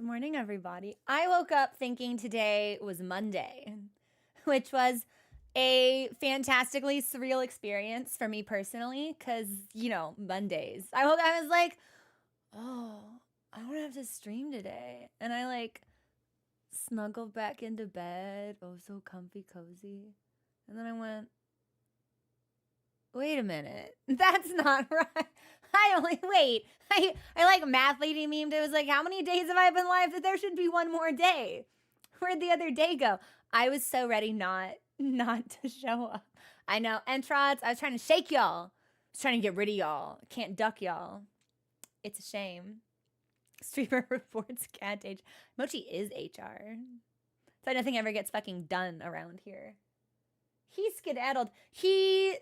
Good morning, everybody. I woke up thinking today was Monday, which was a fantastically surreal experience for me personally, because, Mondays. I was like, oh, I don't have to stream today. And I snuggled back into bed. Oh, so comfy, cozy. And then I went, wait a minute. That's not right. I like math lady memed. It was like, how many days have I been alive that there should be one more day? Where'd the other day go? I was so ready not to show up. I know. Entrods, I was trying to shake y'all. I was trying to get rid of y'all. Can't duck y'all. It's a shame. Streamer reports cat age. Mochi is HR. So nothing ever gets fucking done around here. He skedaddled. He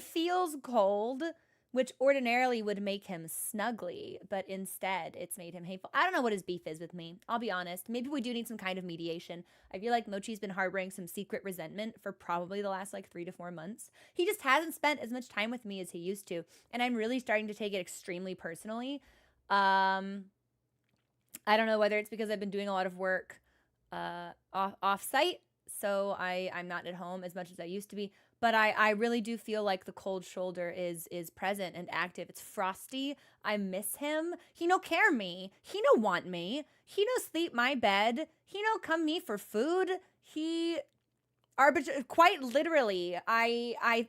feels cold, which ordinarily would make him snuggly, but instead it's made him hateful. I don't know what his beef is with me. I'll be honest. Maybe we do need some kind of mediation. I feel like Mochi's been harboring some secret resentment for probably the last 3 to 4 months. He just hasn't spent as much time with me as he used to, and I'm really starting to take it extremely personally. I don't know whether it's because I've been doing a lot of work off-site, so I'm not at home as much as I used to be. But I really do feel like the cold shoulder is present and active. It's frosty. I miss him. He no care me. He no want me. He no sleep my bed. He no come me for food. He quite literally. I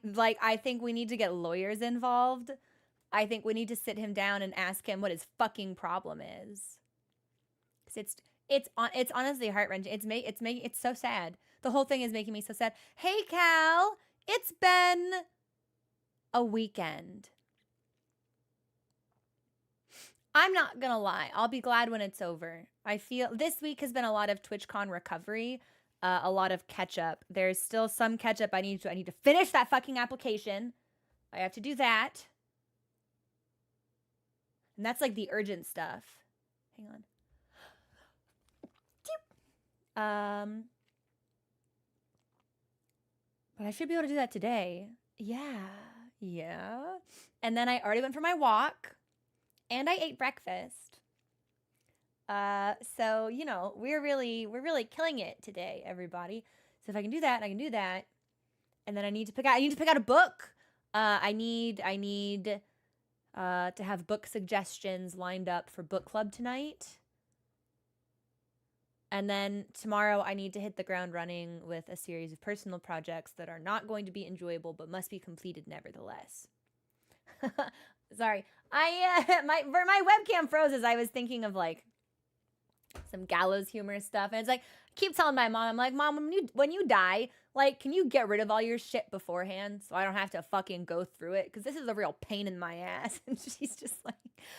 think we need to get lawyers involved. I think we need to sit him down and ask him what his fucking problem is. 'Cause it's honestly heart-wrenching. It's so sad. The whole thing is making me so sad. Hey Cal, it's been a weekend. I'm not gonna lie. I'll be glad when it's over. I feel this week has been a lot of TwitchCon recovery, a lot of catch up. There's still some catch up I need to finish that fucking application. I have to do that. And that's like the urgent stuff. Hang on. But I should be able to do that today. Yeah. And then I already went for my walk, and I ate breakfast. So we're really killing it today, everybody. So if I can do that, and I can do that, and then I need to pick out a book. I need to have book suggestions lined up for book club tonight. And then tomorrow I need to hit the ground running with a series of personal projects that are not going to be enjoyable but must be completed nevertheless. Sorry. My webcam froze as I was thinking of some gallows humor stuff, and it's like I keep telling my mom, I'm like, Mom, when you die, can you get rid of all your shit beforehand so I don't have to fucking go through it, because this is a real pain in my ass. And she's just like,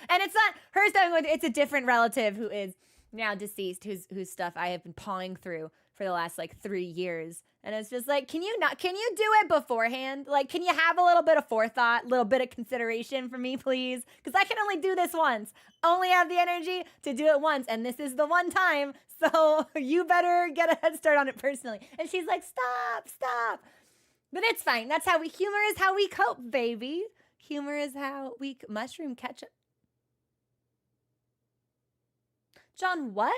and it's not her stuff, it's a different relative who is now deceased, whose stuff I have been pawing through for the last 3 years. And it's just like, can you do it beforehand? Can you have a little bit of forethought, a little bit of consideration for me, please? Because I can only do this once. Only have the energy to do it once. And this is the one time. So you better get a head start on it personally. And she's like, stop. But it's fine. Humor is how we cope, baby. Humor is how we, mushroom ketchup. John, what?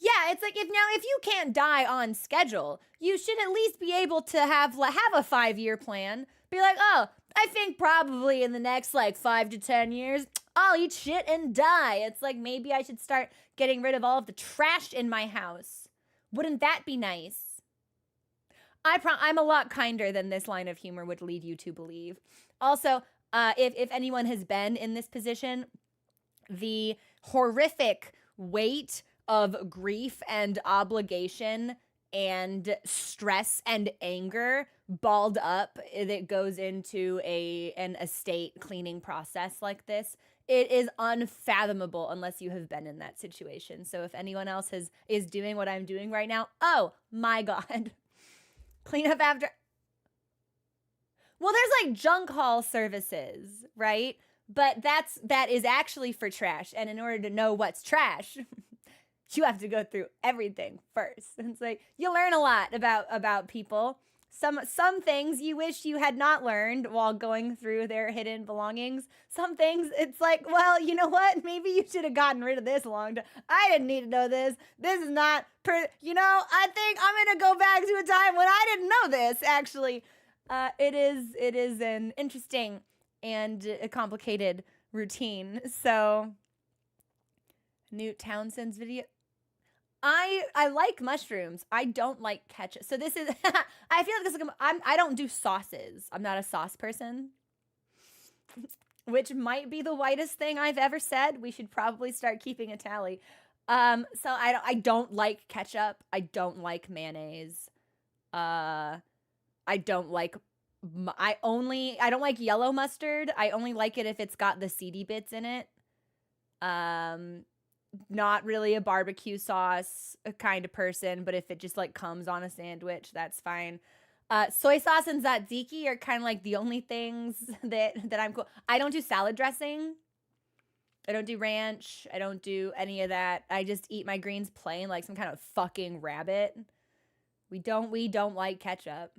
Yeah, it's like if you can't die on schedule, you should at least be able to have a 5-year plan. Be like, oh, I think probably in the next 5 to 10 years, I'll eat shit and die. It's like, maybe I should start getting rid of all of the trash in my house. Wouldn't that be nice? I'm a lot kinder than this line of humor would lead you to believe. Also, if anyone has been in this position, the horrific weight of grief and obligation and stress and anger balled up that goes into an estate cleaning process like this, it is unfathomable unless you have been in that situation. So if anyone else is doing what I'm doing right now, oh my God. Clean up after. Well, there's junk haul services, right? But that is actually for trash. And in order to know what's trash, you have to go through everything first. And it's like, you learn a lot about people Some things you wish you had not learned while going through their hidden belongings. Some things it's like, well, you know what? Maybe you should have gotten rid of this a long time. I didn't need to know this. This is not I think I'm gonna go back to a time when I didn't know this. Actually, it is an interesting and a complicated routine. So, Newt Townsend's video. I like mushrooms. I don't like ketchup. So this is I feel like this is I don't do sauces. I'm not a sauce person. Which might be the whitest thing I've ever said. We should probably start keeping a tally. So I don't like ketchup. I don't like mayonnaise. I don't like I don't like yellow mustard. I only like it if it's got the seedy bits in it. Not really a barbecue sauce kind of person, but if it just like comes on a sandwich, that's fine. Soy sauce and tzatziki are kind of like the only things that I'm cool. I don't do salad dressing. I don't do ranch. I don't do any of that. I just eat my greens plain like some kind of fucking rabbit. We don't like ketchup.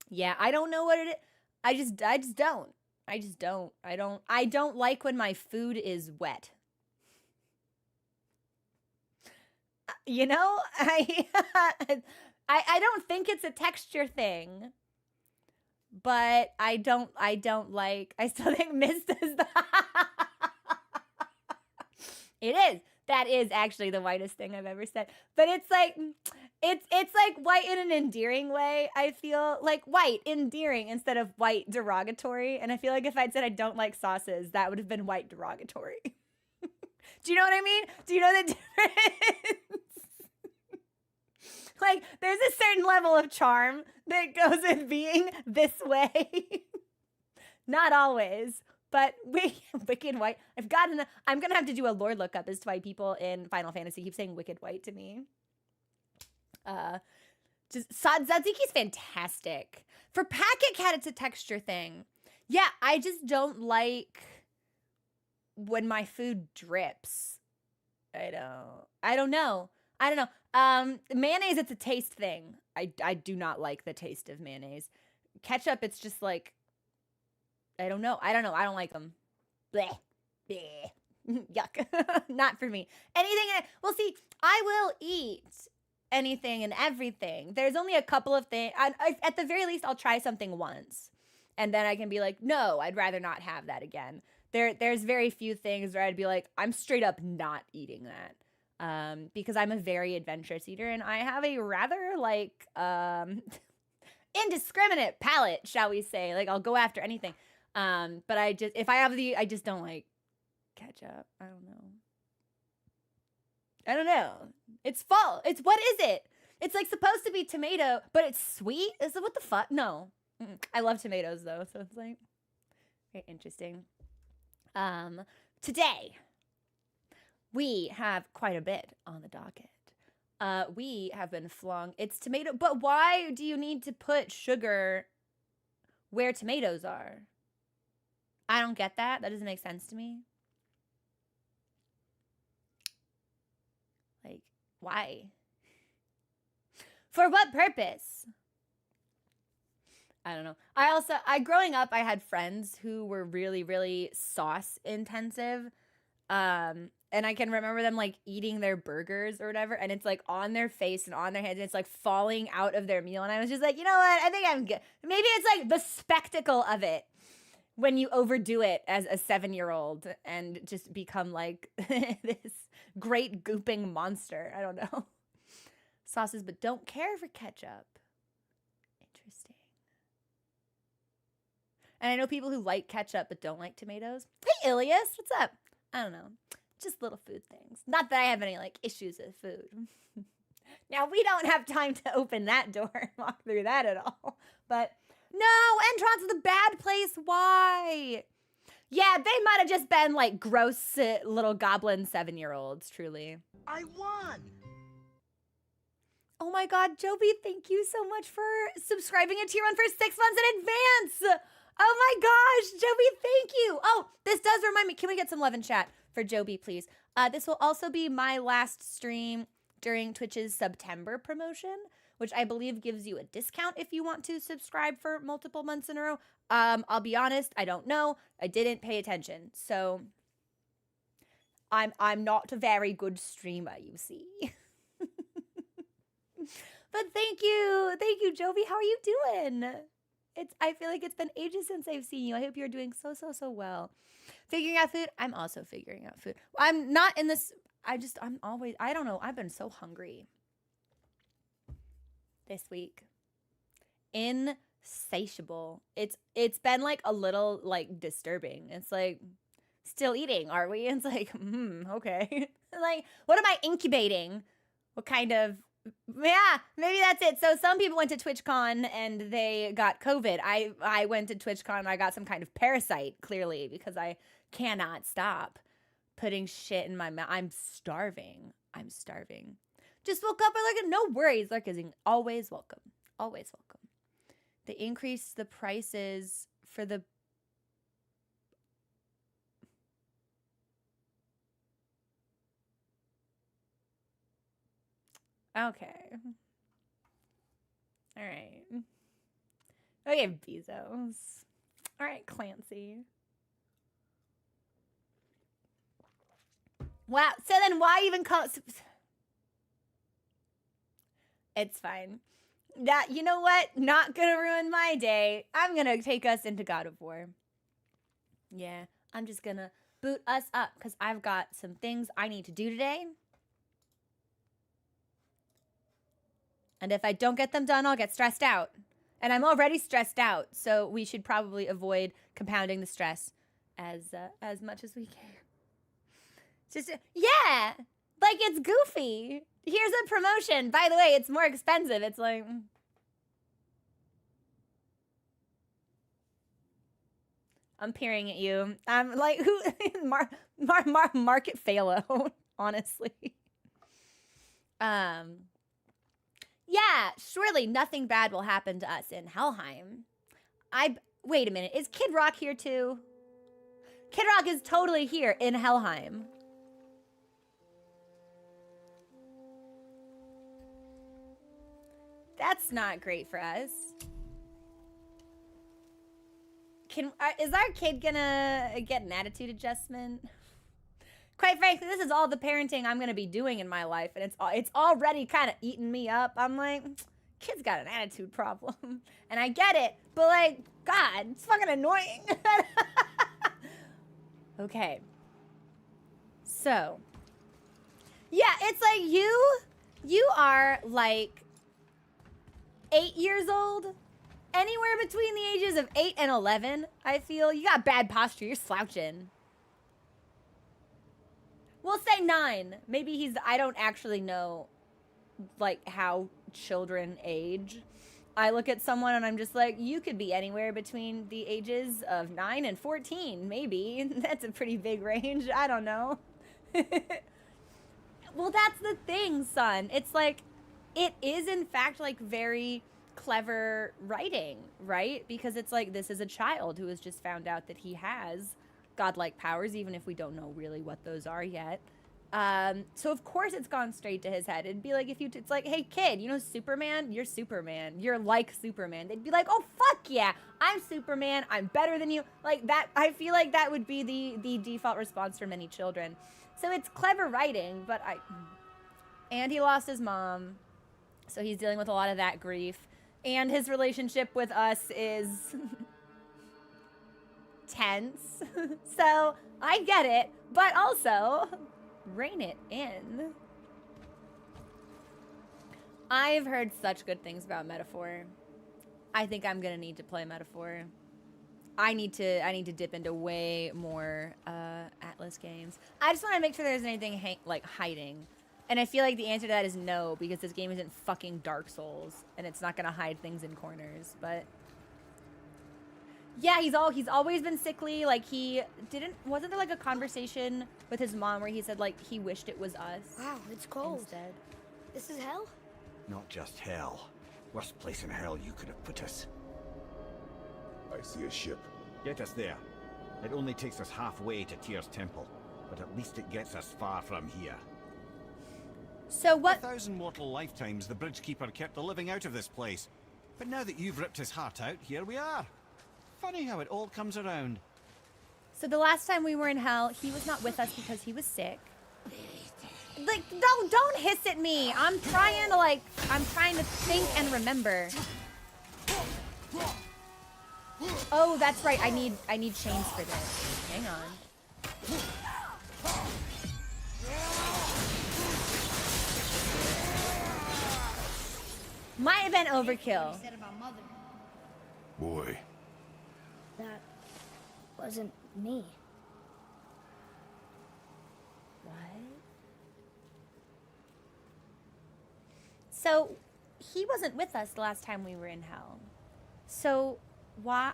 Yeah, I don't know what it is. I just don't. I don't like when my food is wet. You know, I don't think it's a texture thing, but I don't like, I still think mist is the, it is. That is actually the whitest thing I've ever said. But it's like white in an endearing way. I feel like white, endearing instead of white derogatory. And I feel like if I'd said I don't like sauces, that would have been white derogatory. Do you know what I mean? Do you know the difference? Like, there's a certain level of charm that goes with being this way. Not always, but wicked white. I'm going to have to do a lore lookup as to why people in Final Fantasy keep saying wicked white to me. Tzatziki's fantastic. For Packet Cat, it's a texture thing. Yeah, I just don't like when my food drips. I don't know. Mayonnaise, it's a taste thing. I do not like the taste of mayonnaise. Ketchup, it's just like, I don't know. I don't like them. Bleh. Bleh. Yuck. Not for me. Well, see, I will eat anything and everything. There's only a couple of things. At the very least, I'll try something once. And then I can be like, no, I'd rather not have that again. There's very few things where I'd be like, I'm straight up not eating that. Because I'm a very adventurous eater and I have a rather like indiscriminate palate, shall we say. Like I'll go after anything. But I just don't like ketchup. I don't know. It's fall. What is it? It's like supposed to be tomato, but it's sweet. Is it what the fuck? No. I love tomatoes though, so it's like very interesting. Today we have quite a bit on the docket. We have been flung. It's tomato, but why do you need to put sugar where tomatoes are? I don't get that. That doesn't make sense to me. Like, why? For what purpose? I don't know. Growing up, I had friends who were really, really sauce intensive. And I can remember them like eating their burgers or whatever, and it's like on their face and on their hands, and it's like falling out of their meal. And I was just like, you know what? I think I'm good. Maybe it's like the spectacle of it when you overdo it as a 7-year-old and just become like this great gooping monster. I don't know. Sauces, but don't care for ketchup. Interesting. And I know people who like ketchup but don't like tomatoes. Hey, Ilias, what's up? I don't know. Just little food things. Not that I have any like issues with food. Now, we don't have time to open that door and walk through that at all. But no, Entron's the bad place. Why? Yeah, they might have just been like gross little goblin 7-year-olds, truly. I won. Oh my God, Joby, thank you so much for subscribing a tier 1 for 6 months in advance. Oh my gosh, Joby, thank you. Oh, this does remind me. Can we get some love in chat for Joby, please? This will also be my last stream during Twitch's September promotion, which I believe gives you a discount if you want to subscribe for multiple months in a row. I'll be honest, I don't know. I didn't pay attention. So I'm not a very good streamer, you see. But thank you, Jovi. How are you doing? I feel like it's been ages since I've seen you. I hope you're doing so well. Figuring out food. I'm also figuring out food. I'm not in this. I don't know. I've been so hungry this week. Insatiable. It's been like a little like disturbing. It's like, still eating, are we? It's like, okay. Like, what am I incubating? What kind of, yeah, maybe that's it. So some people went to TwitchCon and they got COVID. I went to TwitchCon and I got some kind of parasite, clearly, because I cannot stop putting shit in my mouth. I'm starving. Just woke up. I like, no worries. Like, is always welcome. Always welcome. They increased the prices for the okay. All right. Okay, Bezos. All right, Clancy. Wow. So then why even call it? It's fine. That, you know what? Not gonna ruin my day. I'm gonna take us into God of War. Yeah, I'm just gonna boot us up because I've got some things I need to do today. And if I don't get them done, I'll get stressed out. And I'm already stressed out, so we should probably avoid compounding the stress as much as we can. Just, yeah, like it's goofy. Here's a promotion. By the way, it's more expensive. It's like, I'm peering at you. I'm like, who? Market Phalo, honestly. Yeah, surely nothing bad will happen to us in Helheim. Wait a minute. Is Kid Rock here too? Kid Rock is totally here in Helheim. That's not great for us. Is our kid gonna get an attitude adjustment? Quite frankly, this is all the parenting I'm gonna be doing in my life, and it's already kind of eating me up. I'm like, kid's got an attitude problem, and I get it, but like, God, it's fucking annoying. Okay. So, yeah, it's like you are like 8 years old. Anywhere between the ages of 8 and 11, I feel. You got bad posture. You're slouching. We'll say 9. Maybe I don't actually know, like, how children age. I look at someone and I'm just like, you could be anywhere between the ages of 9 and 14, maybe. That's a pretty big range. I don't know. Well, that's the thing, son. It's like, it is, in fact, like, very clever writing, right? Because it's like, this is a child who has just found out that he has godlike powers, even if we don't know really what those are yet. So of course it's gone straight to his head. It'd be like it's like, hey kid, you know Superman? You're Superman. You're like Superman. They'd be like, oh fuck yeah, I'm Superman. I'm better than you. Like that. I feel like that would be the default response for many children. So it's clever writing, but and he lost his mom, so he's dealing with a lot of that grief. And his relationship with us is tense. So I get it, but also rein it in. I've heard such good things about Metaphor. I think I'm gonna need to play Metaphor. I need to dip into way more Atlas games. I just want to make sure there's anything like hiding. And I feel like the answer to that is no, because this game isn't fucking Dark Souls, and it's not gonna hide things in corners. But yeah, he's always been sickly. Like wasn't there like a conversation with his mom where he said like he wished it was us? Wow, it's cold. Instead. This is hell? Not just hell. Worst place in hell you could have put us. I see a ship. Get us there. It only takes us halfway to Tyr's temple, but at least it gets us far from here. So A what? 1,000 mortal lifetimes the Bridgekeeper kept the living out of this place. But now that you've ripped his heart out, here we are. Funny how it all comes around. So the last time we were in hell, he was not with us because he was sick. Like, don't hiss at me. I'm trying to think and remember. Oh, that's right. I need chains for this. Hang on. Might have been overkill. Said about mother. Boy, That wasn't me. What? So, he wasn't with us the last time we were in hell. So, why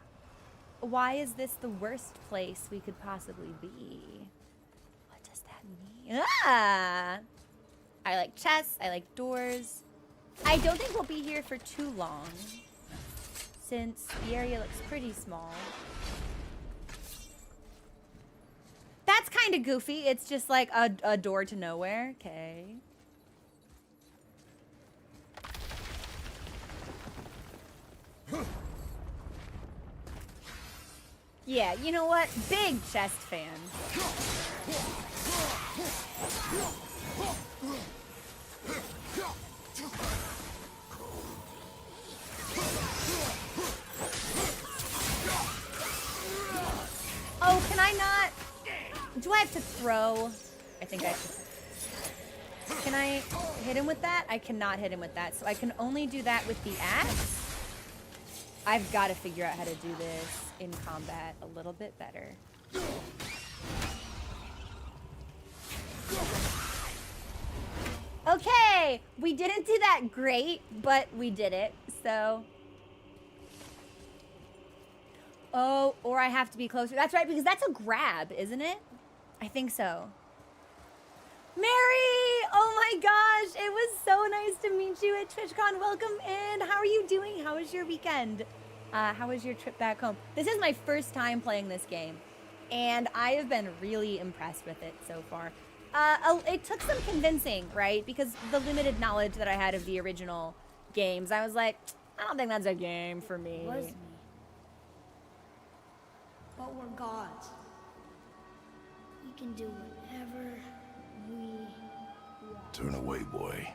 is this the worst place we could possibly be? What does that mean? Ah! I like chests, I like doors. I don't think we'll be here for too long, since the area looks pretty small. That's kind of goofy. It's just like a door to nowhere. Okay. Yeah, you know what? Big chest fan. Oh, can I not? Do I have to throw? I think I have to. Can I hit him with that? I cannot hit him with that. So I can only do that with the axe. I've got to figure out how to do this in combat a little bit better. Okay, we didn't do that great, but we did it, so. Oh, or I have to be closer. That's right, because that's a grab, isn't it? I think so. Mary! Oh my gosh, it was so nice to meet you at TwitchCon. Welcome in. How are you doing? How was your weekend? How was your trip back home? This is my first time playing this game, and I have been really impressed with it so far. It took some convincing, right? Because the limited knowledge that I had of the original games, I was like, I don't think that's a game for me. It was me. But we're gods. We can do whatever we want. turn away, boy.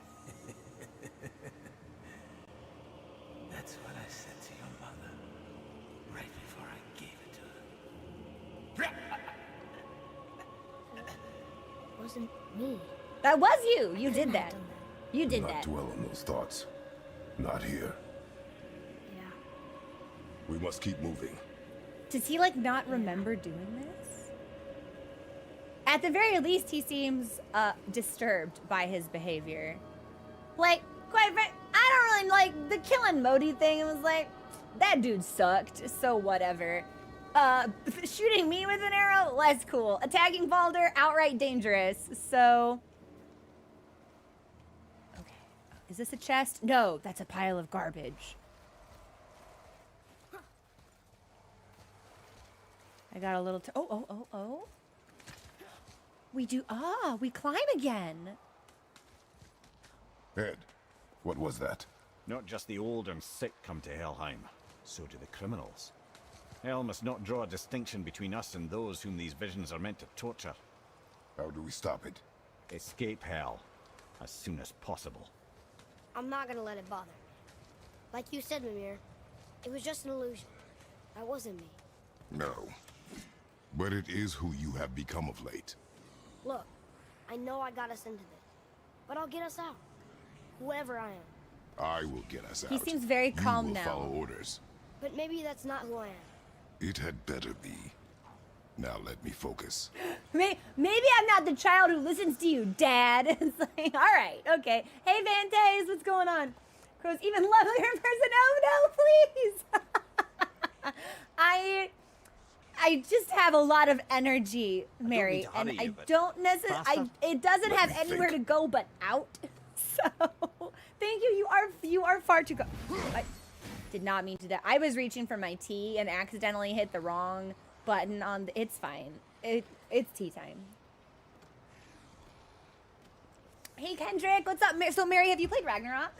That's what I said to your mother right before I gave it to her. It wasn't me. That was you. You Couldn't did have that. done You did Not that. dwell on those thoughts. Not here. Yeah. We must keep moving. Does he like not remember doing this? At the very least, he seems disturbed by his behavior. Like, quite frankly, I don't really like the killing Modi thing. It was like, that dude sucked, so whatever. Shooting me with an arrow, less cool. Attacking Baldur, outright dangerous. So, okay, is this a chest? No, that's a pile of garbage. I got a little. Oh. We do. We climb again. Ed, what was that? Not just the old and sick come to Helheim, so do the criminals. Hell must not draw a distinction between us and those whom these visions are meant to torture. How do we stop it? Escape Hell as soon as possible. I'm not gonna let it bother me. Like you said, Mimir, it was just an illusion. That wasn't me. No. But it is who you have become of late. Look, I know I got us into this, but I'll get us out. Whoever I am. I will get us out. He seems very calm you will now. follow orders. But maybe that's not who I am. It had better be. Now let me focus. Maybe I'm not the child who listens to you, Dad. It's like, all right, okay. Hey, Vantes, what's going on? Crow's even lovelier in person. Oh no, please. I just have a lot lot of energy, Mary, mean to hurry and I you, but don't necessarily. faster? It doesn't Let have me anywhere think. to go but out. So, thank you. You are far too go. I did not mean to do that. I was reaching for my tea and accidentally hit the wrong button on. It's fine. It's tea time. Hey Kendrick, what's up? So Mary, have you played Ragnarok?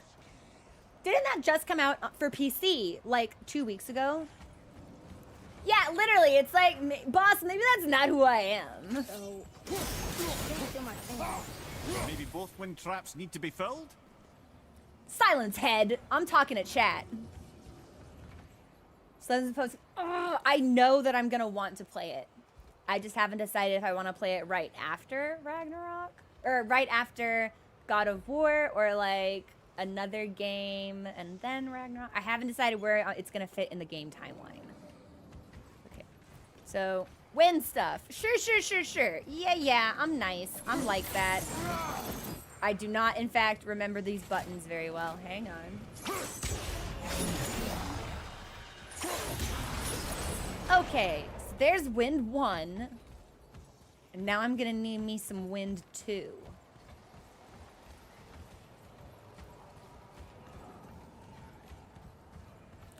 Didn't that just come out for PC like 2 weeks ago? Yeah, literally, it's like, boss, maybe that's not who I am. So, can't do my thing. Maybe both wind traps need to be filled? Silence, head. I'm talking to chat. So as opposed to, I know that I'm gonna want to play it. I just haven't decided if I want to play it right after Ragnarok or right after God of War or like another game and then Ragnarok. I haven't decided where it's gonna fit in the game timeline. Okay, so wind stuff. Sure. Yeah, I'm nice. I'm like that. I do not, in fact, remember these buttons very well. Hang on. Okay, so there's wind 1. And now I'm gonna need me some wind 2.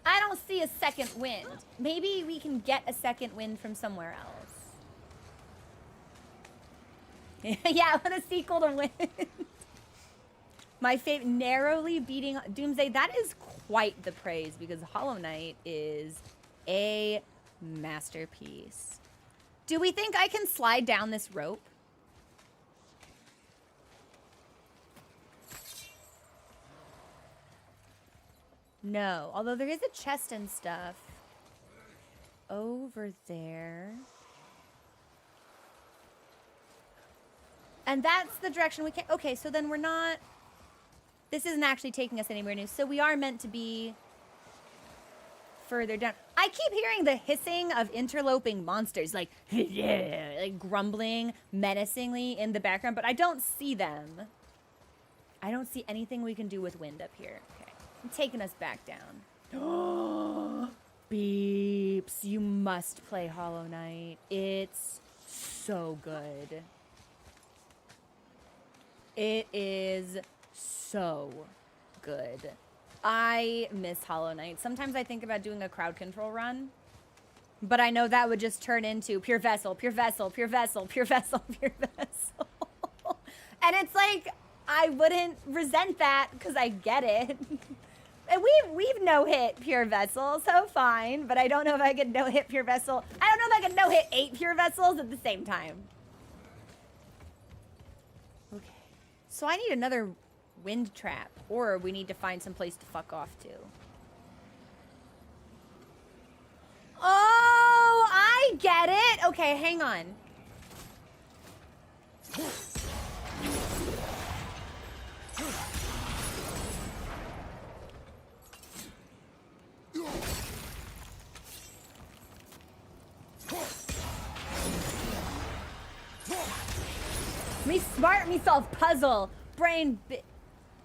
I don't see a second wind. Maybe we can get a second wind from somewhere else. Yeah, I want a sequel to Wind. My favorite, narrowly beating Doomsday. That is quite the praise because Hollow Knight is a masterpiece. Do we think I can slide down this rope? No, although there is a chest and stuff over there. And that's the direction we can. Okay, so then we're not. This isn't actually taking us anywhere new. So we are meant to be further down. I keep hearing the hissing of interloping monsters, like, like grumbling menacingly in the background, but I don't see them. I don't see anything we can do with wind up here. Okay, I'm taking us back down. Beeps. You must play Hollow Knight. It's so good. It is so good. I miss Hollow Knight. Sometimes I think about doing a crowd control run, but I know that would just turn into pure vessel, pure vessel, pure vessel, pure vessel, pure vessel. And it's like, I wouldn't resent that because I get it. And we've no-hit pure vessel, so fine, but I don't know if I could no-hit pure vessel. I don't know if I could no-hit 8 pure vessels at the same time. Okay. So I need another wind trap, or we need to find some place to fuck off to. Oh, I get it. Okay, hang on. Me smart, me solve puzzle. Brain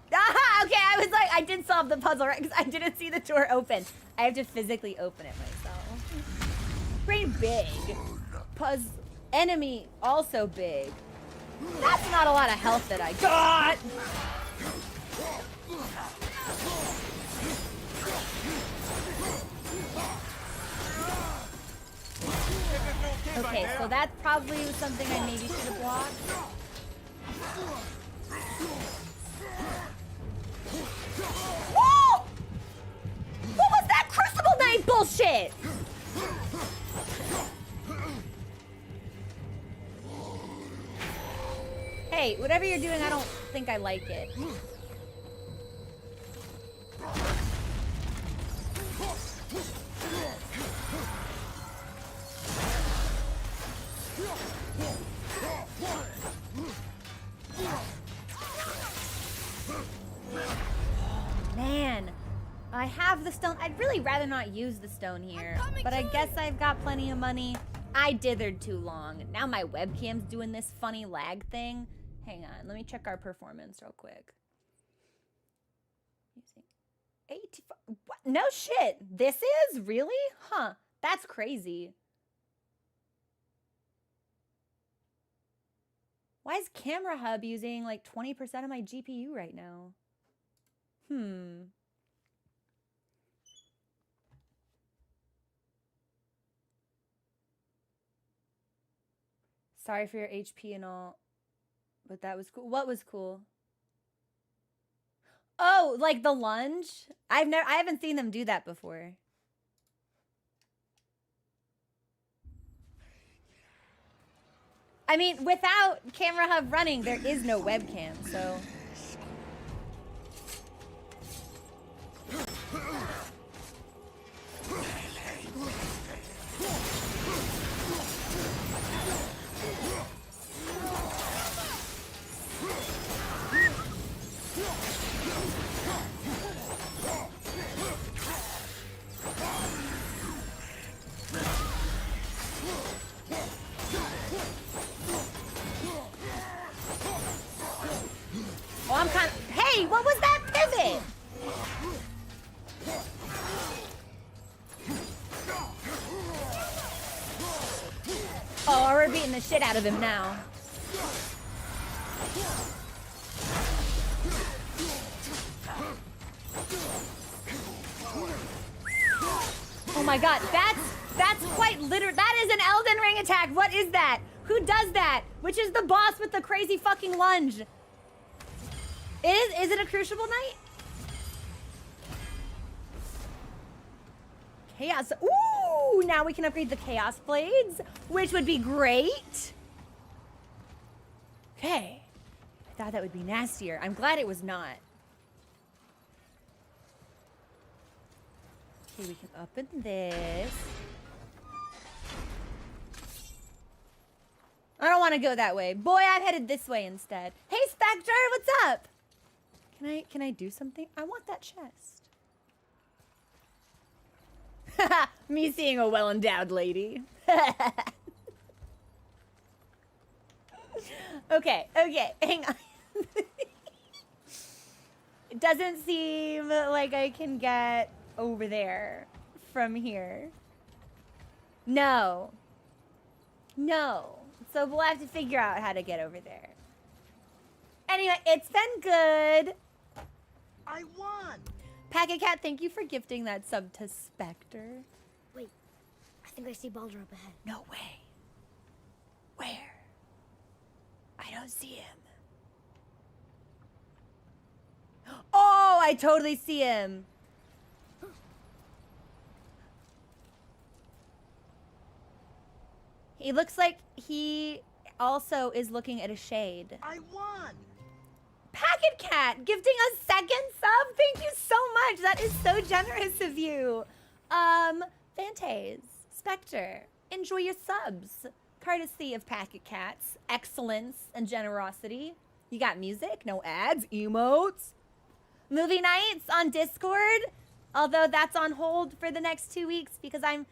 Aha! Okay, I was like, I did solve the puzzle, right? Because I didn't see the door open. I have to physically open it myself. Brain big. Enemy also big. That's not a lot of health that I got. Okay, so that probably was something I maybe should have blocked. Whoa! What was that Crucible Knight bullshit? Hey, whatever you're doing, I don't think I like it. Man, I have the stone. I'd really rather not use the stone here, but I guess I've got plenty of money. I dithered too long. Now my webcam's doing this funny lag thing. Hang on, let me check our performance real quick. 85. What? No shit. This is? Really? Huh. That's crazy. Why is Camera Hub using like 20% of my GPU right now? Sorry for your HP and all, but that was cool. What was cool? Oh, like the lunge? I haven't seen them do that before. I mean, without Camera Hub running, there is no webcam, so. Oh, I'm kind of. Hey, what was that pivot? Oh, we're beating the shit out of him now. Oh my god, that's quite literal. That is an Elden Ring attack. What is that? Who does that? Which is the boss with the crazy fucking lunge? Is it a Crucible Knight? Chaos. Ooh, now we can upgrade the Chaos Blades, which would be great. Okay. I thought that would be nastier. I'm glad it was not. Okay, we can open this. I don't want to go that way. Boy, I'm headed this way instead. Hey, Spectre, what's up? Can I do something? I want that chest. Me seeing a well-endowed lady. Okay, hang on. It doesn't seem like I can get over there from here. No. So we'll have to figure out how to get over there. Anyway, it's been good. I won! Packet Cat, thank you for gifting that sub to Spectre. Wait, I think I see Baldur up ahead. No way. Where? I don't see him. Oh, I totally see him. He looks like he also is looking at a shade. I won! Packet Cat gifting a second sub. Thank you so much. That is so generous of you. Fantaze, Spectre, enjoy your subs. Courtesy of Packet Cat's excellence and generosity. You got music, no ads, emotes. Movie nights on Discord, although that's on hold for the next 2 weeks because I'm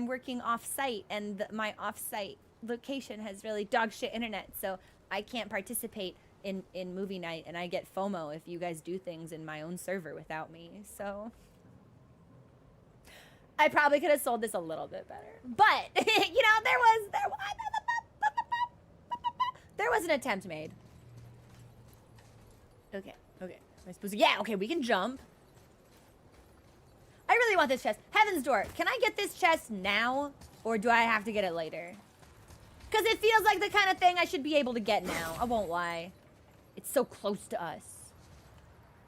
working off-site and my off-site location has really dog shit internet, so I can't participate in movie night, and I get FOMO if you guys do things in my own server without me. So I probably could have sold this a little bit better, but you know, there was an attempt made. Okay. Am I supposed to? Yeah. Okay, we can jump. I really want this chest. Heaven's Door. Can I get this chest now, or do I have to get it later? Because it feels like the kind of thing I should be able to get now. I won't lie. It's so close to us.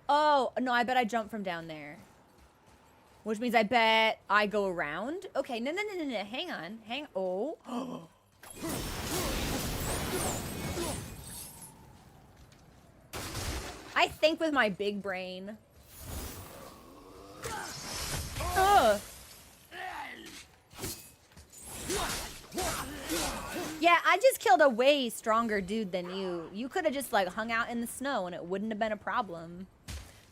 Oh, no, I bet I jump from down there. Which means I bet I go around. Okay, no. Hang on. Oh. I think with my big brain. Ugh. Yeah, I just killed a way stronger dude than you. You could have just like hung out in the snow and it wouldn't have been a problem.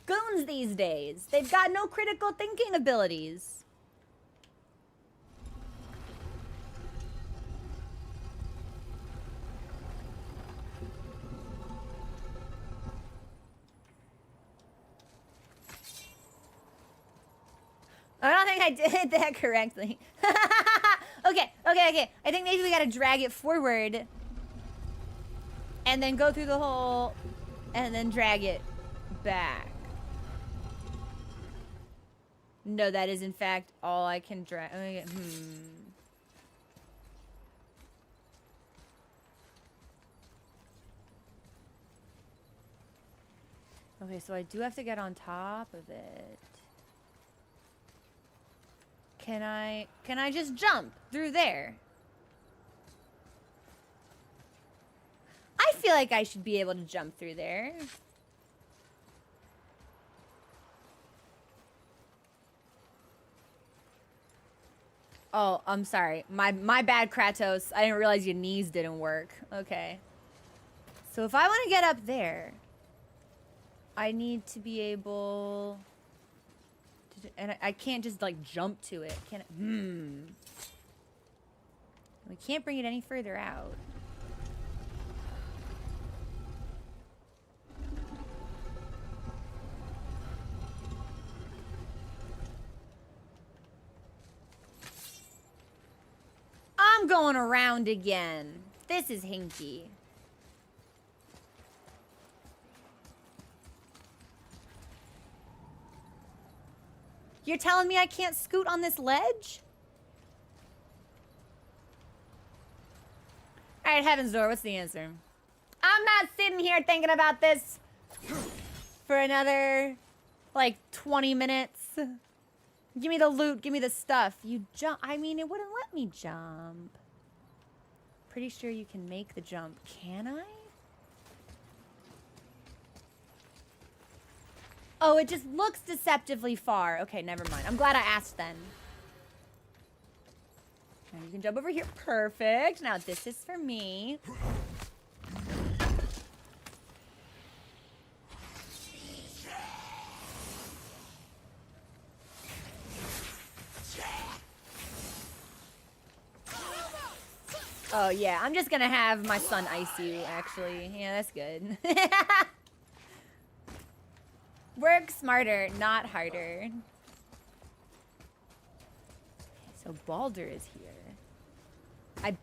Goons these days, they've got no critical thinking abilities. I don't think I did that correctly. Okay. I think maybe we gotta drag it forward and then go through the hole and then drag it back. No, that is in fact all I can drag. Okay, so I do have to get on top of it. Can I just jump through there? I feel like I should be able to jump through there. Oh, I'm sorry. My bad, Kratos. I didn't realize your knees didn't work. Okay. So if I want to get up there, I need to be able to, and I can't just like jump to it. Can I? We can't bring it any further out. I'm going around again. This is hinky. You're telling me I can't scoot on this ledge? All right, Heaven's Door, what's the answer? I'm not sitting here thinking about this for another, like, 20 minutes. Give me the loot, give me the stuff. You jump. I mean, it wouldn't let me jump. Pretty sure you can make the jump. Can I? Oh, it just looks deceptively far. Okay, never mind. I'm glad I asked then. Now you can jump over here. Perfect. Now this is for me. Oh, yeah. I'm just gonna have my son ice you, actually. Yeah, that's good. Work smarter, not harder. So Baldur is here.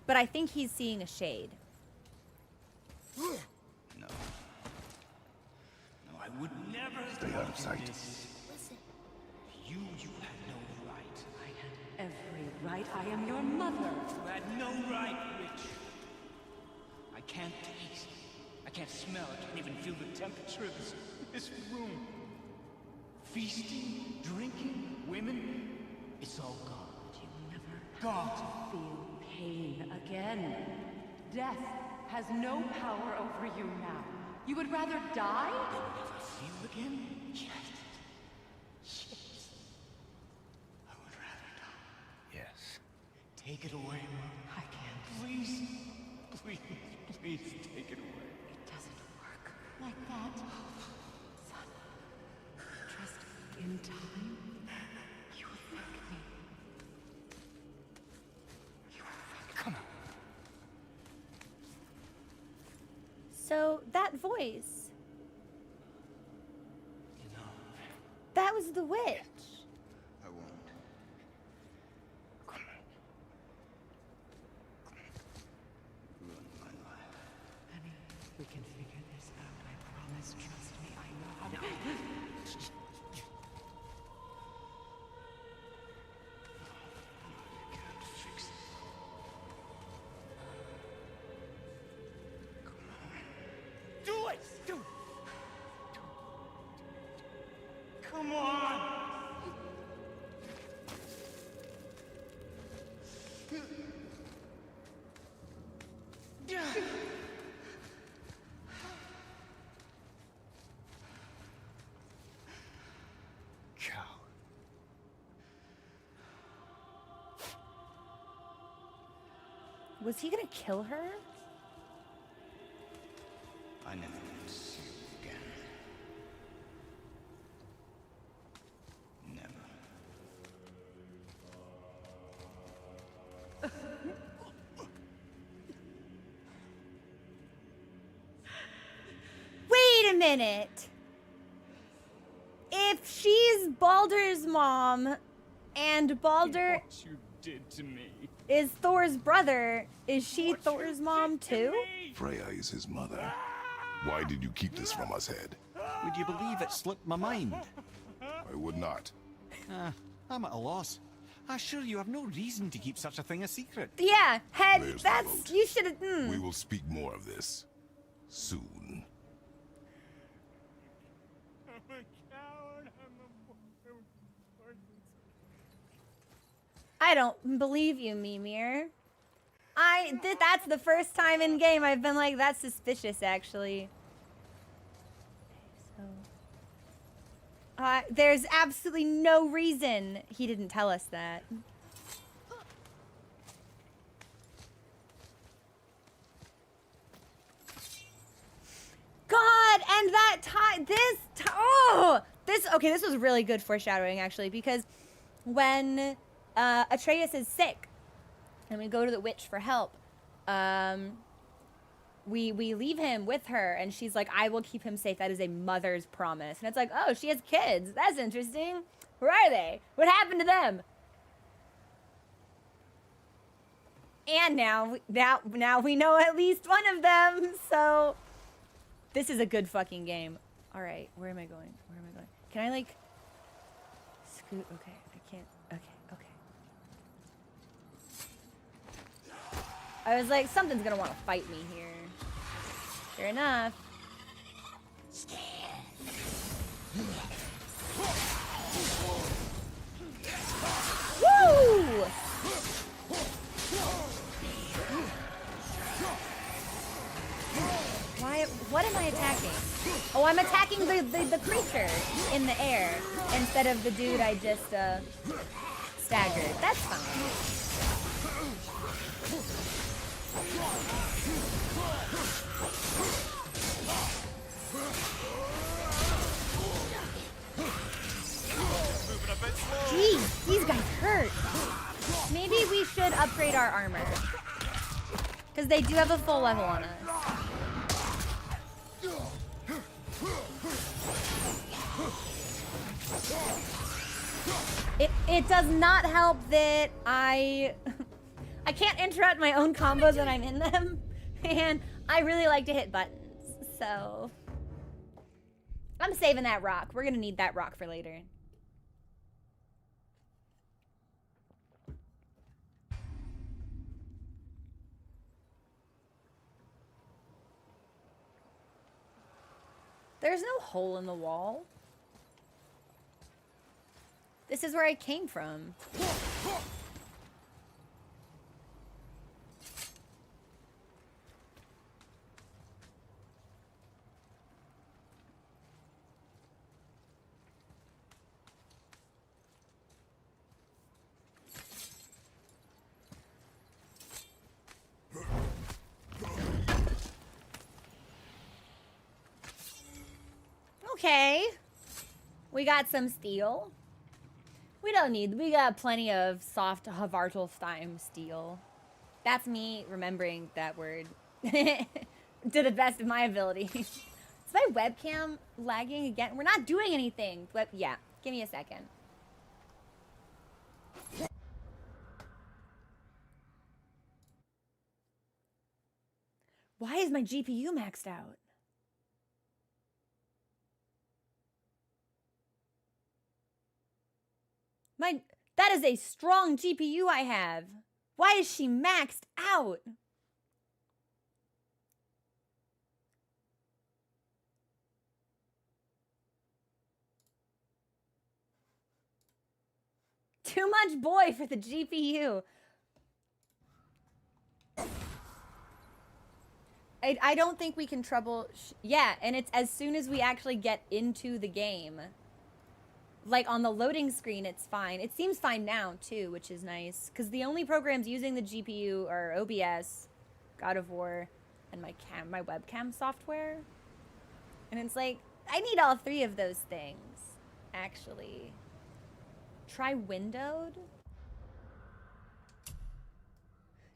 But I think he's seeing a shade. No. No, I would never Stay out of sight. Listen. You had no right. I had every right. I am your mother. You had no right, Witch. I can't taste. I can't smell. I can't even feel the temperature of this room. Feasting, drinking, women. It's all gone. You never Gone. feel pain again. Death has no power over you now. You would rather die? Never feel again? Yes. Yes. I would rather die. Yes. Take it away, Mom. I can't. Please. Please. Please take it away. It doesn't work like that. Son, trust me. In time, you will thank me. You will thank me. Come on. So, that voice. No. That was the witch. I won't. Come on. Ruin my life. Honey, we can figure this out. I promise. Trust me. I know how to. You can't fix it. Come on. Do it! Do it! Come on! Cow. Was he gonna kill her? I never want to see you again. Never. Wait a minute. If she's Baldur's mom and Baldur What you did to me. is Thor's brother, is she What you Thor's mom did to too? me. Freya is his mother. Why did you keep this from us, Head? Would you believe it slipped my mind? I would not. I'm at a loss. I assure you have no reason to keep such a thing a secret. Yeah, Head, There's the that's, vote. you should have, We will speak more of this soon. I don't believe you, Mimir. That's the first time in game I've been like, that's suspicious, actually. Okay, so... there's absolutely no reason he didn't tell us that. God, and that time, this was really good foreshadowing, actually, because when Atreus is sick and we go to the witch for help, we leave him with her, and she's like, I will keep him safe. That is a mother's promise. And it's like, oh, she has kids. That's interesting. Where are they? What happened to them? And now we know at least one of them, so this is a good fucking game. All right, where am I going? Where am I going? Can I, like, scoot? Okay, I can't. Okay. I was like, something's gonna want to fight me here. Fair enough. Woo! What am I attacking? Oh, I'm attacking the creature in the air instead of the dude I just staggered. That's fine. Jeez, these guys hurt. Maybe we should upgrade our armor. Because they do have a full level on us. It does not help that I can't interrupt my own combos when I'm in them, and I really like to hit buttons, so I'm saving that rock. We're gonna need that rock for later. There's no hole in the wall. This is where I came from. Okay. We got some steel. We got plenty of soft Havartelstein steel. That's me remembering that word to the best of my ability. Is my webcam lagging again? We're not doing anything. But yeah, give me a second. Why is my GPU maxed out? That is a strong GPU I have. Why is she maxed out? Too much boy for the GPU. I don't think we can yeah, and it's as soon as we actually get into the game. Like, on the loading screen, it's fine. It seems fine now, too, which is nice. Because the only programs using the GPU are OBS, God of War, and my webcam software. And it's like, I need all three of those things, actually. Try windowed?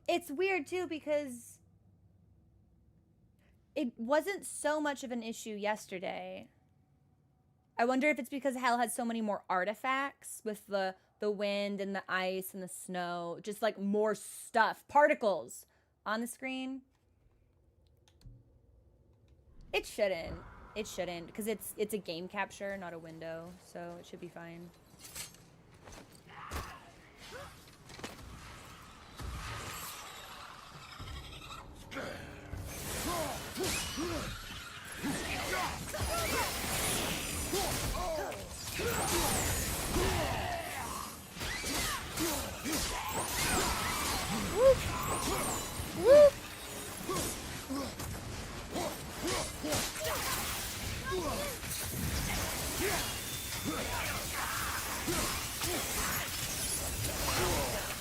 It's weird, too, because it wasn't so much of an issue yesterday. I wonder if it's because Hell has so many more artifacts with the wind and the ice and the snow. Just like more stuff. Particles on the screen. It shouldn't. It shouldn't. Because it's a game capture, not a window. So it should be fine.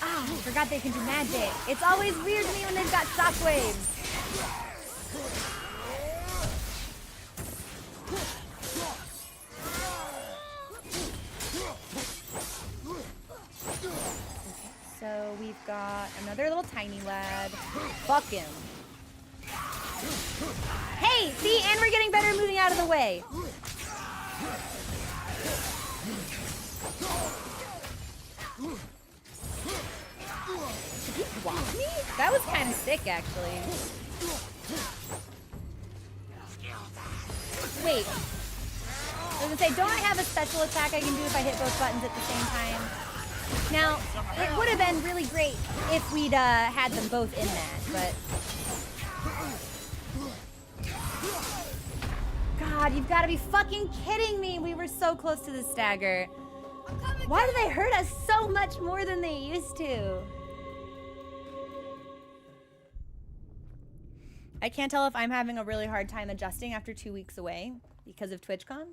Ah, I forgot they can do magic. It's always weird to me when they've got shockwaves. So we've got another little tiny lad. Fuck him. Hey, see, and we're getting better at moving out of the way. Did he block me? That was kind of sick, actually. Wait. I was gonna say, don't I have a special attack I can do if I hit both buttons at the same time? Now, it would have been really great if we'd had them both in that, but... God, you've got to be fucking kidding me! We were so close to the stagger. Why do they hurt us so much more than they used to? I can't tell if I'm having a really hard time adjusting after 2 weeks away because of TwitchCon,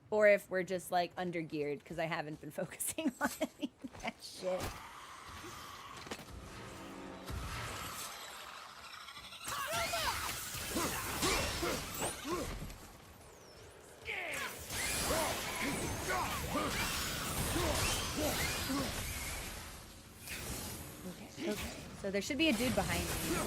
or if we're just like undergeared because I haven't been focusing on any of that shit. Okay, so there should be a dude behind me.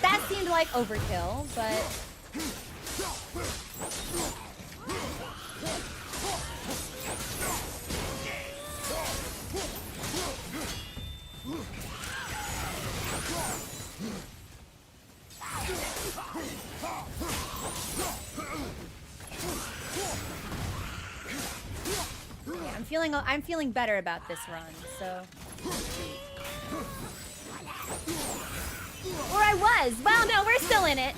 That seemed like overkill, but... Yeah, I'm feeling better about this run, so. Or I was. Well, no, we're still in it.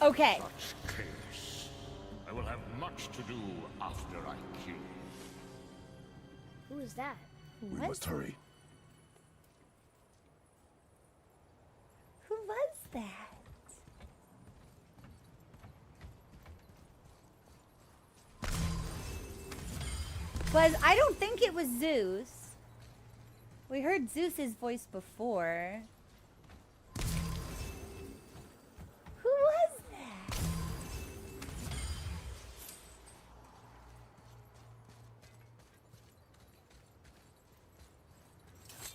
Okay. Such case. I will have much to do after I kill. Who is that? We What? must hurry. Who was that? I don't think it was Zeus. We heard Zeus's voice before. Who was that?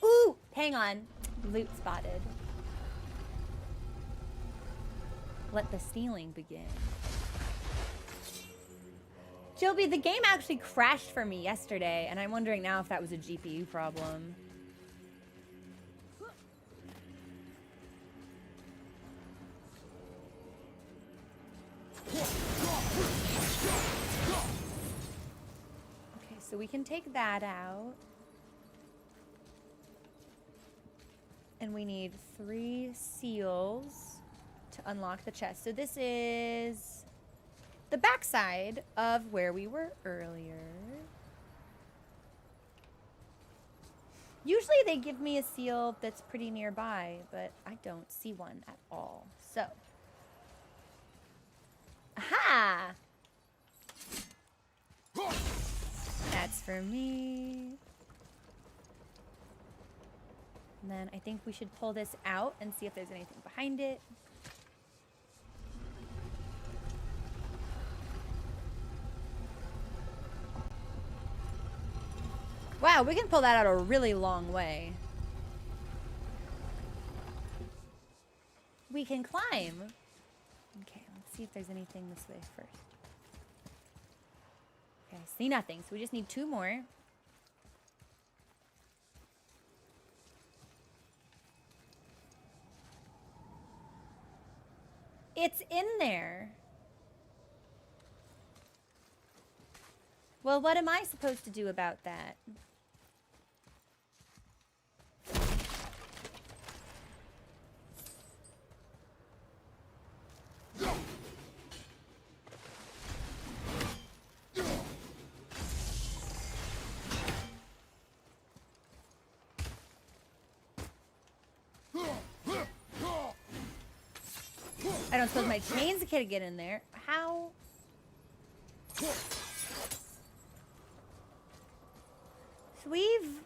Ooh, hang on. Loot spotted. Let the stealing begin. Joby, the game actually crashed for me yesterday, and I'm wondering now if that was a GPU problem. Okay, so we can take that out. And we need 3 seals to unlock the chest. So this is the backside of where we were earlier. Usually they give me a seal that's pretty nearby, but I don't see one at all. So. Aha! That's for me. And then I think we should pull this out and see if there's anything behind it. Wow, we can pull that out a really long way. We can climb. Okay, let's see if there's anything this way first. Okay, I see nothing, so we just need 2 more. It's in there. Well, what am I supposed to do about that? I don't suppose my chains could get in there. How? So we've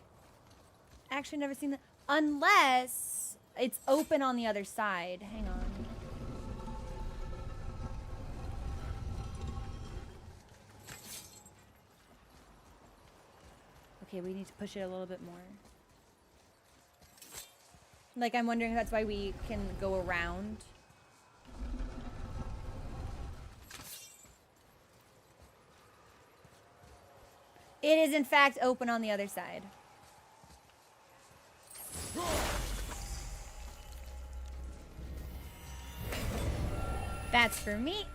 actually never seen that. Unless it's open on the other side. Hang on. Okay, we need to push it a little bit more. Like, I'm wondering if that's why we can go around. It is, in fact, open on the other side. That's for me.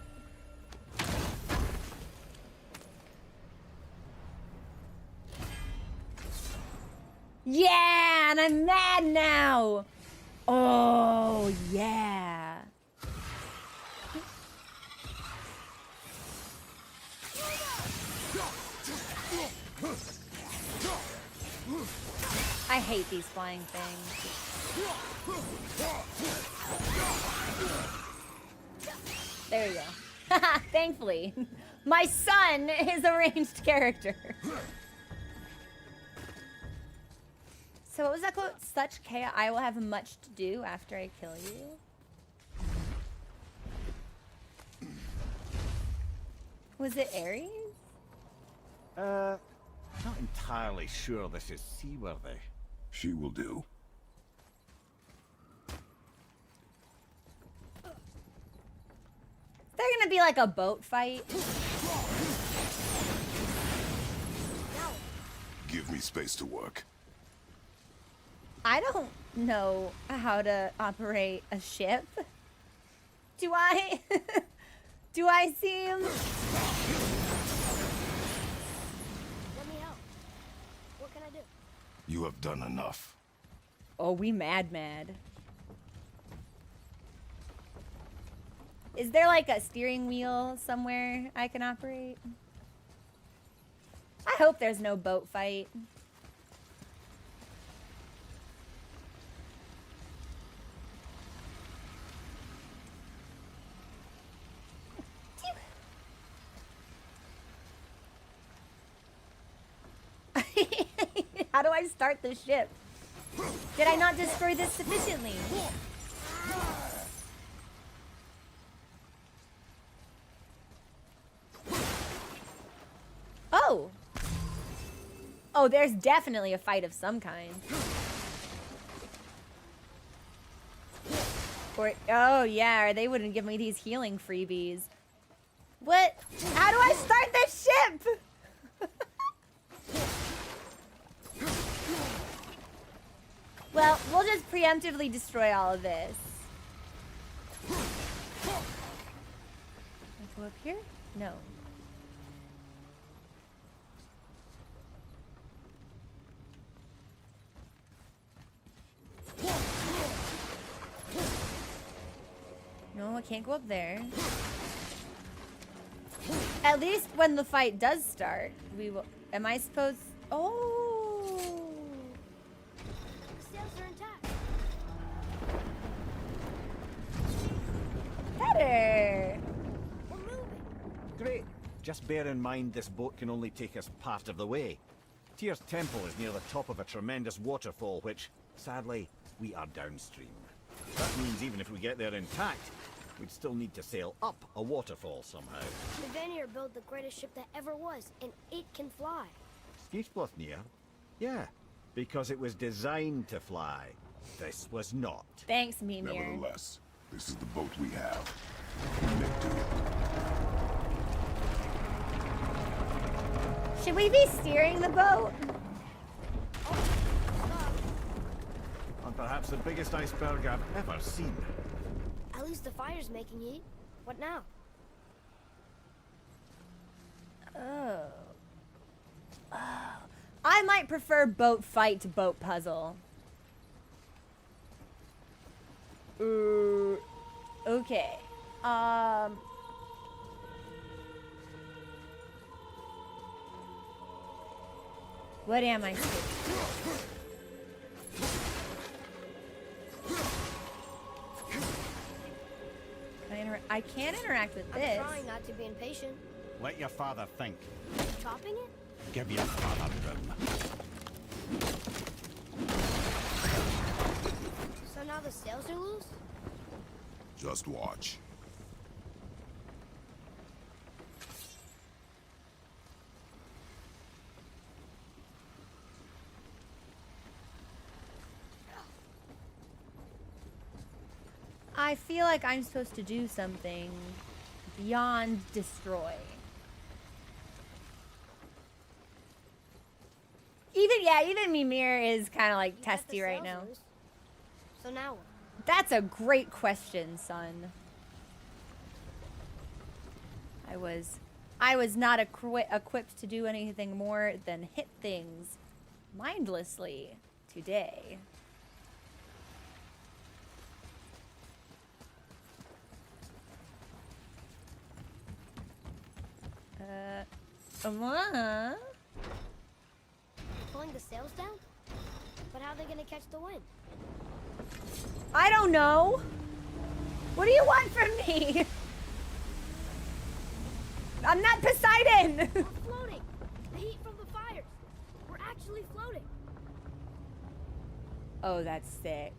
Yeah, and I'm mad now. Oh, yeah. I hate these flying things. There you go. Thankfully, my son is a ranged character. So what was that quote? Such chaos, I will have much to do after I kill you. Was it Ares? Not entirely sure this is seaworthy. She will do. Is there gonna be like a boat fight? Give me space to work. I don't know how to operate a ship. Do I? Do I seem? Let me help. What can I do? You have done enough. Oh, we mad. Is there like a steering wheel somewhere I can operate? I hope there's no boat fight. How do I start the ship? Did I not destroy this sufficiently? Oh! Oh, there's definitely a fight of some kind. Or, oh yeah, or they wouldn't give me these healing freebies. What? How do I start this ship? Well, we'll just preemptively destroy all of this. Can I go up here? No. No, I can't go up there. At least when the fight does start, we will. Am I supposed? Oh. The sails are intact. Better. We're moving. Great. Just bear in mind this boat can only take us part of the way. Tyr's temple is near the top of a tremendous waterfall, which, sadly, we are downstream. That means even if we get there intact, we'd still need to sail up a waterfall somehow. The Vanir built the greatest ship that ever was, and it can fly. Skidbladnir? Yeah, because it was designed to fly. This was not. Thanks, Mimir. Nevertheless, this is the boat we have. Make do. Should we be steering the boat? And perhaps the biggest iceberg I've ever seen. At least the fire's making heat. What now? Oh. I might prefer boat fight to boat puzzle. Okay. What am I supposed to do? I can't interact with I'm this. trying not to be impatient. Let your father think. Chopping it? Give your father room. So now the sails are loose? Just watch. I feel like I'm supposed to do something beyond destroy. Even Mimir is kind of like You got the testy right sails now. loose. So now what? That's a great question, son. I was not equipped to do anything more than hit things mindlessly today. Pulling the sails down? But how are they gonna catch the wind? I don't know. What do you want from me? I'm not Poseidon. We're floating! The heat from the fires! We're actually floating! Oh, that's sick.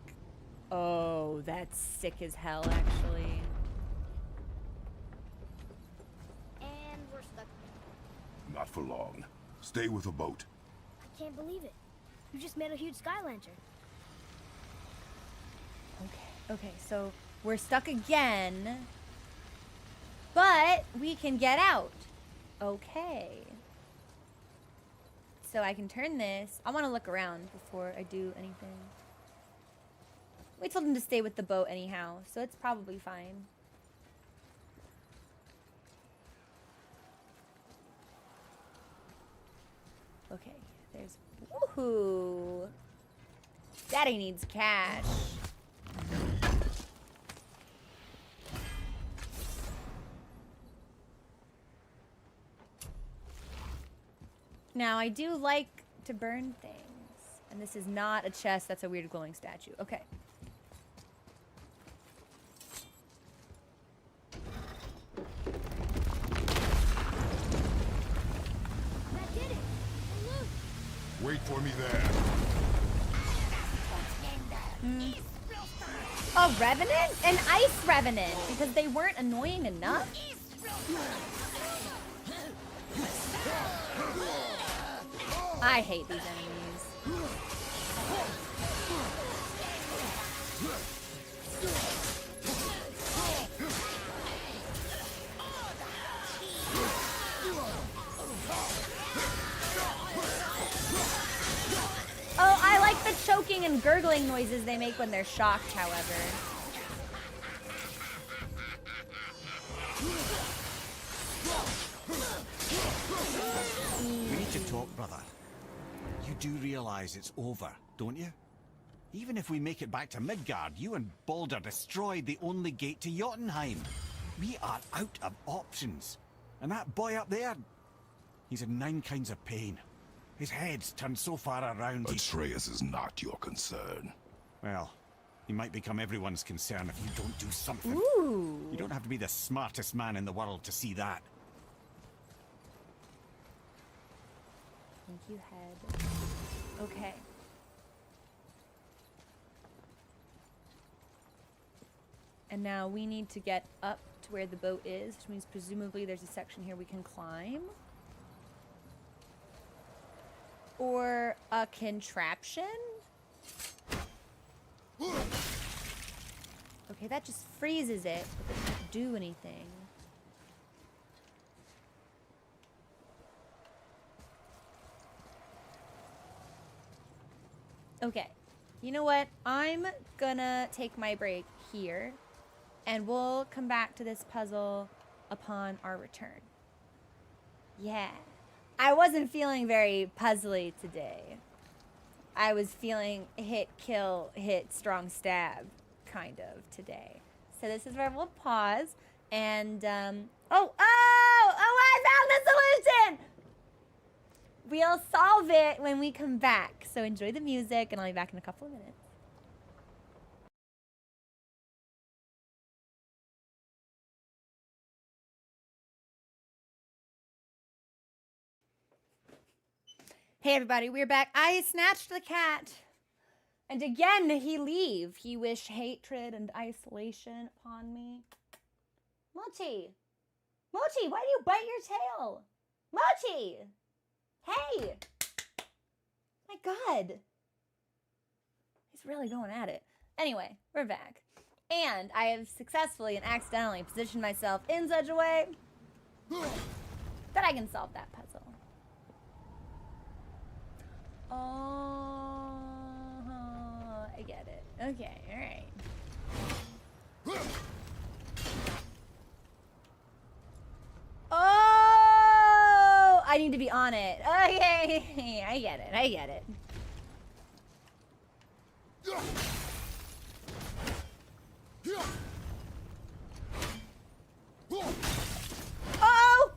Oh, that's sick as hell, actually. And we're stuck. Not for long. Stay with the boat. I can't believe it. You just made a huge sky lantern. Okay, so we're stuck again. But we can get out. Okay. So I can turn this. I want to look around before I do anything. We told him to stay with the boat anyhow, so it's probably fine. Okay, there's... Woohoo! Daddy needs cash. Now, I do like to burn things. And this is not a chest, that's a weird glowing statue. Okay. That did it! We're loose! Wait for me there. A revenant? An ice revenant! Because they weren't annoying enough? I hate these enemies. Oh, I like the choking and gurgling noises they make when they're shocked, however. We need to talk, brother. You do realize it's over, don't you? Even if we make it back to Midgard, you and Baldur destroyed the only gate to Jotunheim. We are out of options. And that boy up there, he's in 9 kinds of pain. His head's turned so far around. Atreus is not your concern. Well, he might become everyone's concern if you don't do something. Ooh. You don't have to be the smartest man in the world to see that. Thank you, head. Okay. And now we need to get up to where the boat is, which means presumably there's a section here we can climb. Or a contraption? Okay, that just freezes it, but it doesn't do anything. Okay, you know what? I'm gonna take my break here. And we'll come back to this puzzle upon our return. Yeah. I wasn't feeling very puzzly today. I was feeling hit, kill, hit, strong stab kind of today. So this is where we'll pause and, I found the solution! We'll solve it when we come back. So enjoy the music and I'll be back in a couple of minutes. Hey everybody, we're back. I snatched the cat. And again he leave. He wish hatred and isolation upon me. Mochi! Mochi, why do you bite your tail? Mochi! Hey! My God. He's really going at it. Anyway, we're back. And I have successfully and accidentally positioned myself in such a way that I can solve that puzzle. Oh, I get it. Okay, alright. Oh, I need to be on it. Okay, I get it. I get it. Oh!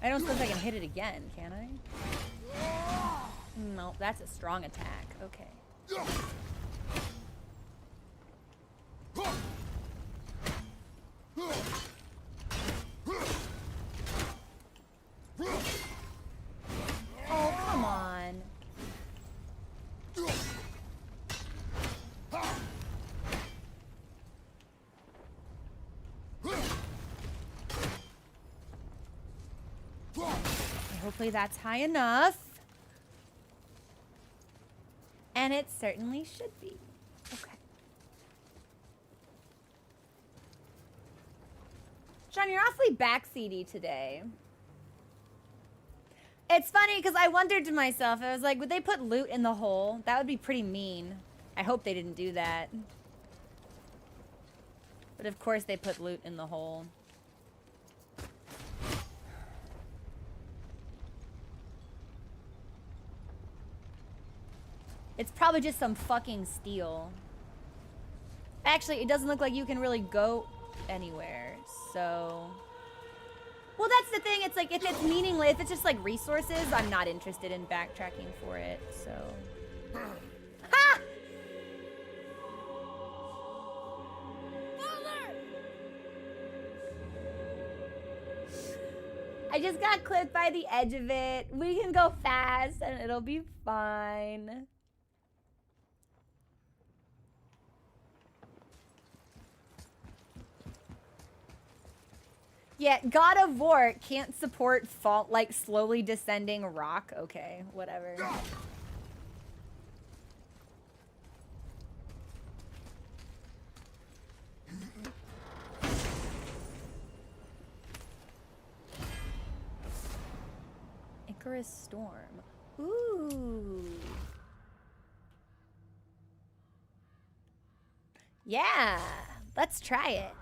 I don't suppose I can hit it again, can I? No, that's a strong attack. Okay. Oh, come on. Hopefully that's high enough. And it certainly should be. Okay. John, you're awfully backseaty today. It's funny because I wondered to myself, I was like, would they put loot in the hole? That would be pretty mean. I hope they didn't do that. But of course they put loot in the hole. It's probably just some fucking steel. Actually, it doesn't look like you can really go anywhere, so... Well, that's the thing, it's like, if it's meaningless, if it's just like resources, I'm not interested in backtracking for it, so... Ha! I just got clipped by the edge of it. We can go fast and it'll be fine. Yeah, God of War can't support fault like slowly descending rock. Okay, whatever. Icarus Storm. Ooh. Yeah, let's try it.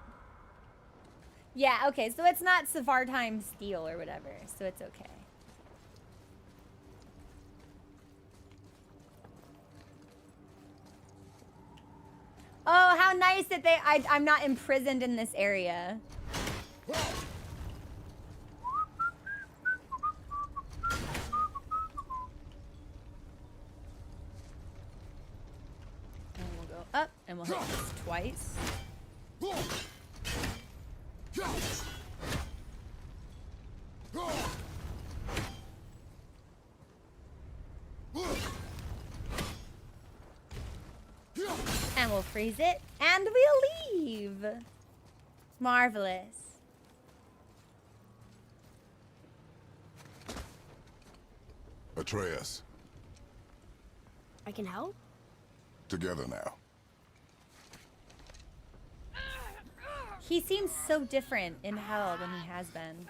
Yeah, okay, so it's not Savartime Steel or whatever, so it's okay. Oh, how nice that I'm not imprisoned in this area. And we'll go up, and we'll hit this twice. And we'll freeze it, and we'll leave. Marvelous. Atreus, I can help? together now. He seems so different in hell than he has been.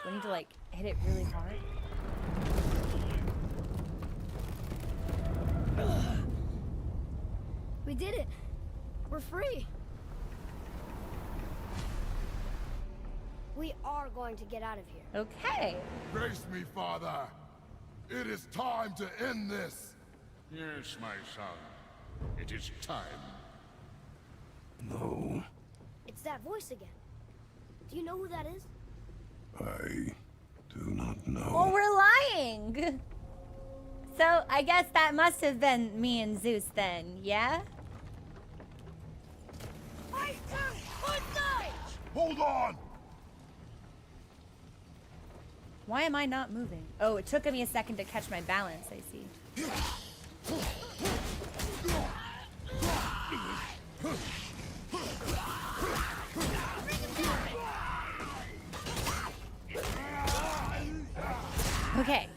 We need to, like, hit it really hard. We did it. We're free. We are going to get out of here. Okay. Grace me, Father. It is time to end this. Yes, my son. It is time. No, It's that voice again. Do you know who that is? I do not know. Well, we're lying. So I guess that must have been me and Zeus then, yeah? Hold on! Why am I not moving? Oh, it took me a second to catch my balance, I see. Okay.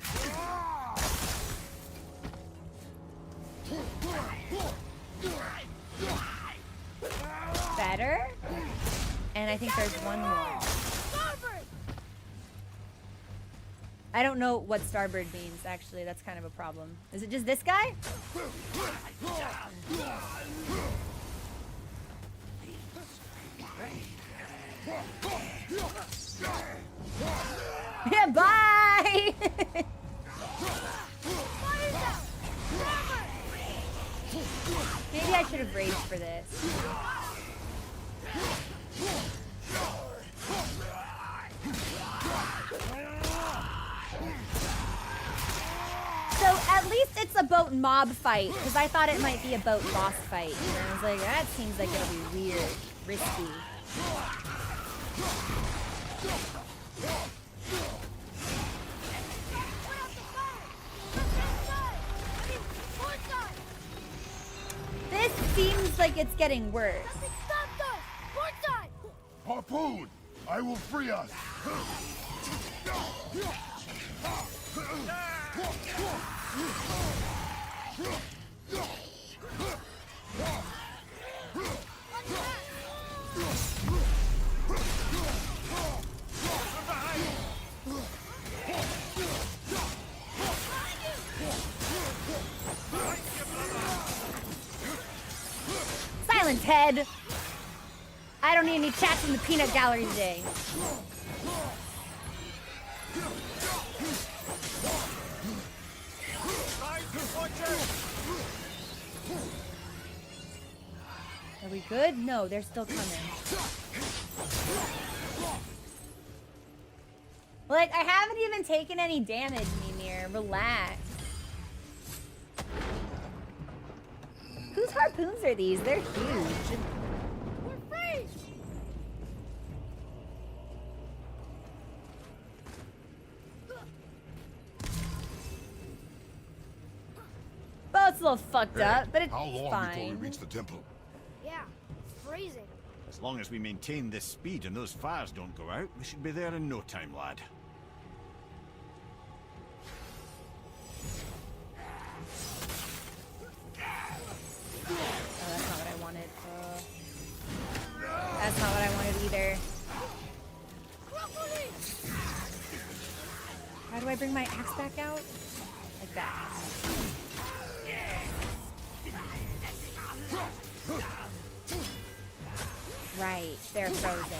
Better. And I think there's one more. I don't know what starboard means, actually. That's kind of a problem. Is it just this guy? Yeah, bye! Maybe I should have raged for this. So at least it's a boat mob fight, because I thought it might be a boat boss fight. And I was like, that seems like it'll be weird, risky. This seems like it's getting worse. Harpoon! I will free us! Silence, head! I don't need any chats in the peanut gallery today. Are we good? No, they're still coming. Like, I haven't even taken any damage, Mimir. Relax. Whose harpoons are these? They're huge. We're free! Boat's a little fucked up, but it's How long before we fine. reach the temple? Yeah, it's freezing. As long as we maintain this speed and those fires don't go out, we should be there in no time, lad. Oh, that's not what I wanted. That's not what I wanted either. How do I bring my axe back out? Like that. Right, they're frozen.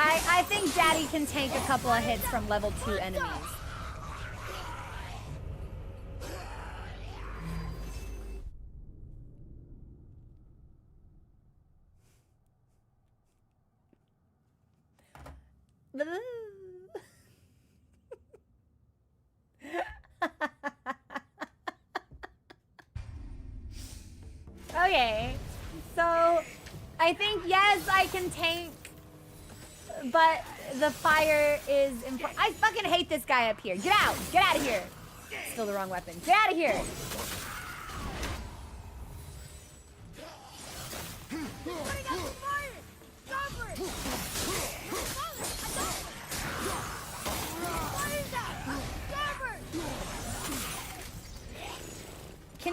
I think Daddy can tank a couple of hits from level 2 enemies. Okay, so I think yes, I can tank, but the fire is important. I fucking hate this guy up here. Get out! Get out of here! Still the wrong weapon. Get out of here!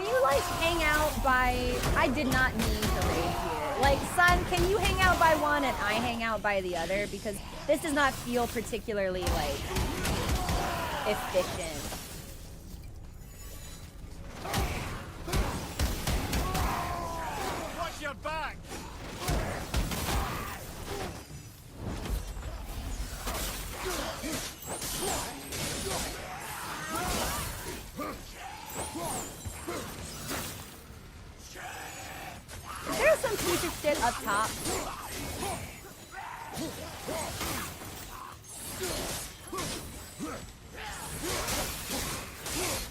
you like hang out by? I did not mean to raid here. Like, son, can you hang out by one and I hang out by the other? Because this does not feel particularly like efficient. Watch your back! There's some piece of shit up top.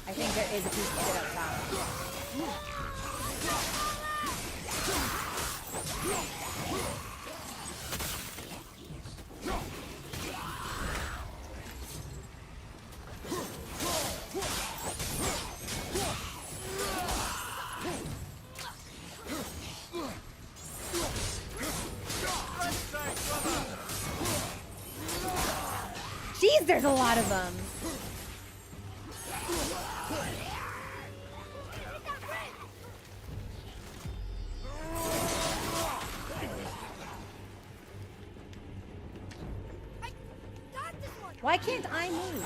I think there is a piece of shit up top. Jeez, there's a lot of them. Why can't I move?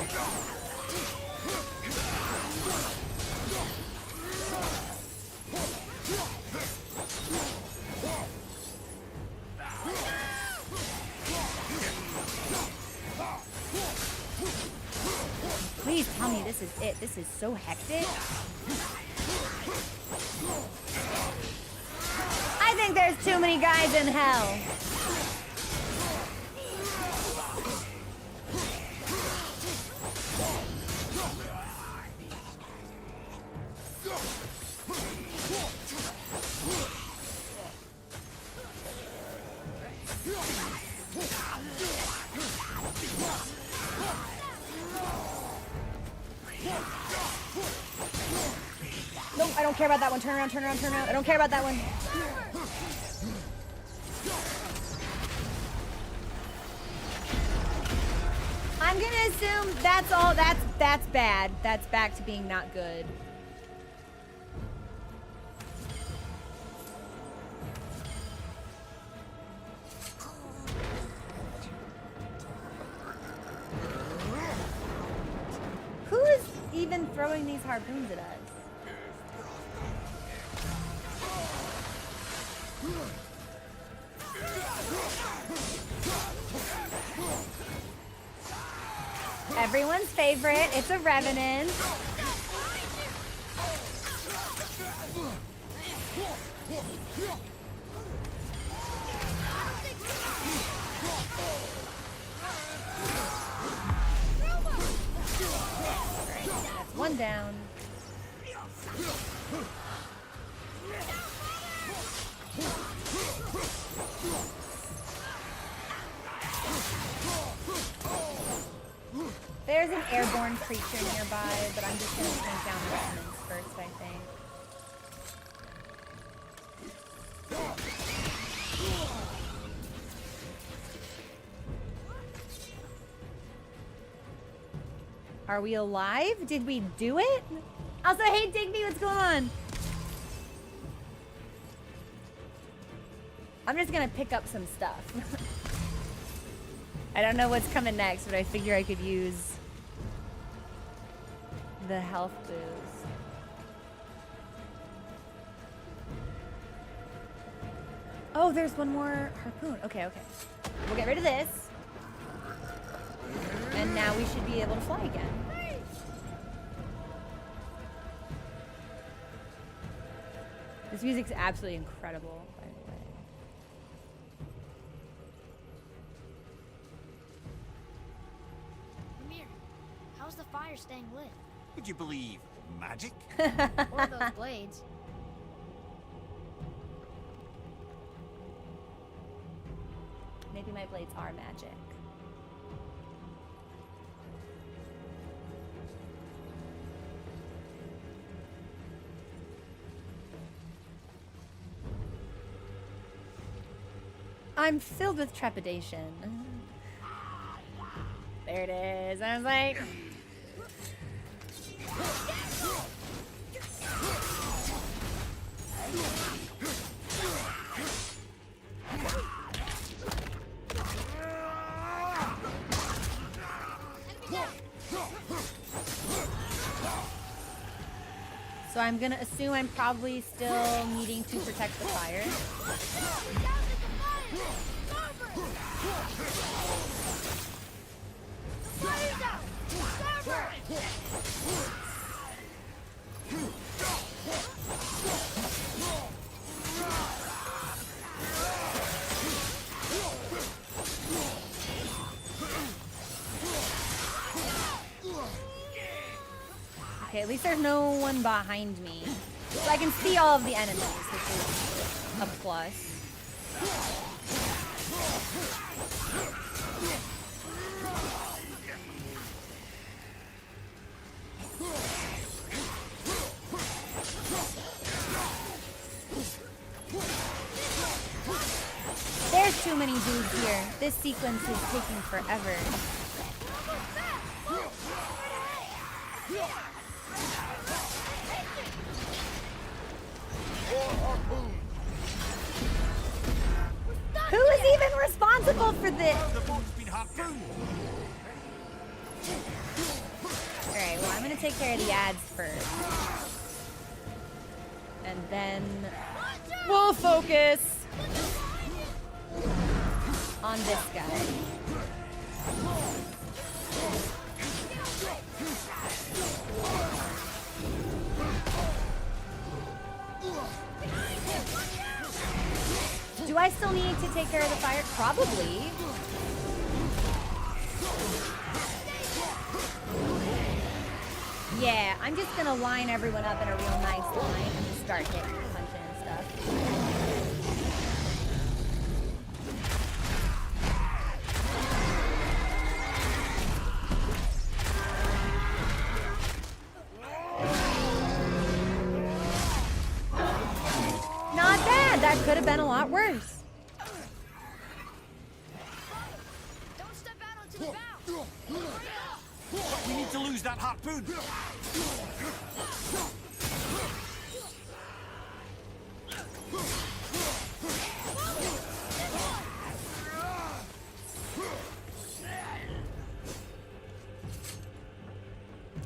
Please tell me this is it. This is so hectic. I think there's too many guys in hell. Nope, I don't care about that one. Turn around, turn around, turn around. I don't care about that one. I'm gonna assume that's all. That's bad. That's back to being not good. Who is even throwing these harpoons at us? Everyone's favorite. It's a Revenant. That's one down. There's an airborne creature nearby, but I'm just gonna take down the Revenants first, I think. Are we alive? Did we do it? Also, hey Digby, what's going on? I'm just gonna pick up some stuff. I don't know what's coming next, but I figure I could use the health boost. Oh, there's one more harpoon. Okay, okay. We'll get rid of this. And now we should be able to fly again. This music's absolutely incredible, by the way. Mimir, how's the fire staying lit? Would you believe magic? Or those blades? Maybe my blades are magic. I'm filled with trepidation. There it is. I was like... So I'm gonna assume I'm probably still needing to protect the fire. Okay, at least there's no one behind me. So I can see all of the enemies, which is a plus. There's too many dudes here. This sequence is taking forever. Who is even responsible for this? Alright, well, I'm gonna take care of the ads first. And then we'll focus on this guy. Do I still need to take care of the fire? Probably. Yeah, I'm just gonna line everyone up in a real nice line and just start hitting, punching and stuff. Not bad. That could have been a lot worse. Don't step out onto the bow. We need to lose that harpoon.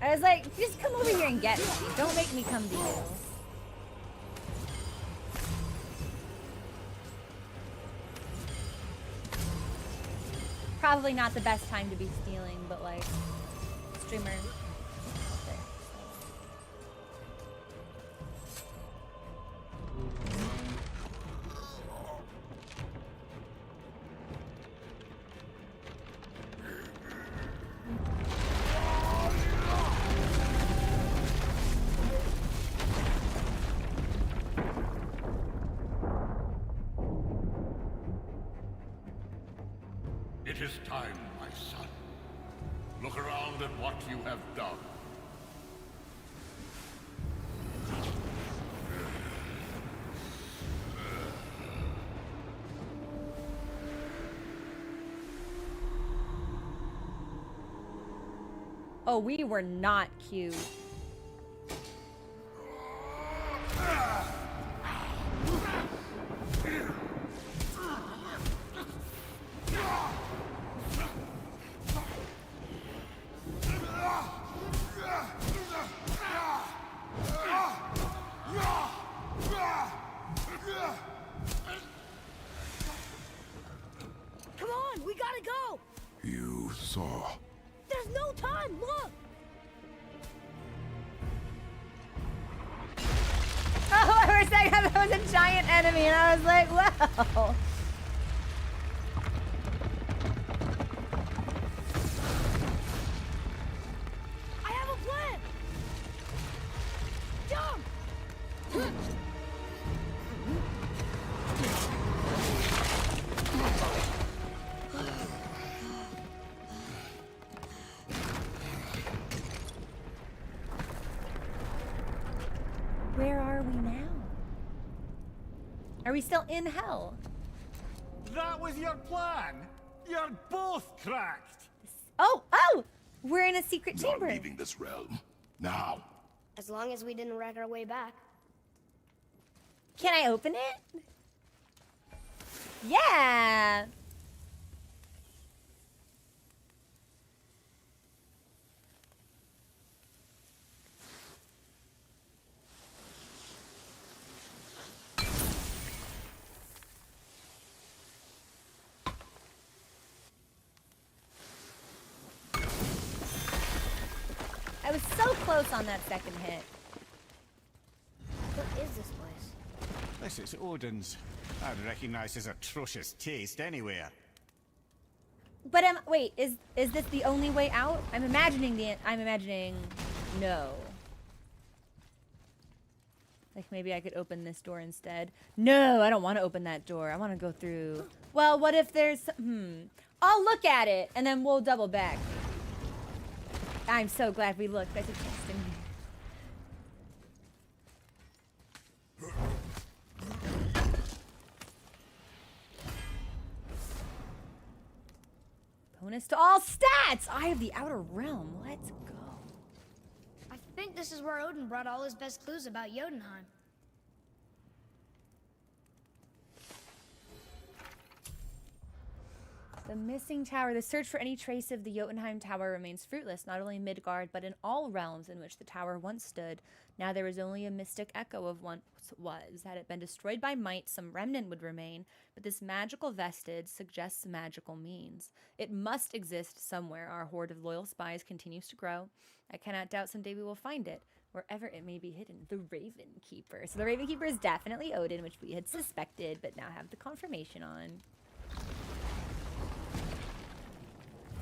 I was like, just come over here and get me. Don't make me come to you. Probably not the best time to be stealing, but like, streamer. Okay. It is time, my son. Look around at what you have done. Oh, we were not cute. Come on, we gotta go. You saw. There's no time. Look. Oh, for a second, that was a giant enemy, and I was like, wow. I have a plan. Jump. Where are we now? Are we still in hell? That was your plan. You're both cracked. Oh, oh! We're in a secret Not chamber. leaving this realm. Now. As long as we didn't wreck our way back. Can I open it? Yeah. was so close on that second hit. What is this place? This is Odin's. I'd recognize his atrocious taste anywhere. But wait, is this the only way out? I'm imagining no. Like maybe I could open this door instead. No, I don't want to open that door. I want to go through. Well, what if there's I'll look at it and then we'll double back. I'm so glad we looked. There's a chest in here. Bonus to all stats! Eye of the Outer Realm. Let's go. I think this is where Odin brought all his best clues about Jotunheim. The missing tower. The search for any trace of the Jotunheim Tower remains fruitless, not only in Midgard, but in all realms in which the tower once stood. Now there is only a mystic echo of once was. Had it been destroyed by might, some remnant would remain, but this magical vestige suggests magical means. It must exist somewhere. Our horde of loyal spies continues to grow. I cannot doubt someday we will find it, wherever it may be hidden. The Raven Keeper. So the Raven Keeper is definitely Odin, which we had suspected, but now have the confirmation on.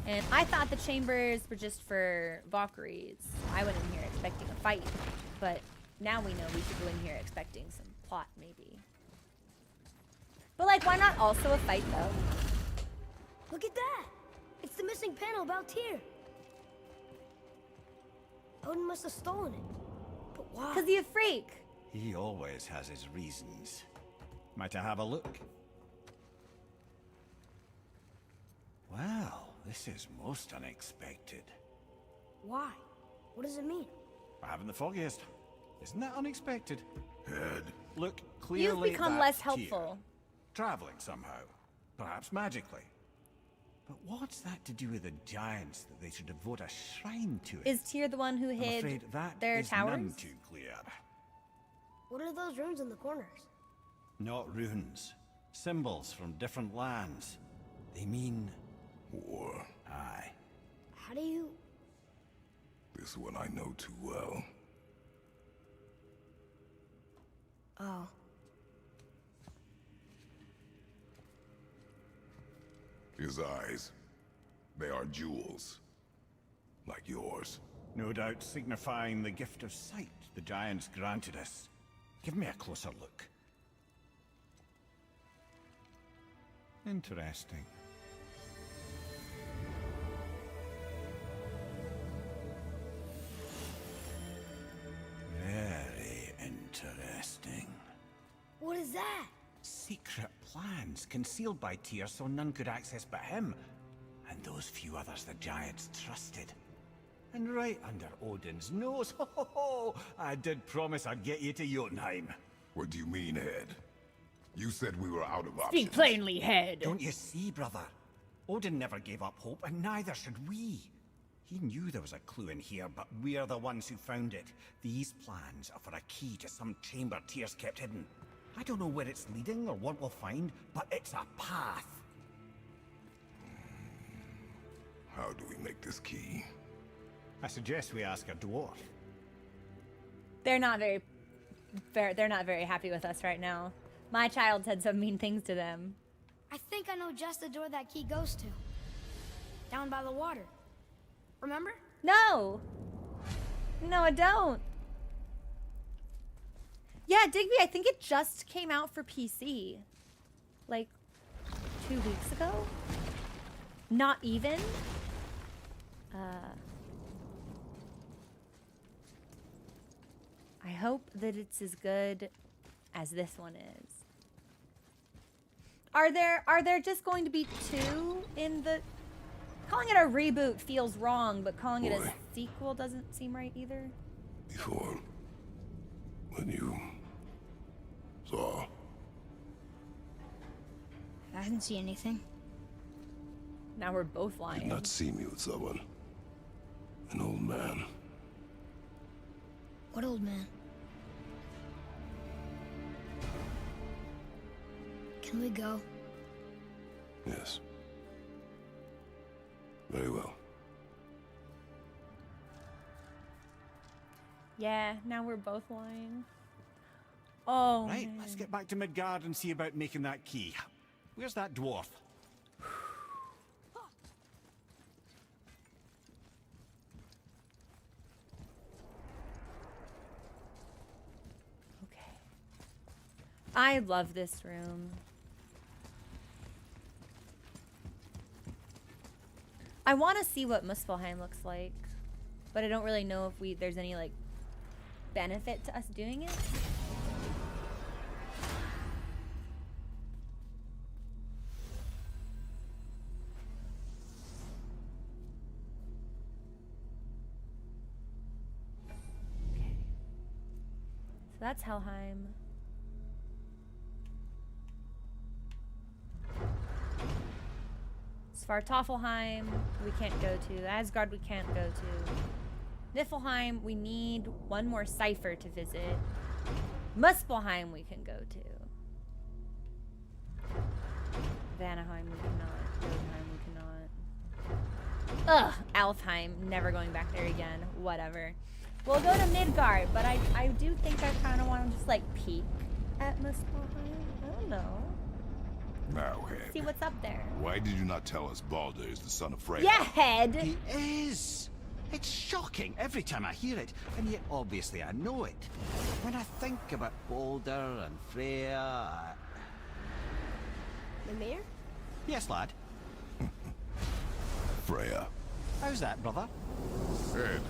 And I thought the chambers were just for Valkyries. I went in here expecting a fight, but now we know we should go in here expecting some plot, maybe. But like, why not also a fight, though? Look at that! It's the missing panel about Tyr. Odin must have stolen it. But why? Because he's a freak. He always has his reasons. Might I have a look? Well, this is most unexpected. Why? What does it mean? I haven't the foggiest. Isn't that unexpected? Head. Look, clearly You've become that's less helpful. Tyr. Traveling somehow. Perhaps magically. But what's that to do with the giants that they should devote a shrine to it? Is Tyr the one who I'm hid afraid that their is towers? none too clear. What are those runes in the corners? Not runes. Symbols from different lands. They mean... War. Aye. How do you... This one I know too well. Oh. His eyes. They are jewels. Like yours. No doubt signifying the gift of sight the giants granted us. Give me a closer look. Interesting. Very interesting. What is that? Secret plans concealed by Tyr so none could access but him. And those few others the giants trusted. And right under Odin's nose, ho ho ho! I did promise I'd get you to Jotunheim. What do you mean, Head? You said we were out of options. Speak plainly, head. Don't you see, brother? Odin never gave up hope, and neither should we. He knew there was a clue in here, but we're the ones who found it. These plans are for a key to some chamber Tyr's kept hidden. I don't know where it's leading or what we'll find, but it's a path. How do we make this key? I suggest we ask a dwarf. They're not very happy with us right now. My child said some mean things to them. I think I know just the door that key goes to. Down by the water. Remember? No! No, I don't. Yeah, Digby, I think it just came out for PC. Like, 2 weeks ago? Not even? I hope that it's as good as this one is. Are there just going to be 2 in the... Calling it a reboot feels wrong, but calling it a Boy. sequel doesn't seem right either. Before... when you... saw... I didn't see anything. Now we're both did lying. not see me with someone. An old man. What old man? Can we go? Yes. Very well. Yeah, now we're both lying. Oh, Right, man. let's get back to Midgard and see about making that key. Where's that dwarf? Okay. I love this room. I want to see what Muspelheim looks like, but I don't really know if there's any like benefit to us doing it. Okay. So that's Helheim. Svartalfheim we can't go to. Asgard we can't go to. Niflheim we need one more cipher to visit. Muspelheim we can go to. Vanaheim we cannot. Jotunheim we cannot. Ugh, Alfheim, never going back there again. Whatever. We'll go to Midgard, but I do think I kind of want to just like peek at Muspelheim. I don't know. Now, See Head, what's up there. why did you not tell us Balder is the son of Freya? Yeah, Head. He is! It's shocking every time I hear it, and yet obviously I know it. When I think about Balder and Freya... Mimir? Yes, lad. Freya. How's that, brother? Head,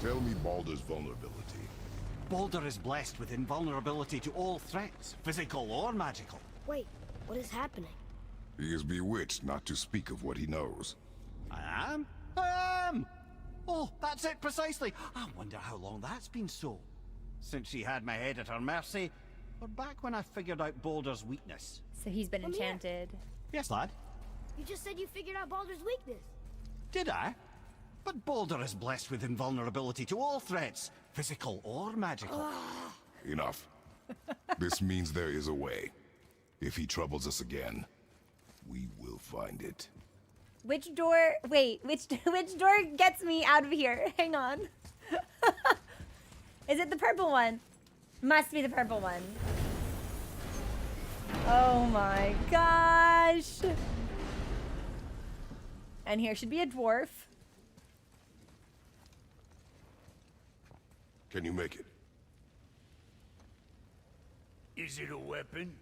tell me Balder's vulnerability. Balder is blessed with invulnerability to all threats, physical or magical. Wait, what is happening? He is bewitched not to speak of what he knows. I am? I am! Oh, that's it precisely. I wonder how long that's been so. Since she had my head at her mercy, or back when I figured out Balder's weakness. So he's been Mimir. enchanted. Yes, lad? You just said you figured out Baldur's weakness. Did I? But Balder is blessed with invulnerability to all threats, physical or magical. Enough. This means there is a way. If he troubles us again, we will find it. Which door? Wait, which door gets me out of here? Hang on. Is it the purple one? Must be the purple one. Oh my gosh. And here should be a dwarf. Can you make it? Is it a weapon?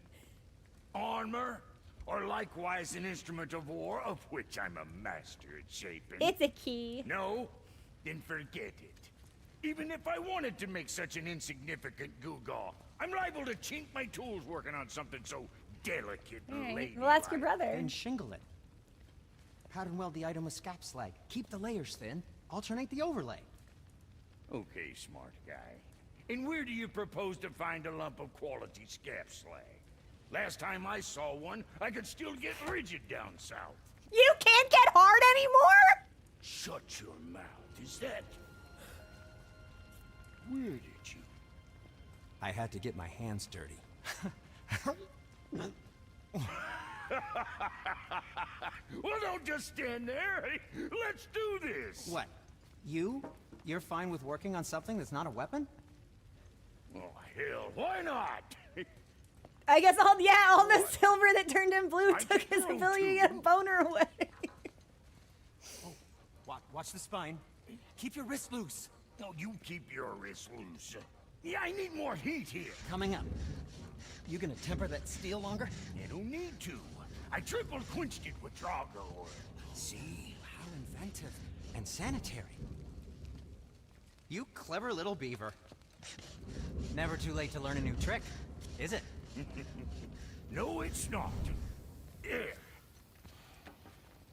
Armor? Or likewise an instrument of war, of which I'm a master at shaping? It's a key. No? Then forget it. Even if I wanted to make such an insignificant gewgaw, I'm liable to chink my tools working on something so delicate and Alright, ladylike. well ask your brother. Then shingle it. Powder and weld the item with scap slag. Keep the layers thin. Alternate the overlay. Okay, smart guy. And where do you propose to find a lump of quality scap slag? Last time I saw one, I could still get rigid down south. You can't get hard anymore? Shut your mouth. Is that... Where did you... I had to get my hands dirty. Well, don't just stand there. Let's do this. What? You're fine with working on something that's not a weapon? Oh, hell, why not? I guess all the silver that turned in blue I took his can ability to grow get a boner away. Watch the spine. Keep your wrist loose. No, you keep your wrist loose. Yeah, I need more heat here. Coming up. You gonna temper that steel longer? You don't need to. I triple quenched it with Draugr oil. See? How inventive. And sanitary. You clever little beaver. Never too late to learn a new trick, is it? No, it's not. There.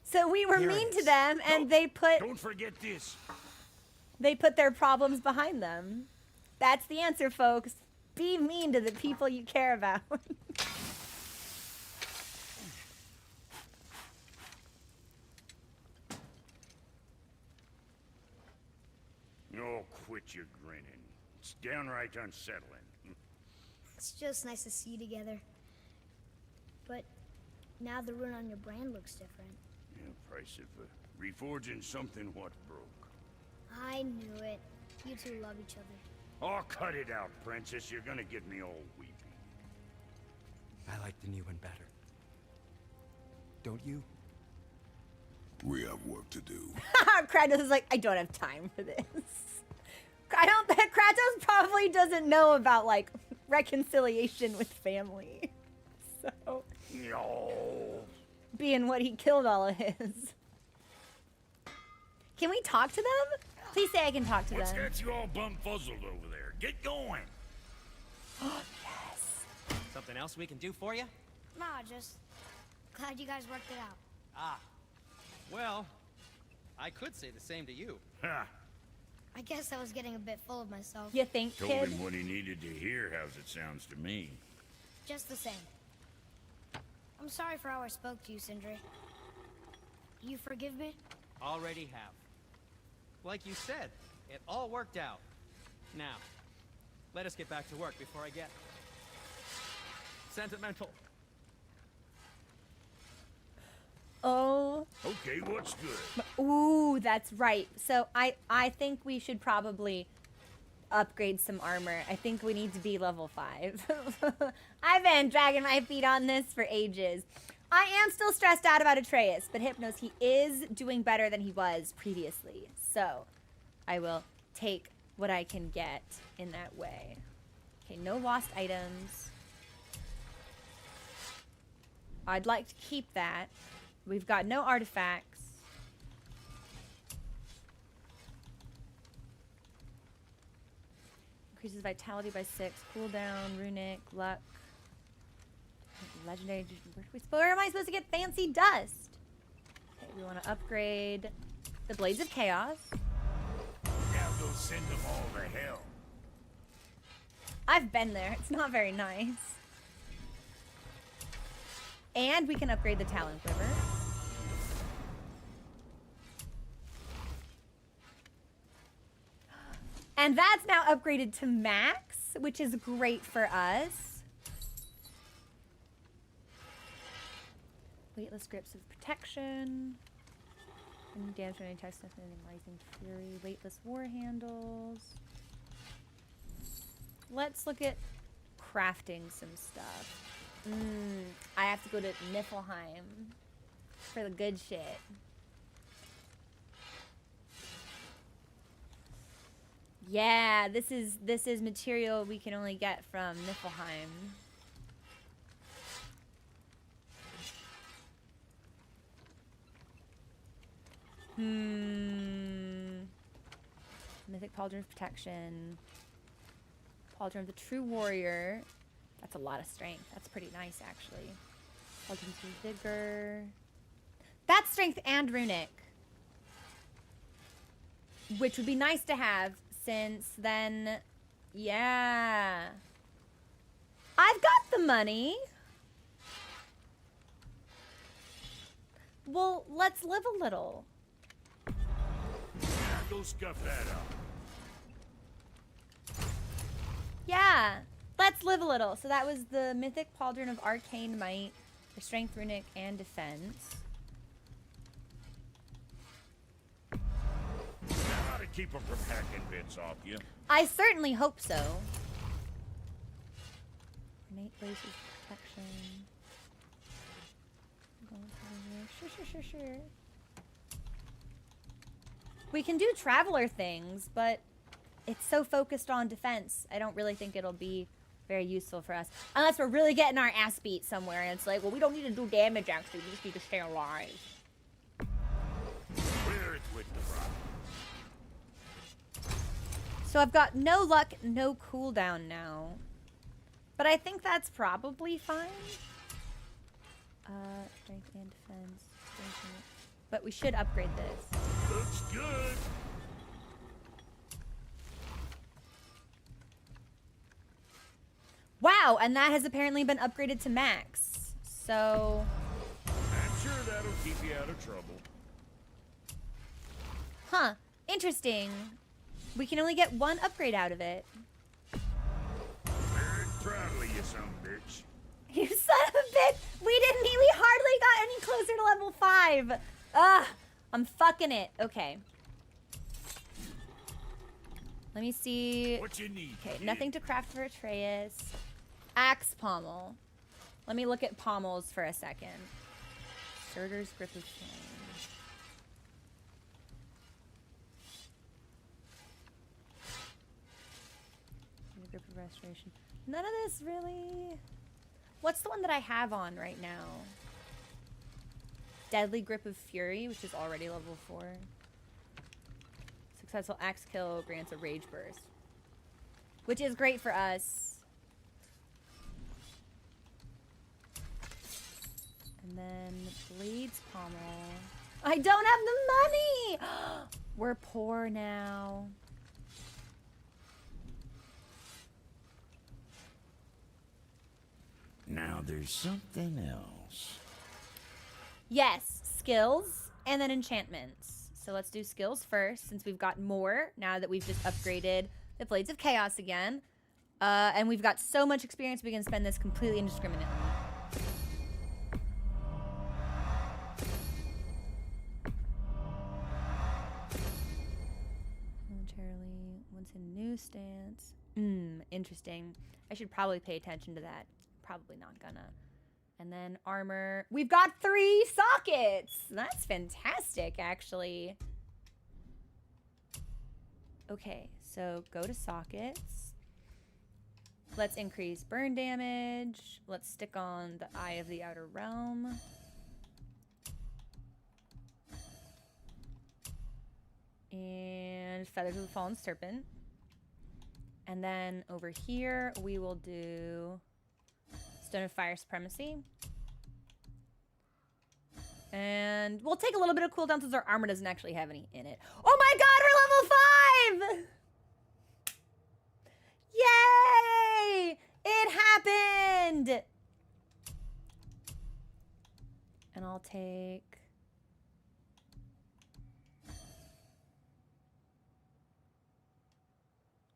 So we were Here mean it to is. them and they Don't forget this. put their problems behind them. That's the answer, folks. Be mean to the people you care about. Oh, quit your grinning. It's downright unsettling. It's just nice to see you together. But now the rune on your brand looks different. Yeah, price of reforging something what broke. I knew it. You two love each other. Oh, cut it out, Princess. You're gonna get me all weepy. I like the new one better. Don't you? We have work to do. Kratos is like, I don't have time for this. I don't. Kratos probably doesn't know about like reconciliation with family. So No. being what he killed all of his. Can we talk to them? Please say I can talk to What's them. got you all bum-fuzzled over there? Get going. Yes. Something else we can do for you? Nah, just glad you guys worked it out. Ah. Well, I could say the same to you. Ha. I guess I was getting a bit full of myself. You think, Told kid? him what he needed to hear, how's it sounds to me. Just the same. I'm sorry for how I spoke to you, Sindri. You forgive me? Already have. Like you said, it all worked out. Now, let us get back to work before I get sentimental. Oh. Okay, what's good? Ooh, that's right. So I think we should probably upgrade some armor. I think we need to be level 5. I've been dragging my feet on this for ages. I am still stressed out about Atreus, but Hypnos, he is doing better than he was previously. So I will take what I can get in that way. Okay, no lost items. I'd like to keep that. We've got no artifacts. Increases vitality by 6. Cooldown, runic, luck. Legendary. Where am I supposed to get fancy dust? Okay, we want to upgrade the Blades of Chaos. Now go send them all to hell. I've been there. It's not very nice. And we can upgrade the Talon Quiver. And that's now upgraded to max, which is great for us. Weightless grips of protection. And damage when any attack stuff and Rising Fury. Weightless war handles. Let's look at crafting some stuff. I have to go to Niflheim for the good shit. Yeah, this is material we can only get from Niflheim. Mythic Pauldron of Protection. Pauldron of the True Warrior. That's a lot of strength. That's pretty nice, actually. Pauldron of Vigor. That's strength and runic. Which would be nice to have, since then... Yeah. I've got the money. Well, let's live a little. Now go scuff that up. Yeah, let's live a little. So that was the Mythic Pauldron of Arcane Might for Strength, Runic, and Defense. How to keep them from hacking bits off you. I certainly hope so. Innate Braces of Protection. Sure. We can do Traveler things, but it's so focused on defense. I don't really think it'll be very useful for us. Unless we're really getting our ass beat somewhere and it's like, well, we don't need to do damage actually. We just need to stay alive. Clear it with the rock. So I've got no luck, no cooldown now. But I think that's probably fine. Strength and defense. But we should upgrade this. Looks good. Wow, and that has apparently been upgraded to max. So... I'm sure that'll keep you out of trouble. Huh. Interesting. We can only get one upgrade out of it. Very proudly, you son of a bitch. You son of a bitch! We hardly got any closer to level 5. Ugh. I'm fucking it. Okay. Let me see. What you need? Okay, kid? nothing to craft for Atreus. Axe pommel. Let me look at pommels for a second. Surtur's grip of flame. Grip of restoration. None of this really. What's the one that I have on right now? Deadly grip of fury, which is already level 4. Successful axe kill grants a rage burst, which is great for us. And then blades pommel. I don't have the money. We're poor now. Now there's something else. Yes, skills and then enchantments. So let's do skills first, since we've got more now that we've just upgraded the Blades of Chaos again. And we've got so much experience, we can spend this completely indiscriminately. Momentarily, once in new stance. Interesting. I should probably pay attention to that. Probably not gonna. And then armor. We've got 3 sockets. That's fantastic, actually. Okay, so go to sockets. Let's increase burn damage. Let's stick on the Eye of the Outer Realm. And Feathers of the Fallen Serpent. And then over here, we will do Stone of Fire Supremacy. And we'll take a little bit of cooldown since our armor doesn't actually have any in it. Oh my god, we're level 5! Yay! It happened! And I'll take...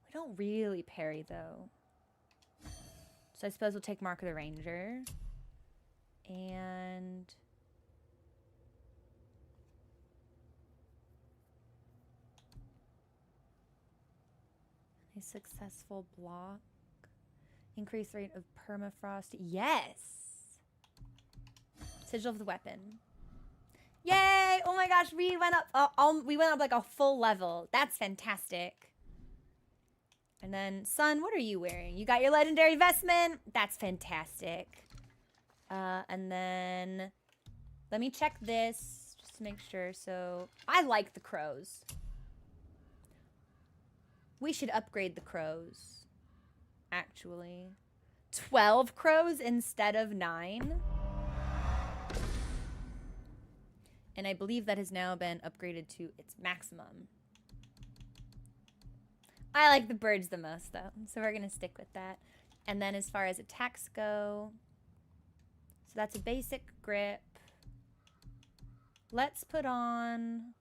We don't really parry, though. So I suppose we'll take Mark of the Ranger. And... a successful block. Increased rate of permafrost. Yes! Sigil of the weapon. Yay! Oh my gosh, we went up we went up like a full level. That's fantastic. And then, Sun, what are you wearing? You got your legendary vestment? That's fantastic. And then, let me check this just to make sure. So, I like the crows. We should upgrade the crows, actually. 12 crows instead of 9. And I believe that has now been upgraded to its maximum. I like the birds the most, though, so we're going to stick with that. And then as far as attacks go, so that's a basic grip. Let's put on...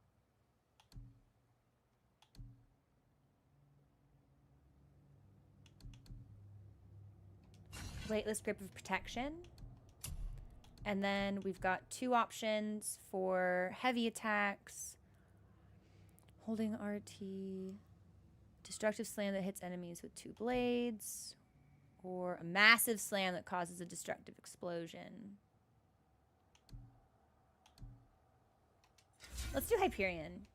Weightless grip of protection. And then we've got 2 options for heavy attacks. Holding RT... Destructive slam that hits enemies with 2 blades, or a massive slam that causes a destructive explosion. Let's do Hyperion.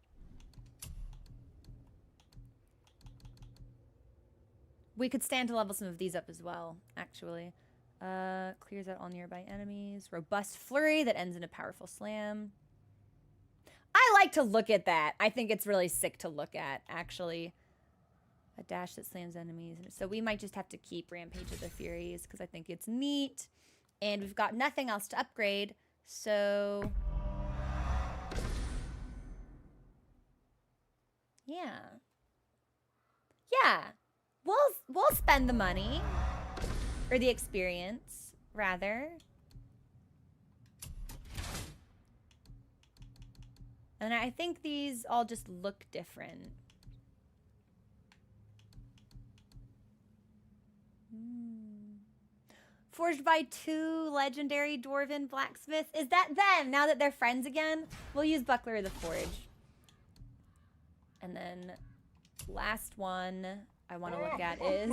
We could stand to level some of these up as well, actually. Clears out all nearby enemies. Robust flurry that ends in a powerful slam. I like to look at that. I think it's really sick to look at, actually. A dash that slams enemies. So we might just have to keep Rampage of the Furies because I think it's neat. And we've got nothing else to upgrade. So... yeah. Yeah. We'll spend the money. Or the experience, rather. And I think these all just look different. Forged by 2 legendary dwarven blacksmiths. Is that them? Now that they're friends again? We'll use Buckler of the Forge. And then last one I want to look at is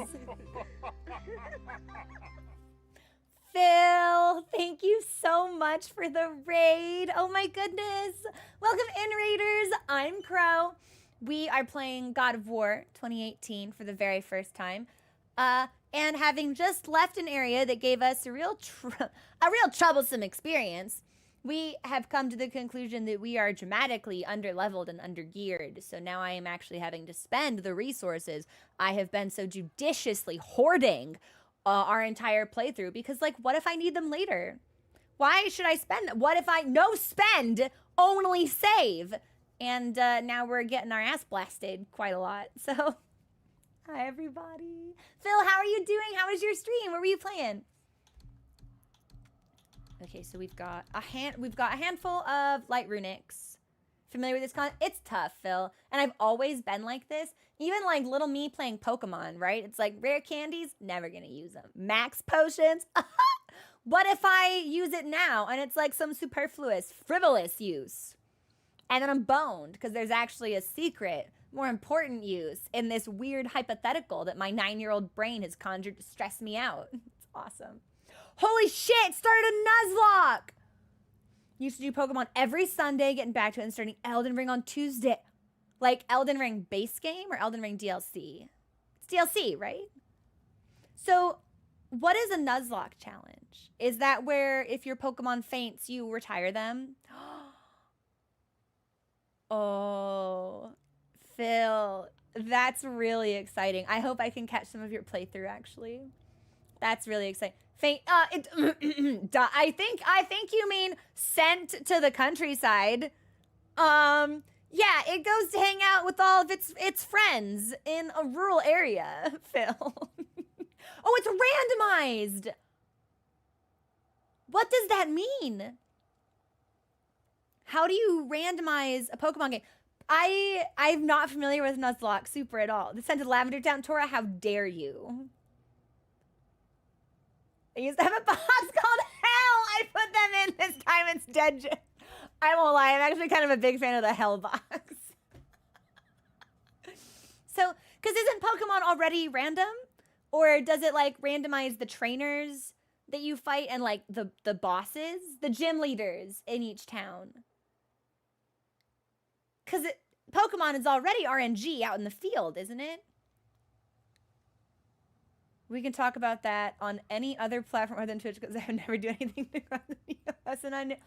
Phil. Thank you so much for the raid. Oh my goodness. Welcome in, raiders. I'm Crow. We are playing God of War 2018 for the very first time. And having just left an area that gave us a real troublesome experience, we have come to the conclusion that we are dramatically underleveled and undergeared. So now I am actually having to spend the resources I have been so judiciously hoarding our entire playthrough, because like, what if I need them later? Why should I spend them? What if I no spend, only save? And now we're getting our ass blasted quite a lot. So hi everybody. Phil, how are you doing? How was your stream? What were you playing? Okay, so we've got a handful of light runics. Familiar with this con? It's tough, Phil. And I've always been like this. Even like little me playing Pokemon, right? It's like rare candies, never gonna use them. Max potions. What if I use it now and it's like some superfluous, frivolous use? And then I'm boned because there's actually a secret, more important use in this weird hypothetical that my 9-year-old brain has conjured to stress me out. It's awesome. Holy shit, started a Nuzlocke! Used to do Pokemon every Sunday, getting back to it and starting Elden Ring on Tuesday. Like Elden Ring base game or Elden Ring DLC? It's DLC, right? So what is a Nuzlocke challenge? Is that where if your Pokemon faints, you retire them? Oh, Phil, that's really exciting. I hope I can catch some of your playthrough, actually. That's really exciting. I think you mean sent to the countryside. Yeah, it goes to hang out with all of its friends in a rural area, Phil. Oh, it's randomized. What does that mean? How do you randomize a Pokemon game? I'm not familiar with Nuzlocke Super at all. The Sent to Lavender Town, Tora, how dare you? I used to have a box called Hell. I put them in this time. It's dead. I won't lie. I'm actually kind of a big fan of the Hell box. So, because isn't Pokemon already random? Or does it like randomize the trainers that you fight and like the bosses, the gym leaders in each town? Because Pokemon is already RNG out in the field, isn't it? We can talk about that on any other platform other than Twitch because I would never do anything to grow the US and I knew.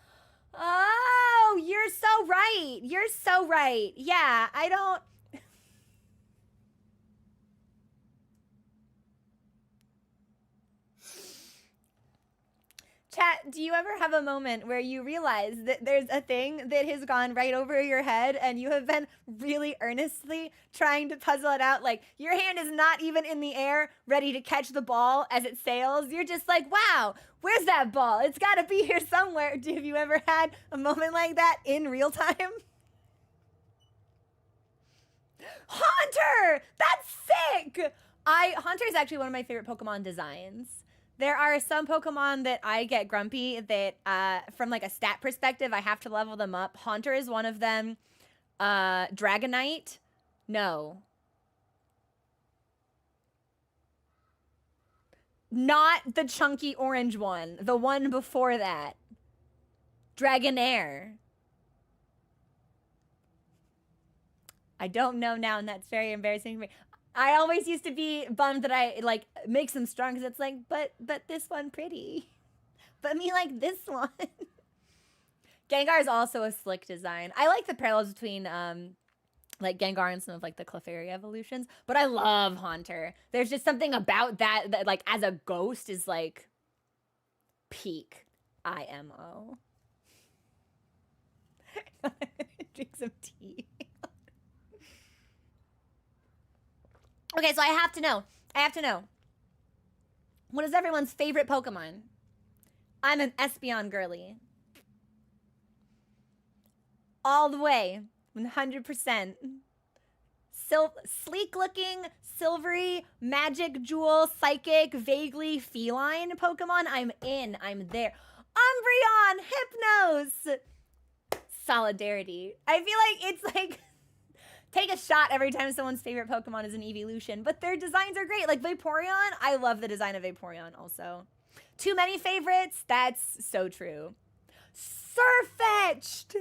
Oh, you're so right. You're so right. Yeah, I don't. Chat, do you ever have a moment where you realize that there's a thing that has gone right over your head and you have been really earnestly trying to puzzle it out? Like, your hand is not even in the air ready to catch the ball as it sails. You're just like, wow, where's that ball? It's got to be here somewhere. Have you ever had a moment like that in real time? Haunter! That's sick! Haunter is actually one of my favorite Pokemon designs. There are some Pokemon that I get grumpy that, from like a stat perspective, I have to level them up. Haunter is one of them. Dragonite? No. Not the chunky orange one. The one before that. Dragonair. I don't know now, and that's very embarrassing for me. I always used to be bummed that I, like, makes them strong, because it's like, but this one pretty. But me like this one. Gengar is also a slick design. I like the parallels between, like, Gengar and some of, like, the Clefairy evolutions. But I love Haunter. There's just something about that, like, as a ghost is, like, peak IMO. Drink some tea. Okay, so I have to know. What is everyone's favorite Pokemon? I'm an Espeon girly. All the way. 100%. Sleek looking, silvery, magic, jewel, psychic, vaguely feline Pokemon. I'm in. I'm there. Umbreon, Hypnos. Solidarity. I feel like it's like take a shot every time someone's favorite Pokemon is an evolution, but their designs are great. Like Vaporeon, I love the design of Vaporeon also. Too many favorites? That's so true. Sirfetch'd!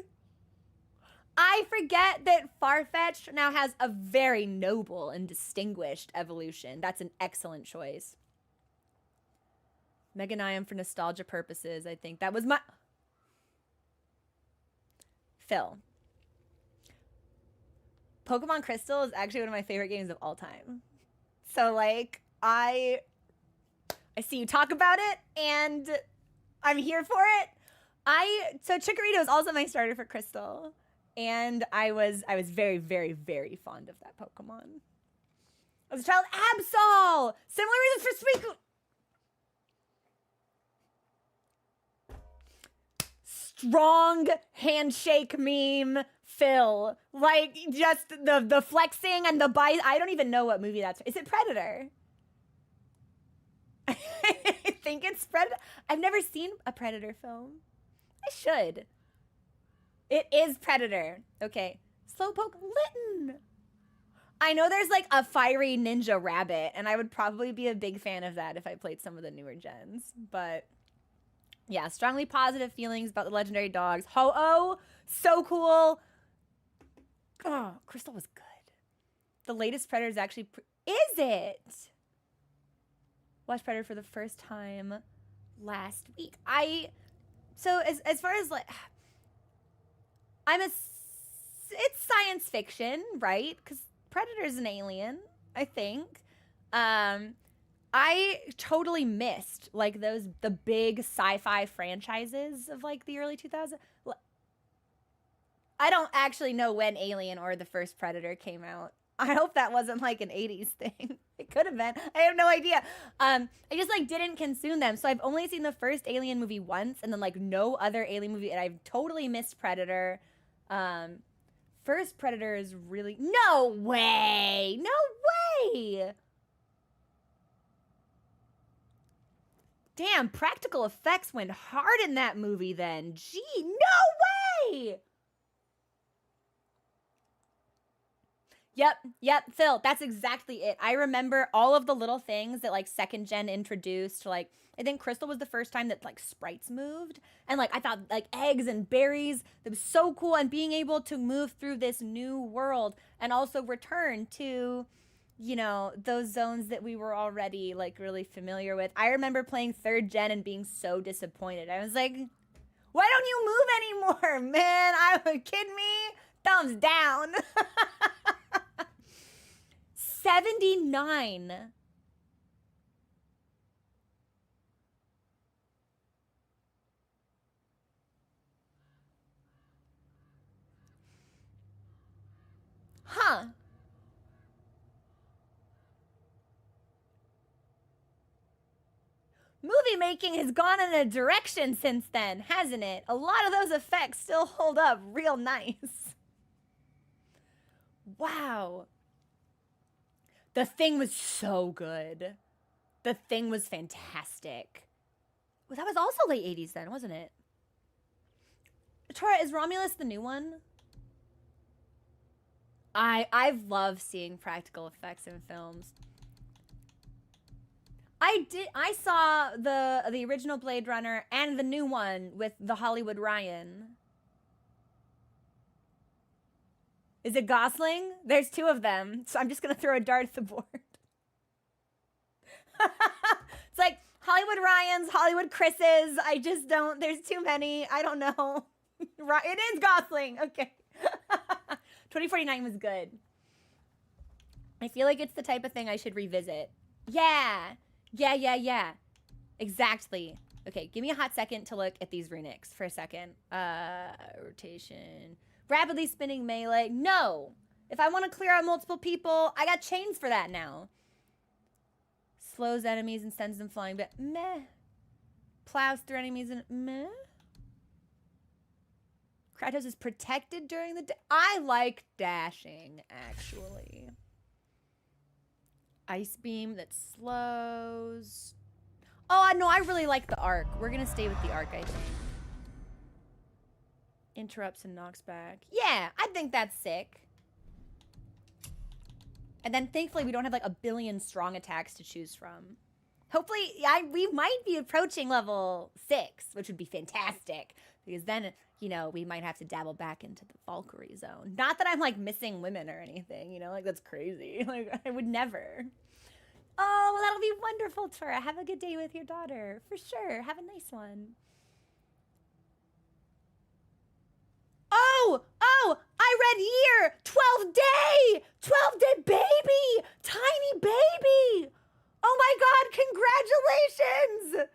I forget that Farfetch'd now has a very noble and distinguished evolution. That's an excellent choice. Meganium for nostalgia purposes, I think. That was my... Phil. Pokemon Crystal is actually one of my favorite games of all time. So, like, I see you talk about it, and I'm here for it. So Chikorita was also my starter for Crystal. And I was very, very, very fond of that Pokemon. As a child, Absol! Similar reasons for Suicune. Strong handshake meme, Phil. Like, just the flexing and the bite. I don't even know what movie that's. Is it Predator? I think it's Predator. I've never seen a Predator film. I should. It is Predator. Okay. Slowpoke Litten. I know there's like a fiery ninja rabbit, and I would probably be a big fan of that if I played some of the newer gens. But yeah, strongly positive feelings about the legendary dogs. Ho-Oh, so cool. Oh, Crystal was good. The latest Predator is actually... Is it? Watched Predator for the first time last week. So as far as like... It's science fiction, right? Because Predator's an alien, I think. I totally missed like the big sci-fi franchises of like the early 2000s. I don't actually know when Alien or the first Predator came out. I hope that wasn't like an 80s thing. It could have been. I have no idea. I just like didn't consume them. So I've only seen the first Alien movie once, and then like no other Alien movie, and I've totally missed Predator. First Predator is really... No way! No way! Damn, practical effects went hard in that movie then. Gee, no way! Yep, Phil, that's exactly it. I remember all of the little things that like second gen introduced. Like, I think Crystal was the first time that like sprites moved. And like, I thought like eggs and berries, that was so cool. And being able to move through this new world and also return to, you know, those zones that we were already like really familiar with. I remember playing third gen and being so disappointed. I was like, why don't you move anymore, man? Kidding me? Thumbs down. 79. Huh. Movie making has gone in a direction since then, hasn't it? A lot of those effects still hold up real nice. Wow. The Thing was so good. The Thing was fantastic. Well, that was also late 80s then, wasn't it? Tora, is Romulus the new one? I love seeing practical effects in films. I saw the original Blade Runner and the new one with the Hollywood Ryan. Is it Gosling? There's two of them, so I'm just gonna throw a dart at the board. It's like Hollywood Ryans, Hollywood Chris's. I just don't, there's too many. I don't know. It is Gosling. Okay. 2049 was good. I feel like it's the type of thing I should revisit. Yeah. Exactly. Okay, give me a hot second to look at these runics for a second. Rotation. Rapidly spinning melee. No. If I want to clear out multiple people, I got chains for that now. Slows enemies and sends them flying back. Meh. Plows through enemies and meh. Kratos is protected during the day. I like dashing, actually. Ice beam that slows. Oh, no, I really like the arc. We're going to stay with the arc, I think. Interrupts and knocks back. Yeah, I think that's sick. And then thankfully we don't have like a billion strong attacks to choose from. Hopefully, we might be approaching level 6, which would be fantastic. Because then, you know, we might have to dabble back into the Valkyrie zone. Not that I'm like missing women or anything, you know, like that's crazy. Like I would never. Oh, well, that'll be wonderful, Tora. Have a good day with your daughter. For sure. Have a nice one. Oh, I read year. 12th day. 12th day baby. Tiny baby. Oh my God, congratulations.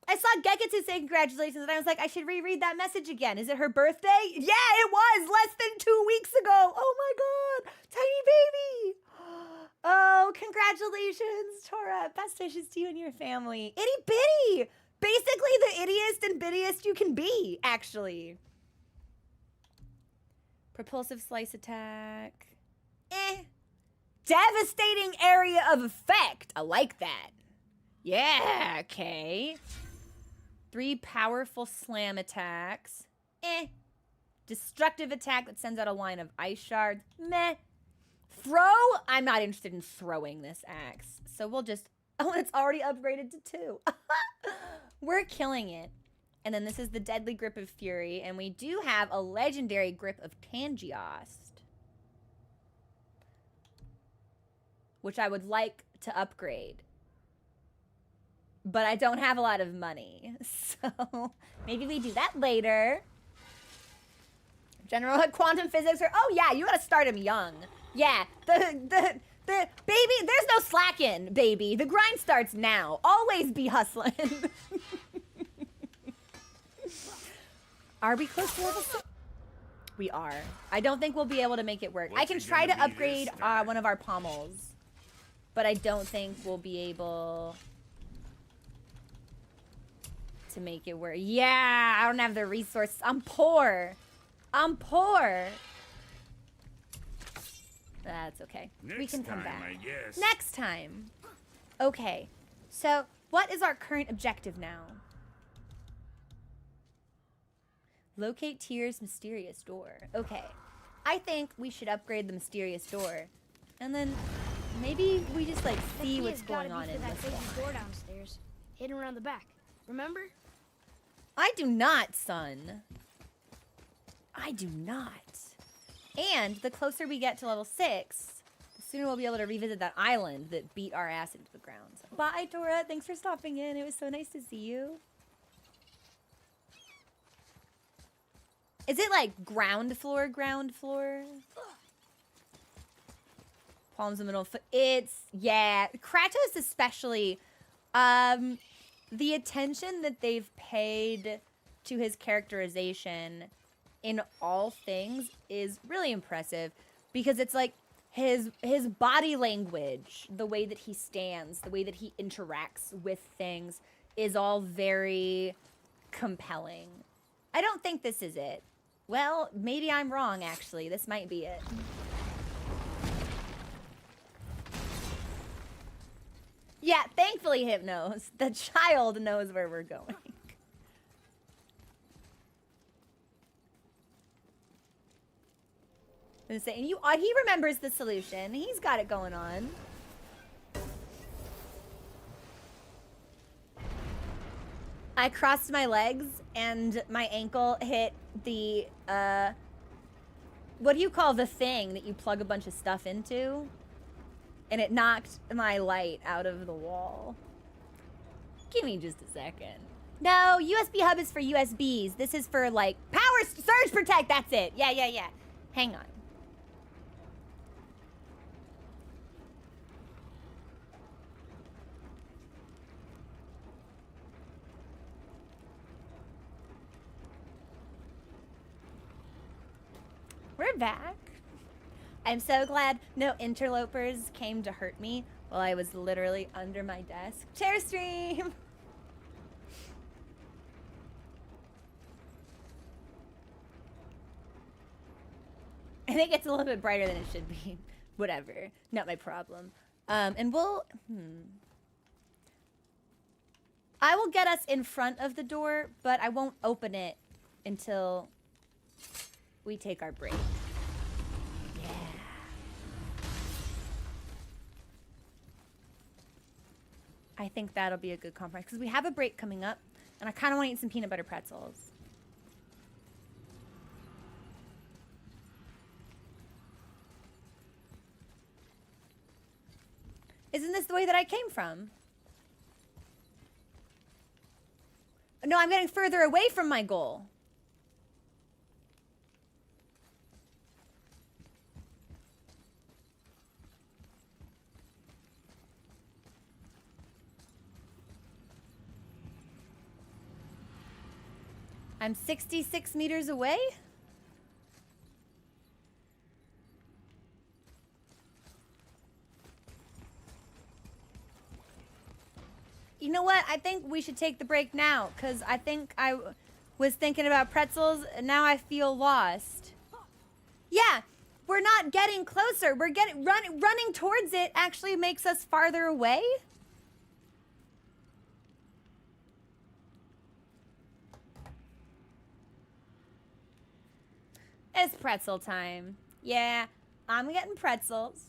I saw Geketsu say congratulations and I was like, I should reread that message again. Is it her birthday? Yeah, it was less than 2 weeks ago. Oh my God, tiny baby. Oh, congratulations, Tora. Best wishes to you and your family. Itty bitty. Basically the ittiest and bittiest you can be, actually. Propulsive slice attack. Devastating area of effect. I like that. Yeah, okay. 3 powerful slam attacks. Destructive attack that sends out a line of ice shards. Meh. Throw? I'm not interested in throwing this axe. So we'll just... Oh, and it's already upgraded to 2. We're killing it. And then this is the Deadly Grip of Fury. And we do have a Legendary Grip of Tangiost, which I would like to upgrade. But I don't have a lot of money. So maybe we do that later. General quantum physics or... Oh yeah, you gotta start him young. Yeah, the baby, there's no slacking, baby. The grind starts now. Always be hustling. Are we close to level 6? We are. I don't think we'll be able to make it work. I can try to upgrade one of our pommels, but I don't think we'll be able to make it work. Yeah, I don't have the resources. I'm poor. I'm poor. That's okay. We can come back. I guess. Next time. Okay. So, what is our current objective now? Locate Tyr's mysterious door. Okay. I think we should upgrade the mysterious door. And then maybe we just like see what's going on in this one. Door downstairs, hidden around the back. Remember? I do not, son. I do not. And the closer we get to level 6, the sooner we'll be able to revisit that island that beat our ass into the ground. So, bye, Tora. Thanks for stopping in. It was so nice to see you. Is it like ground floor, ground floor? Palms in the middle of foot. It's, yeah. Kratos especially, the attention that they've paid to his characterization in all things is really impressive, because it's like his body language, the way that he stands, the way that he interacts with things is all very compelling. I don't think this is it. Well, maybe I'm wrong, actually. This might be it. Yeah, thankfully, Hypnos. The child knows where we're going. I'm saying, he remembers the solution. He's got it going on. I crossed my legs and my ankle hit the, what do you call the thing that you plug a bunch of stuff into? And it knocked my light out of the wall. Give me just a second. No, USB hub is for USBs. This is for like power surge protect. That's it. Yeah. Hang on. We're back. I'm so glad no interlopers came to hurt me while I was literally under my desk. Chair stream! I think it's a little bit brighter than it should be. Whatever. Not my problem. And we'll... I will get us in front of the door, but I won't open it until we take our break. Yeah. I think that'll be a good compromise because we have a break coming up, and I kind of want to eat some peanut butter pretzels. Isn't this the way that I came from? No, I'm getting further away from my goal. I'm 66 meters away? You know what? I think we should take the break now, because I think I was thinking about pretzels, and now I feel lost. Yeah, we're not getting closer. We're getting running towards it actually makes us farther away. It's pretzel time. Yeah, I'm getting pretzels.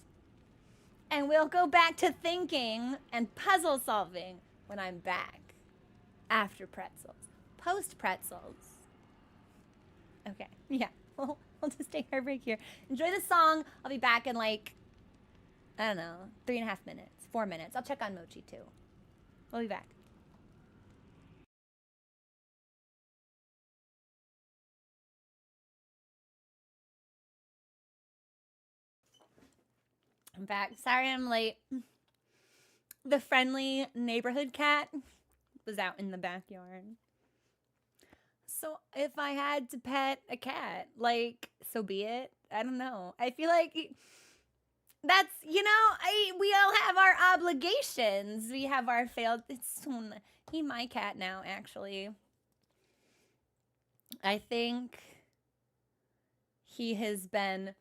And we'll go back to thinking and puzzle solving when I'm back. After pretzels. Post pretzels. Okay, yeah. We'll just take our break here. Enjoy the song. I'll be back in like, I don't know, 3.5 minutes, 4 minutes. I'll check on Mochi too. We'll be back. I'm back. Sorry I'm late. The friendly neighborhood cat was out in the backyard. So if I had to pet a cat, like, so be it. I don't know. I feel like that's, you know, we all have our obligations. We have our failed. He's my cat now, actually. I think he has been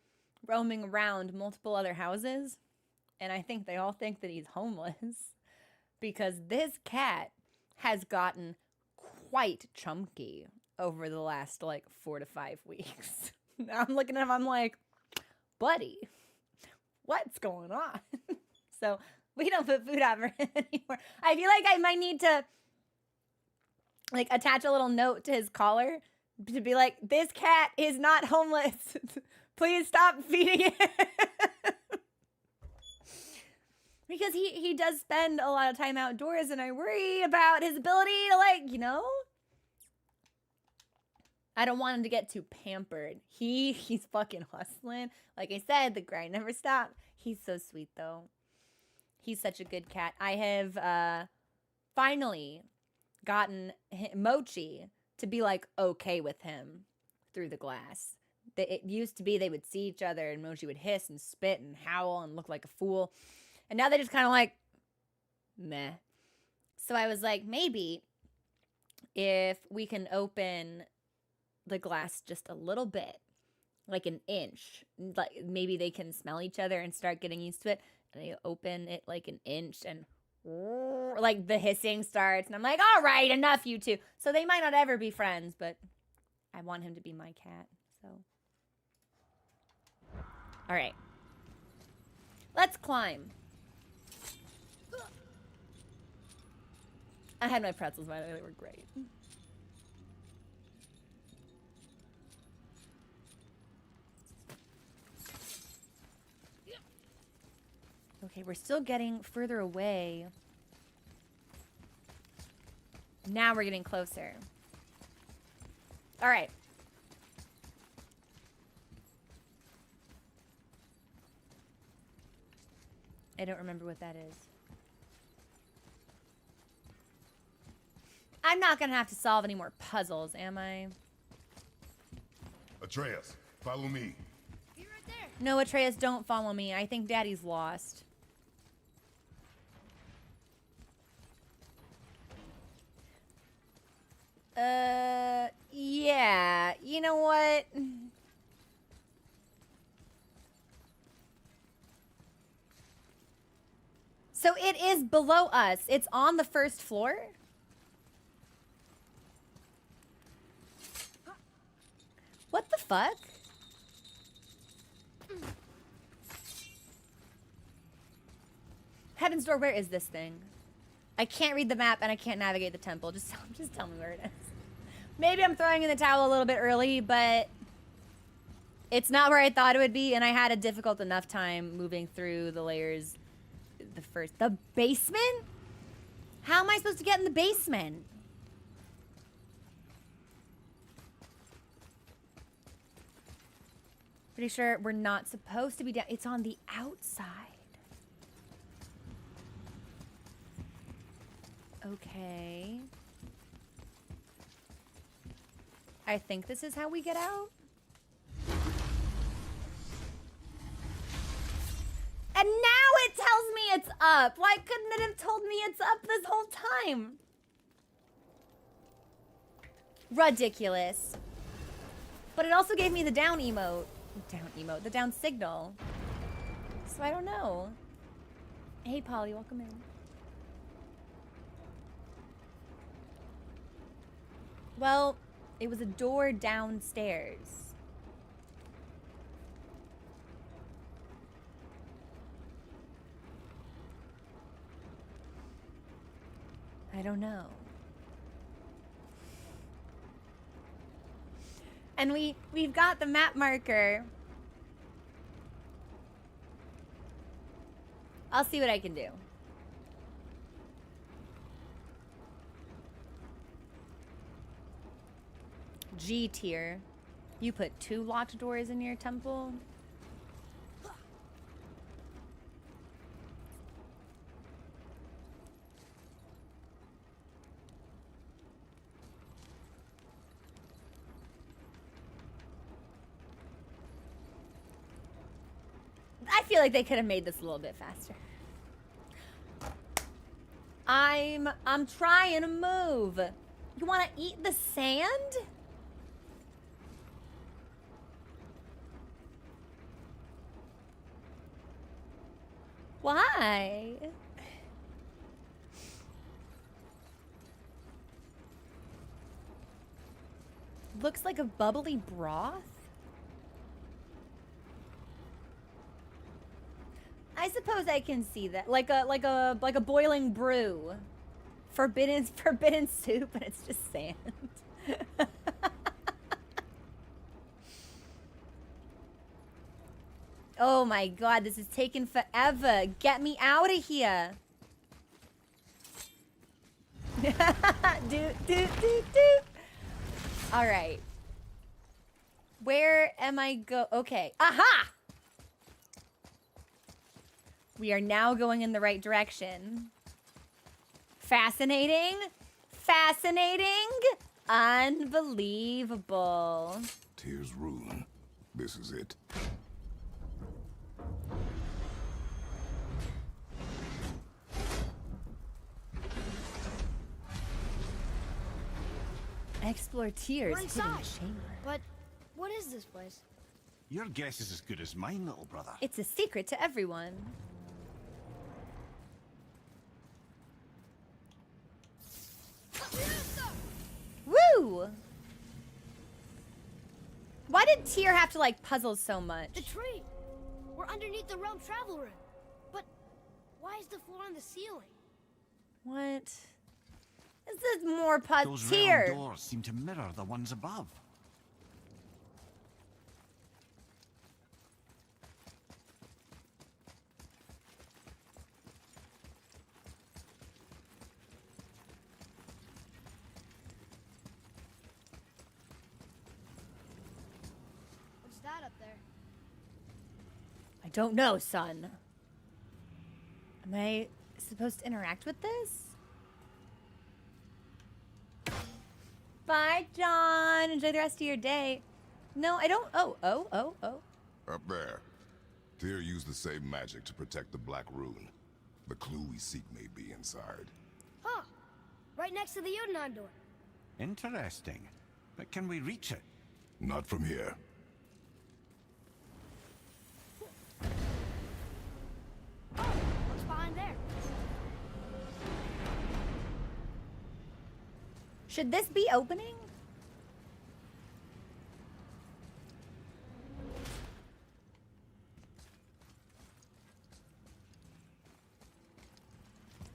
roaming around multiple other houses, and I think they all think that he's homeless because this cat has gotten quite chunky over the last like 4 to 5 weeks. Now I'm looking at him, I'm like, buddy, what's going on? So we don't put food out for him anymore. I feel like I might need to like attach a little note to his collar to be like, this cat is not homeless. Please stop feeding it. Because he does spend a lot of time outdoors, and I worry about his ability to, like, you know? I don't want him to get too pampered. He's fucking hustling. Like I said, the grind never stopped. He's so sweet, though. He's such a good cat. I have finally gotten Mochi to be, like, okay with him through the glass. It used to be they would see each other and Mochi would hiss and spit and howl and look like a fool. And now they're just kind of like, meh. So I was like, maybe if we can open the glass just a little bit, like an inch, like maybe they can smell each other and start getting used to it. And they open it like an inch and like the hissing starts. And I'm like, all right, enough, you two. So they might not ever be friends, but I want him to be my cat. So. All right. Let's climb. I had my pretzels, by the way. They were great. Okay, we're still getting further away. Now we're getting closer. All right. I don't remember what that is. I'm not gonna have to solve any more puzzles, am I? Atreus, follow me. Be right there. No, Atreus, don't follow me. I think Daddy's lost. Yeah. You know what? So it is below us. It's on the first floor? What the fuck? Heaven's Door, where is this thing? I can't read the map and I can't navigate the temple. Just tell me where it is. Maybe I'm throwing in the towel a little bit early, but it's not where I thought it would be, and I had a difficult enough time moving through the layers. The basement? How am I supposed to get in the basement? Pretty sure we're not supposed to be down. It's on the outside. Okay. I think this is how we get out. And now it tells me it's up. Why couldn't it have told me it's up this whole time? Ridiculous. But it also gave me the down emote. The down signal. So I don't know. Hey, Polly, welcome in. Well, it was a door downstairs. I don't know. And we've got the map marker. I'll see what I can do. G tier. You put 2 locked doors in your temple? I feel like they could have made this a little bit faster. I'm trying to move. You want to eat the sand? Why? Looks like a bubbly broth. I suppose I can see that, like a boiling brew, forbidden soup, and it's just sand. Oh my god, this is taking forever. Get me out of here. do. All right. Where am I okay. Aha! We are now going in the right direction. Fascinating. Fascinating. Unbelievable. Tyr's Ruin. This is it. Explore Tyr's We're hidden inside. chamber. But what is this place? Your guess is as good as mine, little brother. It's a secret to everyone. Woo! Why did Tyr have to like puzzle so much? The tree! We're underneath the realm travel room. But why is the floor on the ceiling? What? This is more Those Tyr. round doors seem to mirror the ones above. What's that up there? I don't know, son. Am I supposed to interact with this? Bye, John. Enjoy the rest of your day. No, I don't. Oh. Up there. Tyr used the same magic to protect the Black Rune. The clue we seek may be inside. Huh. Right next to the Jotunheim door. Interesting. But can we reach it? Not from here. Oh, what's behind there? Should this be opening?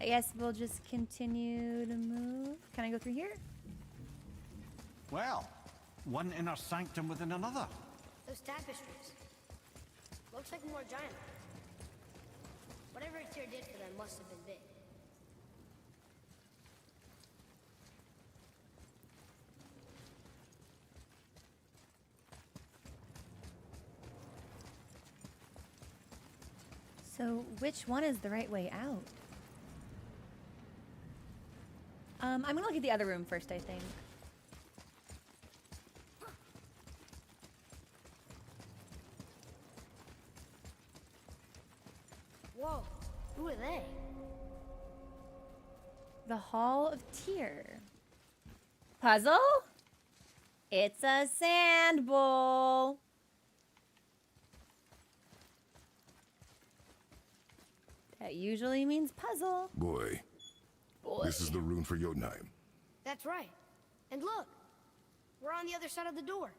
I guess we'll just continue to move. Can I go through here? Well, one inner sanctum within another. Those tapestries. Looks like more giant. Whatever Tyr did for them must have been big. So, which one is the right way out? I'm gonna look at the other room first, I think. Whoa, who are they? The Hall of Tyr. Puzzle? It's a sand bowl. That usually means puzzle. Boy, this is the rune for Jotunheim. That's right. And look, we're on the other side of the door.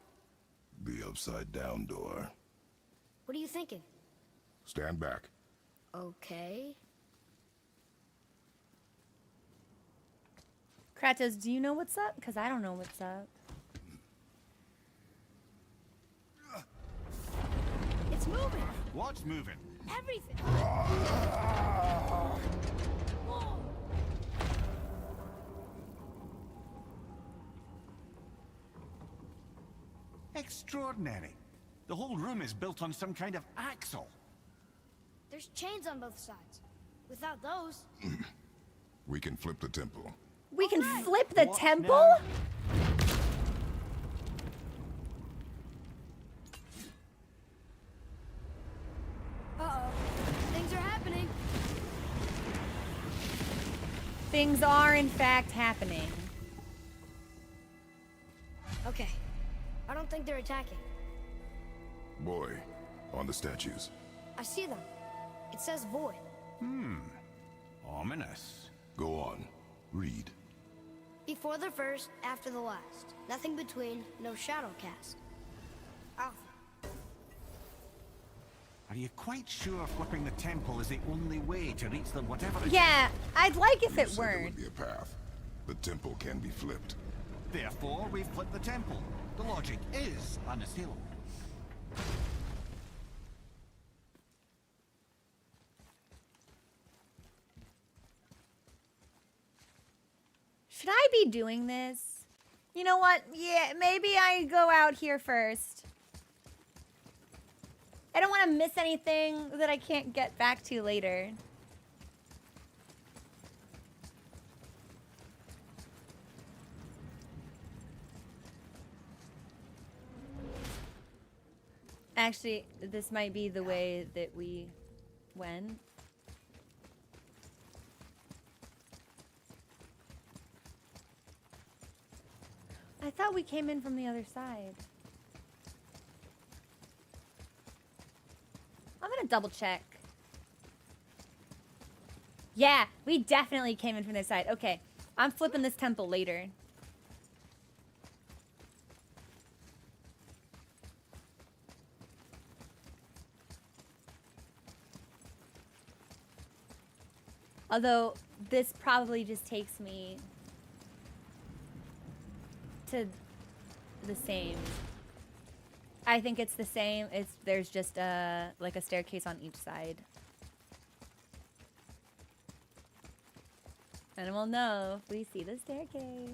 The upside-down door. What are you thinking? Stand back. Okay. Kratos, do you know what's up? Because I don't know what's up. It's moving. What's moving? Everything. Whoa. Extraordinary. The whole room is built on some kind of axle. There's chains on both sides. Without those, We can flip the temple. We can Alright. flip the What temple? now? uh-oh, things are happening. Things are, in fact, happening. Okay, I don't think they're attacking. Boy, on the statues. I see them. It says void. Ominous. Go on. Read. Before the first, after the last. Nothing between, no shadow cast. Alpha. Are you quite sure flipping the temple is the only way to reach them, whatever it is? Yeah, I'd like if You it said there weren't. would be a path. The temple can be flipped. Therefore, we've flipped the temple. The logic is unassailable. Should I be doing this? You know what? Yeah, maybe I go out here first. I don't want to miss anything that I can't get back to later. Actually, this might be the way that we went. I thought we came in from the other side. I'm gonna double check. Yeah, we definitely came in from this side. Okay, I'm flipping this temple later. Although, this probably just takes me to the same. I think it's the same. There's just like a staircase on each side. And we'll know if we see the staircase.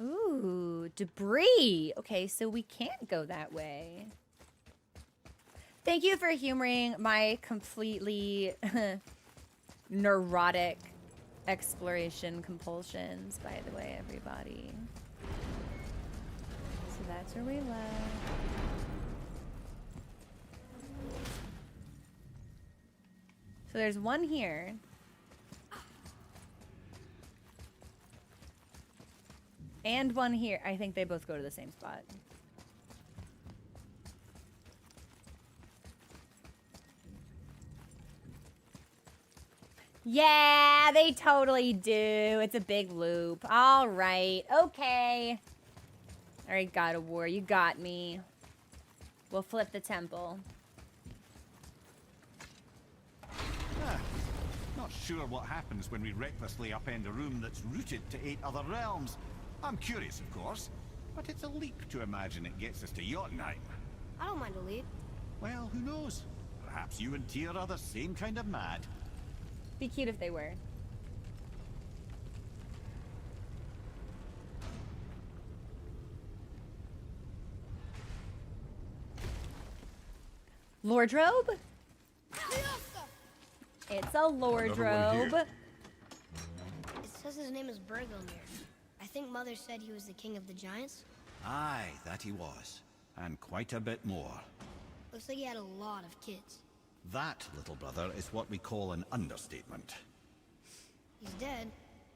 Ooh, debris. Okay, so we can't go that way. Thank you for humoring my completely neurotic exploration compulsions, by the way, everybody. So that's where we left. So there's one here. And one here. I think they both go to the same spot. Yeah, they totally do. It's a big loop. All right. Okay. All right, God of War, you got me. We'll flip the temple. sure what happens when we recklessly upend a room that's rooted to 8 other realms. I'm curious, of course, but it's a leap to imagine it gets us to Jotunheim. I don't mind a leap. Well, who knows? Perhaps you and Tyr are the same kind of mad. Be cute if they were. Lordrobe? It's a Lordrobe. here. It says his name is Bergelmir. I think Mother said he was the king of the giants. Aye, that he was. And quite a bit more. Looks like he had a lot of kids. That, little brother, is what we call an understatement. He's dead,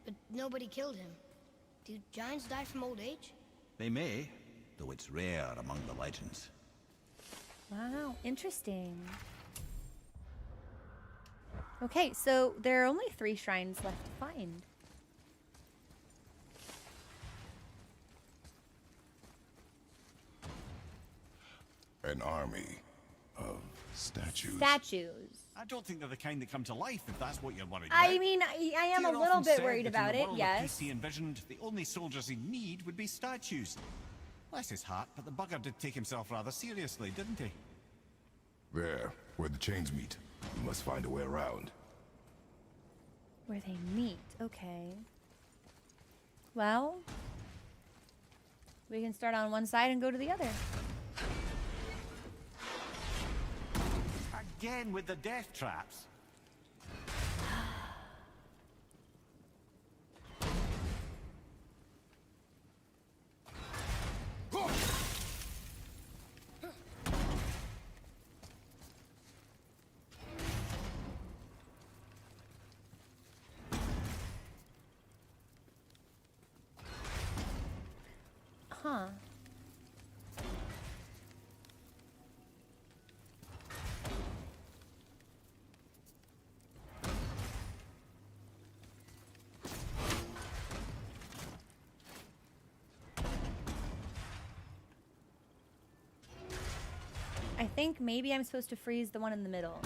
but nobody killed him. Do giants die from old age? They may, though it's rare among the legends. Wow, interesting. Okay, so there are only 3 shrines left to find. An army of statues. Statues. I don't think they're the kind that come to life, if that's what you're worried about. I mean, I am a Tyr little often bit said worried that about in the it, world of yes. peace he envisioned the only soldiers he'd need would be statues. Bless his heart, but the bugger did take himself rather seriously, didn't he? There, where the chains meet. We must find a way around. Where they meet, okay. Well, we can start on one side and go to the other. Again with the death traps. Huh. I think maybe I'm supposed to freeze the one in the middle.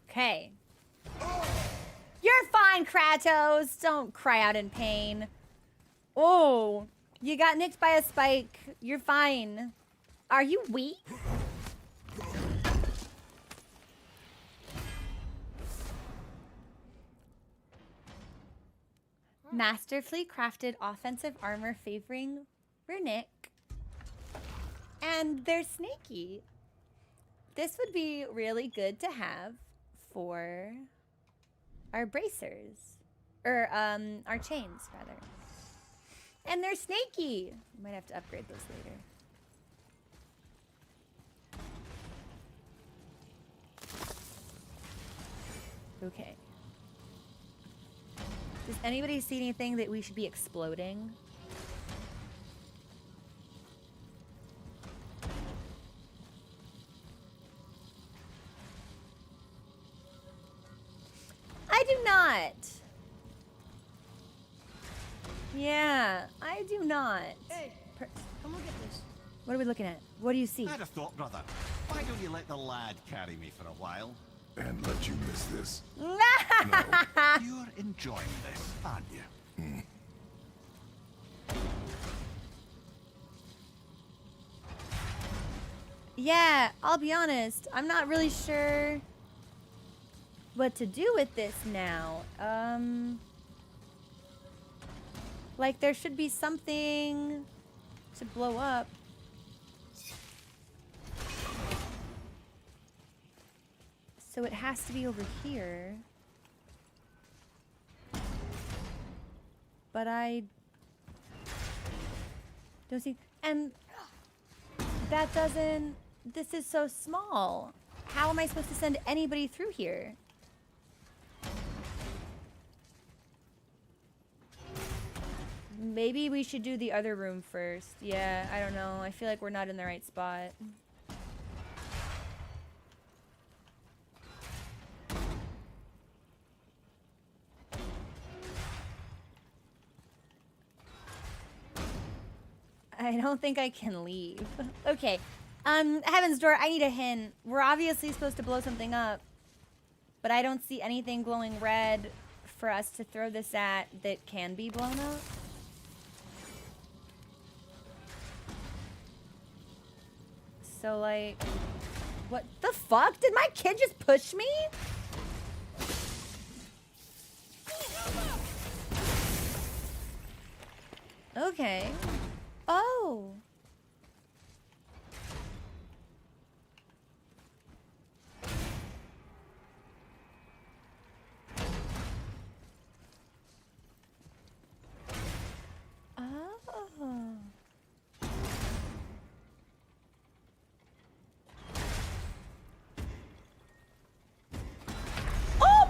Okay. You're fine, Kratos. Don't cry out in pain. Oh, you got nicked by a spike. You're fine. Are you weak? Masterfully crafted offensive armor favoring Runic. And they're snaky. This would be really good to have for our bracers. Or, our chains, rather. And they're snaky. Might have to upgrade those later. Okay. Does anybody see anything that we should be exploding? I do not. Yeah, I do not. Hey, come look at this. What are we looking at? What do you see? I had a thought, brother. Why don't you let the lad carry me for a while? And let you miss this. You're enjoying this, aren't you? Yeah, I'll be honest. I'm not really sure what to do with this now. Like there should be something to blow up. So it has to be over here. But I don't see, and that doesn't, this is so small. How am I supposed to send anybody through here? Maybe we should do the other room first. Yeah, I don't know. I feel like we're not in the right spot. I don't think I can leave. Okay. Heaven's Door, I need a hint. We're obviously supposed to blow something up, but I don't see anything glowing red for us to throw this at that can be blown up. So, like, what the fuck? Did my kid just push me? Okay. Oh. Oh. Oh!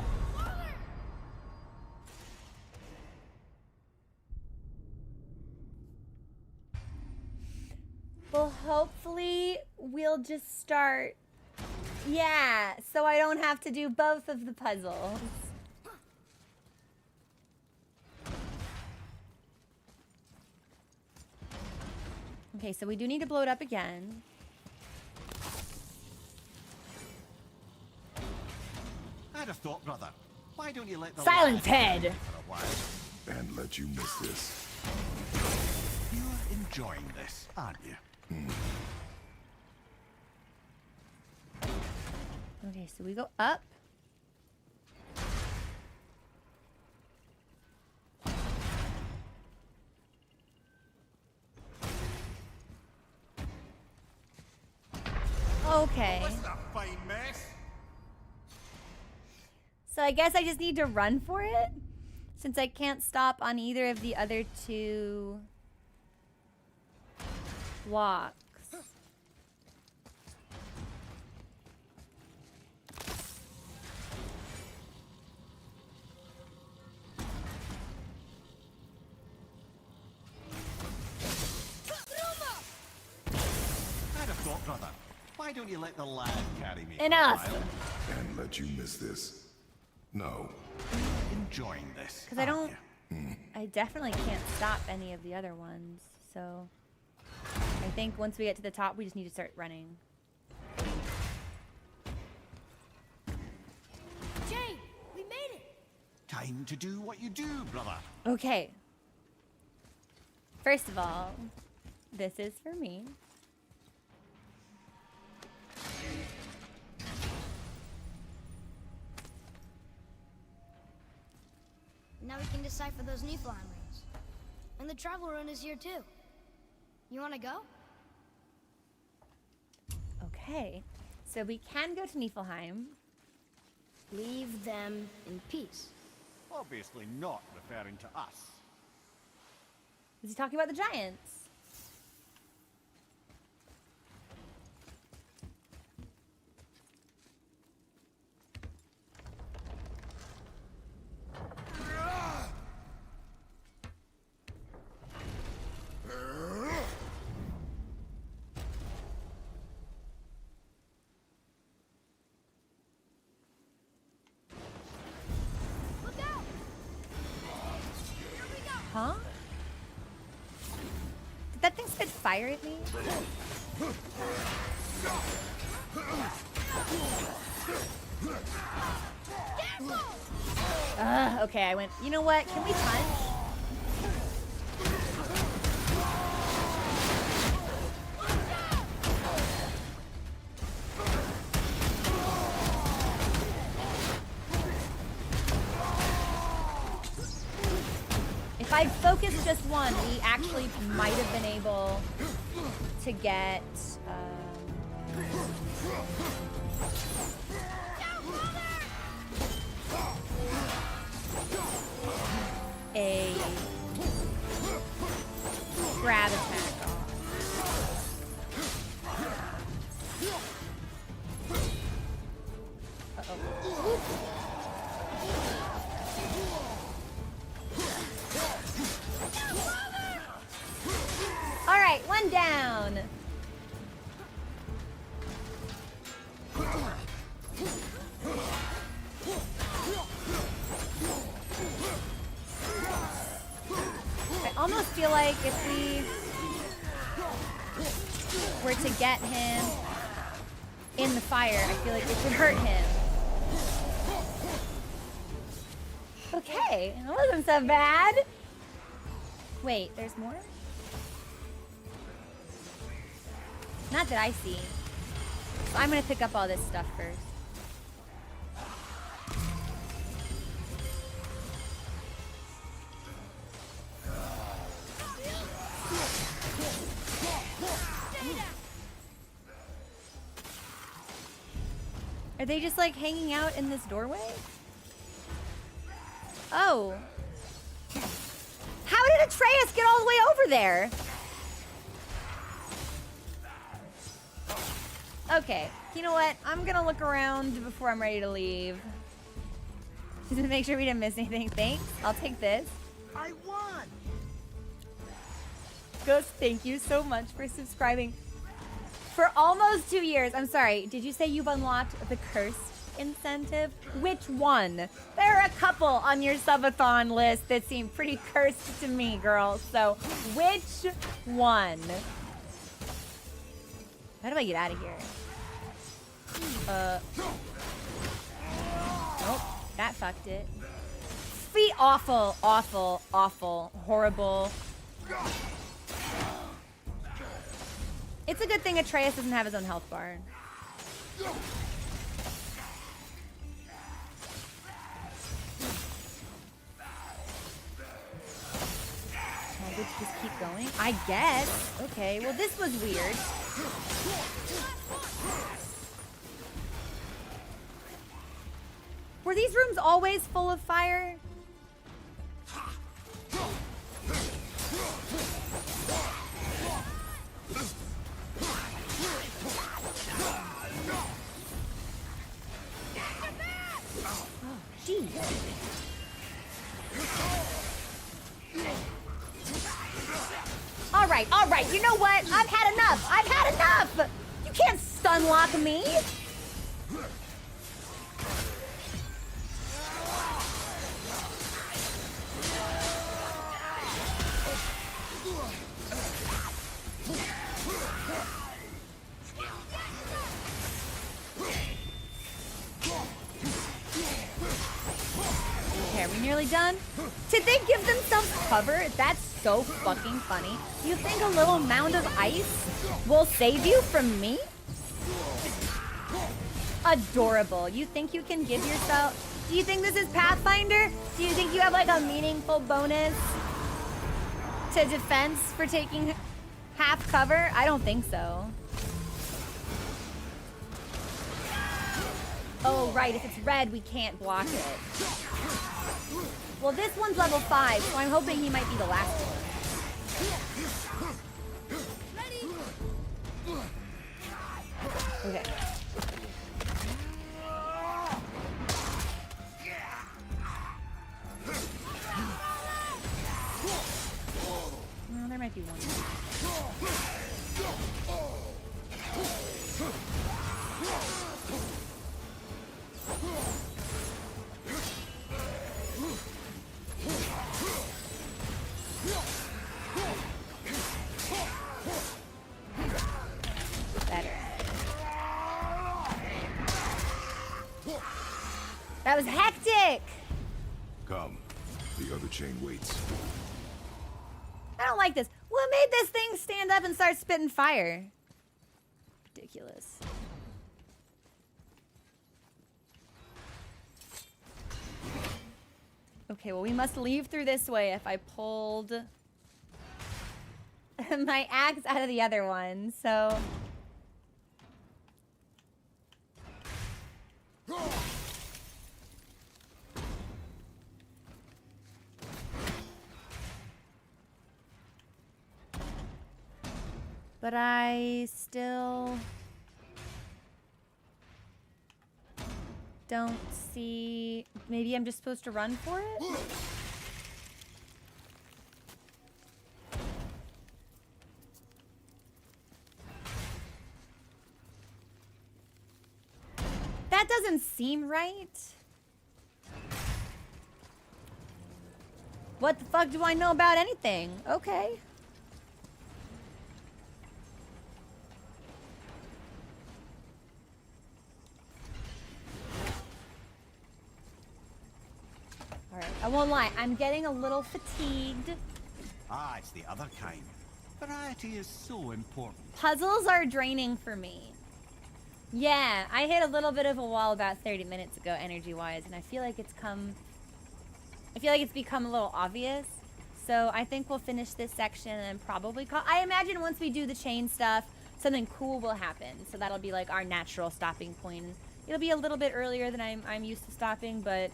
Well, hopefully we'll just start. Yeah, so I don't have to do both of the puzzles. Okay, so we do need to blow it up again. I'd have thought, brother. Why don't you let the Silence lad head. for a while? And let you miss this. You're enjoying this, aren't you? Okay, so we go up. Okay. What's that fine mess? So I guess I just need to run for it? Since I can't stop on either of the other two blocks. I'd have thought, brother. Why don't you let the lad carry me? Enough! For a while? And let you miss this. No. Enjoying this. Because I aren't don't... you? I definitely can't stop any of the other ones, so... I think once we get to the top, we just need to start running. Jay, we made it. Time to do what you do, brother. Okay. First of all, this is for me. Now we can decipher those Niflheim runes. And the travel rune is here too. You want to go? Okay. So we can go to Niflheim. Leave them in peace. Obviously not referring to us. Is he talking about the giants? Look out! Here we go! Huh? Did that thing spit fire at me? Okay, I went, you know what? Can we punch? If I'd focused just one, we actually might have been able to get a grab attack off. Uh-oh. feel like if we were to get him in the fire, I feel like it could hurt him. Okay, that wasn't so bad. Wait, there's more? Not that I see. So I'm gonna pick up all this stuff first. Are they just like hanging out in this doorway? Oh. How did Atreus get all the way over there? Okay, you know what? I'm gonna look around before I'm ready to leave. Just to make sure we didn't miss anything. Thanks. I'll take this. I won! Ghost, thank you so much for subscribing. For almost 2 years. I'm sorry, did you say you've unlocked the cursed incentive? Which one? There are a couple on your subathon list that seem pretty cursed to me, girl. So, which one? How do I get out of here? Nope, that fucked it. Feet awful, awful, awful, horrible. It's a good thing Atreus doesn't have his own health bar. Oh, did you just keep going? I guess. Okay, well this was weird. Were these rooms always full of fire? Jeez. All right, you know what? I've had enough. I've had enough. You can't stun lock me. Okay, are we nearly done? Did they give themselves cover? That's so fucking funny. You think a little mound of ice will save you from me? Adorable. You think you can give yourself... Do you think this is Pathfinder? Do you think you have like a meaningful bonus to defense for taking half cover? I don't think so. Oh, right. If it's red, we can't block it. Well, this one's level 5, so I'm hoping he might be the last one. Okay. Well, there might be one more. Better. That was hectic! Come. The other chain waits. I don't like this. What made this thing stand up and start spitting fire? Ridiculous. Okay, well, we must leave through this way if I pulled my axe out of the other one, so... But I still don't see... Maybe I'm just supposed to run for it? That doesn't seem right. What the fuck do I know about anything? Okay. Alright, I won't lie, I'm getting a little fatigued. Ah, it's the other kind. Variety is so important. Puzzles are draining for me. Yeah, I hit a little bit of a wall about 30 minutes ago, energy-wise, and I feel like it's become a little obvious. So I think we'll finish this section and probably call... I imagine once we do the chain stuff, something cool will happen. So that'll be like our natural stopping point. It'll be a little bit earlier than I'm used to stopping, but...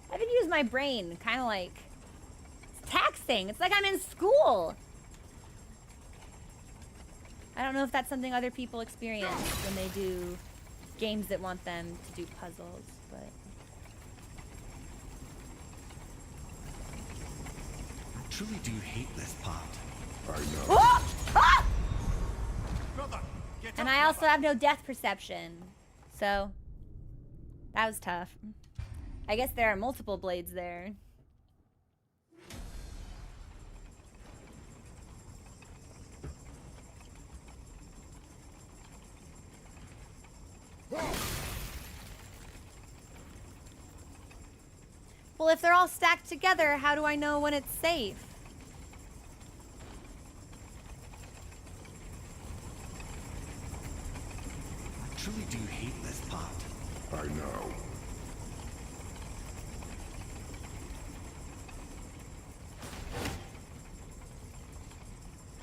I haven't used my brain, kind of like... It's taxing. It's like I'm in school. I don't know if that's something other people experience when they do games that want them to do puzzles, but... I truly do hate this part. I know. Oh! Ah! Brother, get And up, I also brother. have no death perception. So, that was tough. I guess there are multiple blades there. Well, if they're all stacked together, how do I know when it's safe? I truly do hate this part. I know.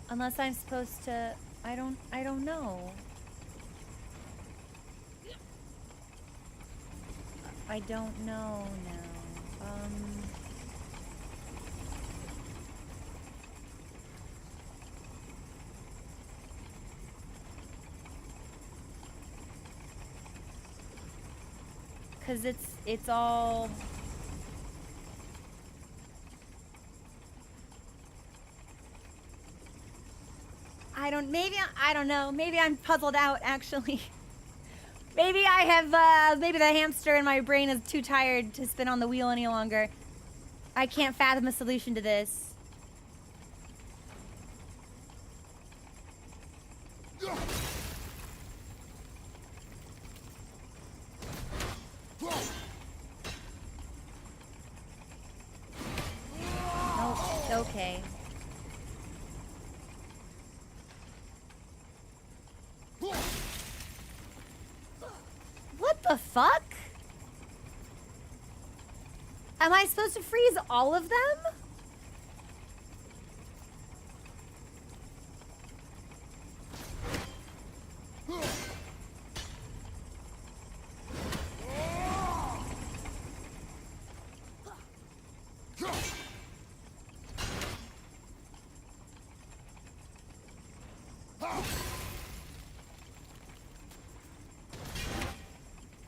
Unless I'm supposed to... I don't know. I don't know now. Cause it's all... I don't know. Maybe I'm puzzled out, actually. Maybe I have, maybe the hamster in my brain is too tired to spin on the wheel any longer. I can't fathom a solution to this. Oh, okay. What the fuck? Am I supposed to freeze all of them?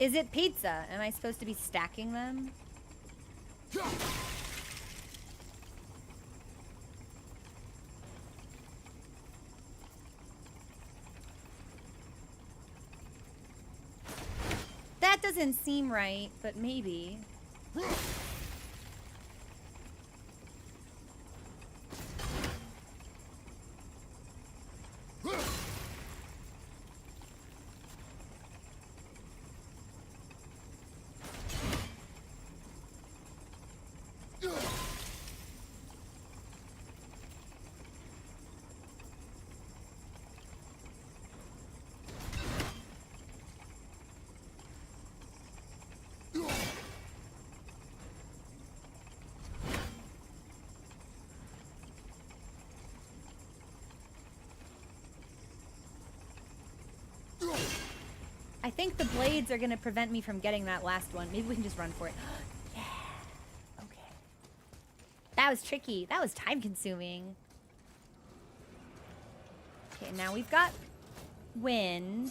Is it pizza? Am I supposed to be stacking them? That doesn't seem right, but maybe. I think the blades are going to prevent me from getting that last one. Maybe we can just run for it. Yeah. Okay. That was tricky. That was time consuming. Okay, now we've got wind.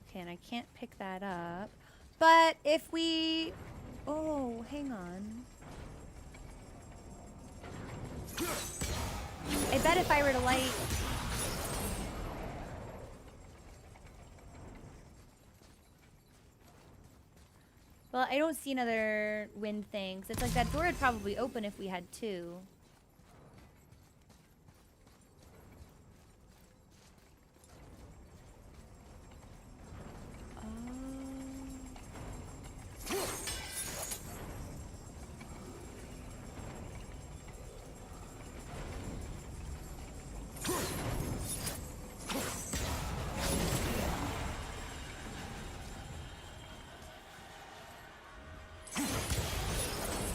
Okay, and I can't pick that up. But if we... Oh, hang on. I bet if I were to light... I don't see another wind thing. 'Cause it's like that door would probably open if we had two.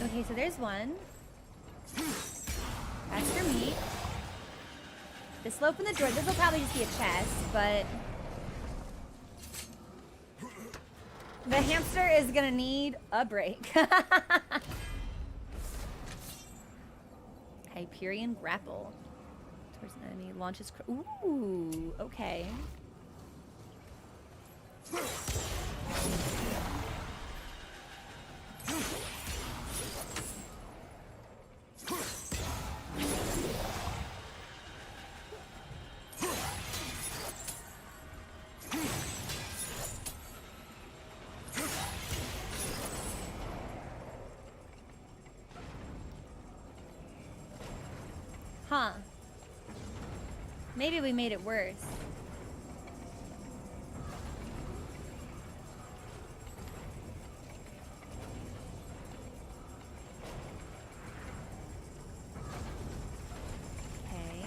Okay, so there's one. That's for me. This will open the door. This will probably just be a chest, but the hamster is gonna need a break. Hyperion grapple. Towards an enemy, launches. Ooh, okay. Huh. Maybe we made it worse. Okay.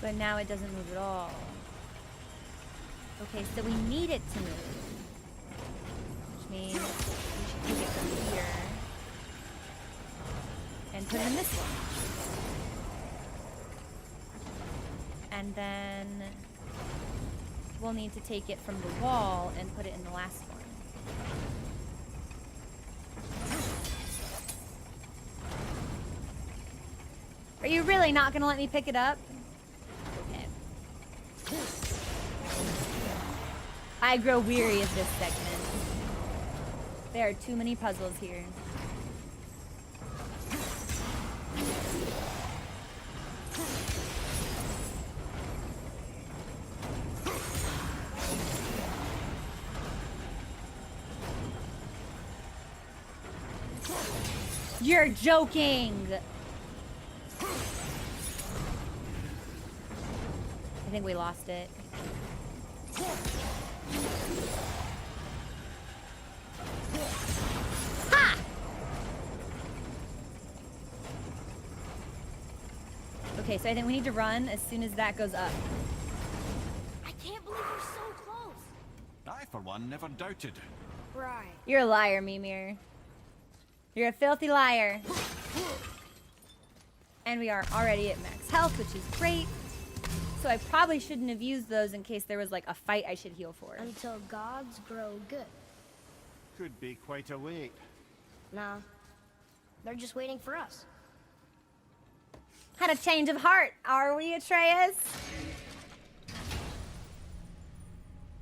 But now it doesn't move at all. Okay, so we need it to move. Which means we should take it from here. And put it in this one. And then we'll need to take it from the wall and put it in the last one. Are you really not gonna let me pick it up? Okay. I grow weary of this segment. There are too many puzzles here. You're joking! I think we lost it. Ha! Okay, so I think we need to run as soon as that goes up. I can't believe we're so close. I, for one, never doubted. Right. You're a liar, Mimir. You're a filthy liar. And we are already at max health, which is great. So I probably shouldn't have used those in case there was like a fight I should heal for. Until gods grow good. Could be quite a wait. Nah. They're just waiting for us. Had a change of heart, are we, Atreus?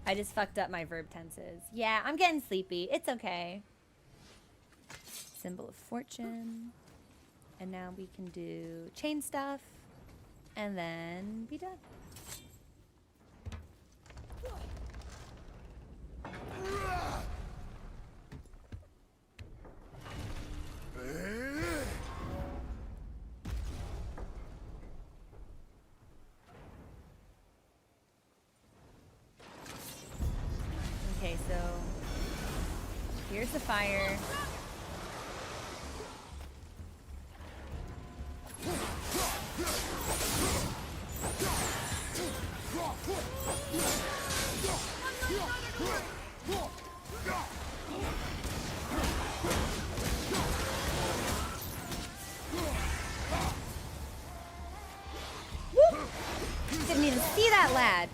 I just fucked up my verb tenses. Yeah, I'm getting sleepy. It's okay. Symbol of fortune. And now we can do chain stuff. And then be done. Okay, so here's the fire. Woo! Didn't even see that lad.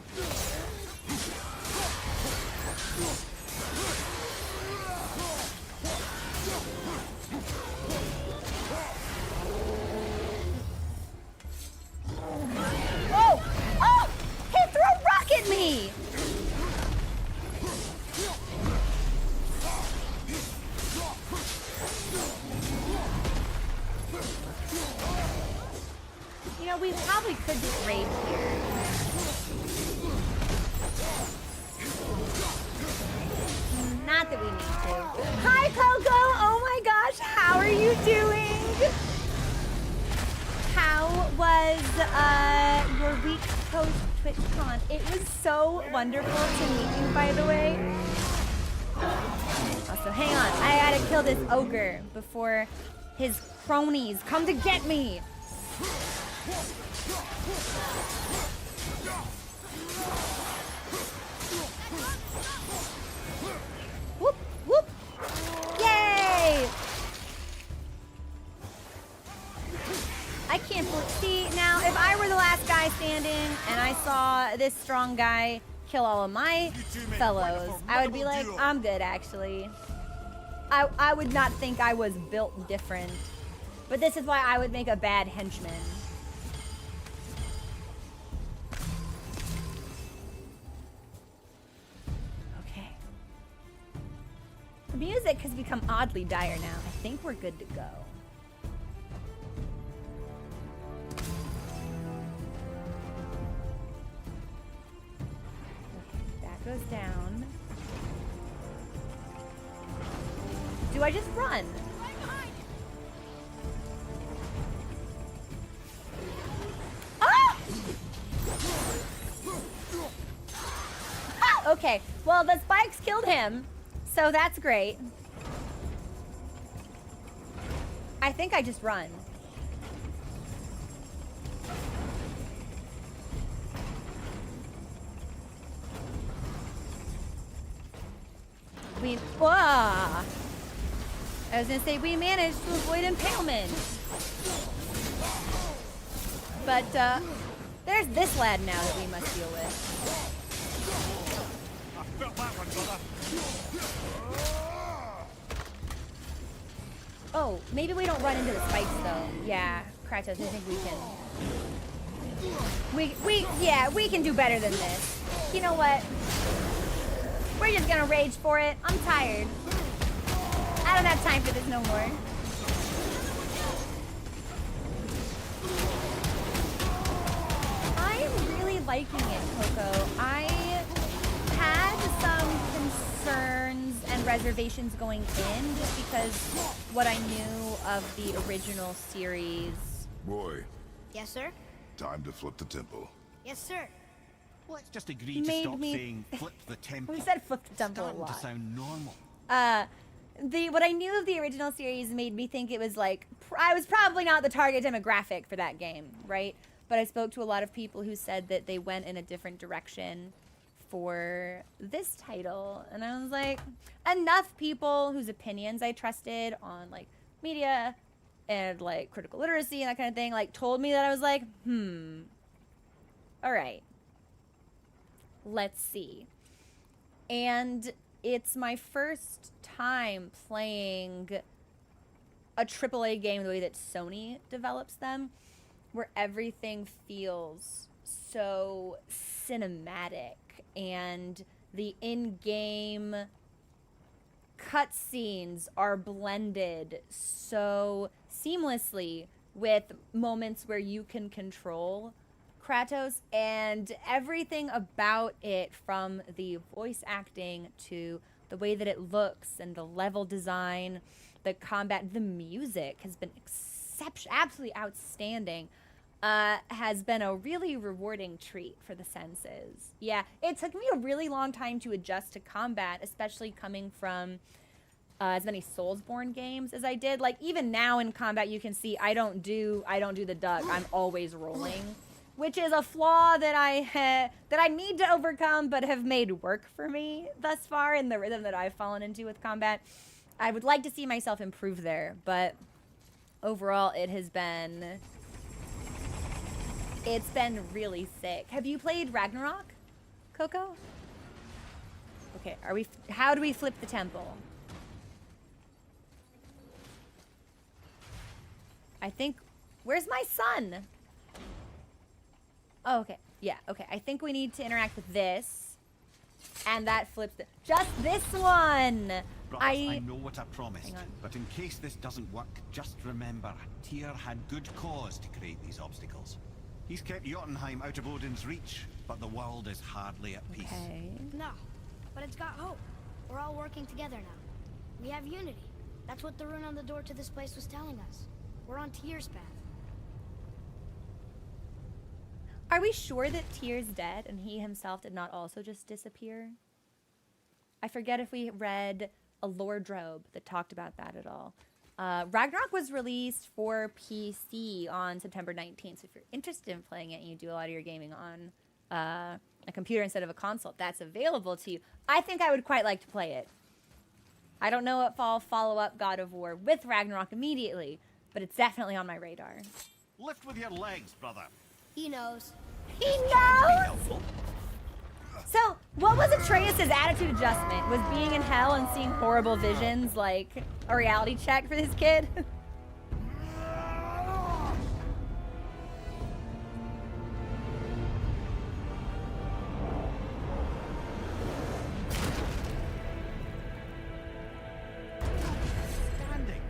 Oh! Oh! He threw a rock at me! know, we probably could just rage here. Not that we need to. Hi, Coco! Oh my gosh, how are you doing? How was your week post TwitchCon? It was so wonderful to meet you, by the way. Also, hang on, I gotta kill this ogre before his cronies come to get me. Whoop, whoop. Yay! I can't see now. If I were the last guy standing and I saw this strong guy kill all of my fellows, I would be like, I'm good actually. I would not think I was built different. But this is why I would make a bad henchman. Okay. The music has become oddly dire now. I think we're good to go. Okay, that goes down. Do I just run? Ah! Ah! Okay, well the spikes killed him, so that's great. I think I just run. Whoa! I was gonna say we managed to avoid impalement. But there's this lad now that we must deal with. I felt that one, brother. Oh, maybe we don't run into the spikes though. Yeah, Kratos, I think we can. We can do better than this. You know what? We're just gonna rage for it. I'm tired. I don't have time for this no more. I'm really liking it, Coco. I had some concerns and reservations going in just because what I knew of the original series. Boy, Yes, sir? time to flip the temple. Yes, sir. Let's just agree to Made stop me- saying flip the temple. We said flip the temple a Starting to lot. sound normal. What I knew of the original series made me think it was like I was probably not the target demographic for that game, right? But I spoke to a lot of people who said that they went in a different direction for this title, and I was like, enough people whose opinions I trusted on like media and like critical literacy and that kind of thing like told me that I was like, all right, let's see. And it's my first time playing a AAA game the way that Sony develops them, where everything feels so cinematic and the in-game cutscenes are blended so seamlessly with moments where you can control Kratos, and everything about it, from the voice acting to the way that it looks and the level design, the combat, the music has been absolutely outstanding. Has been a really rewarding treat for the senses. Yeah, it took me a really long time to adjust to combat, especially coming from as many Soulsborne games as I did. Like even now in combat, you can see I don't do the duck. I'm always rolling, which is a flaw that I need to overcome, but have made work for me thus far in the rhythm that I've fallen into with combat. I would like to see myself improve there, but overall, it's been really sick. Have you played Ragnarok, Coco? Okay, how do we flip the temple? I think, where's my son? Oh, okay. Yeah, okay. I think we need to interact with this. And that flips it. Just this one! Brothers, I know what I promised, Hang on. but in case this doesn't work, just remember, Tyr had good cause to create these obstacles. He's kept Jotunheim out of Odin's reach, but the world is hardly at peace. Okay. No, but it's got hope. We're all working together now. We have unity. That's what the rune on the door to this place was telling us. We're on Tyr's path. Are we sure that Tyr's dead and he himself did not also just disappear? I forget if we read a lore drobe that talked about that at all. Ragnarok was released for PC on September 19th, so if you're interested in playing it and you do a lot of your gaming on a computer instead of a console, that's available to you. I think I would quite like to play it. I don't know if I'll follow up God of War with Ragnarok immediately, but it's definitely on my radar. Lift with your legs, brother. He knows. He knows! So, what was Atreus' attitude adjustment? Was being in hell and seeing horrible visions like a reality check for this kid? Standing.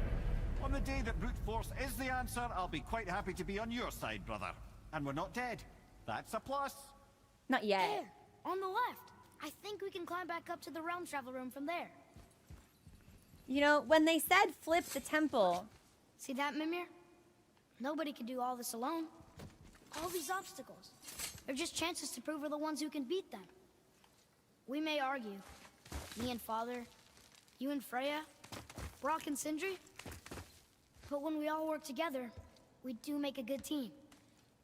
On the day that brute force is the answer, I'll be quite happy to be on your side, brother. And we're not dead. That's a plus. Not yet. There, on the left. I think we can climb back up to the realm travel room from there. You know, when they said flip the temple, See that, Mimir? Nobody can do all this alone. All these obstacles. They're just chances to prove we're the ones who can beat them. We may argue. Me and Father, you and Freya, Brock and Sindri. But when we all work together, we do make a good team.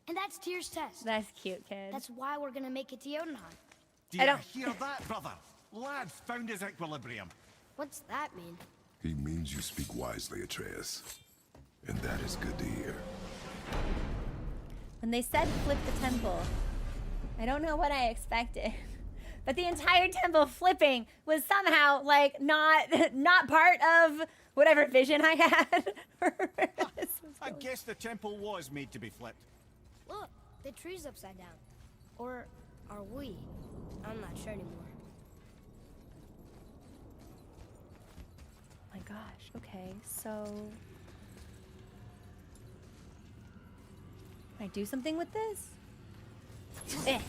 And that's Tyr's test. that's cute, kid. That's why we're gonna make it to Jotunheim. Do I you don't- hear that, brother? Lad's found his equilibrium. What's that mean? He means you speak wisely, Atreus. And that is good to hear. When they said flip the temple, I don't know what I expected. But the entire temple flipping was somehow like not part of whatever vision I had. I guess the temple was made to be flipped. Look, the tree's upside down. Or are we? I'm not sure anymore. My gosh, okay, so can I do something with this? Eh.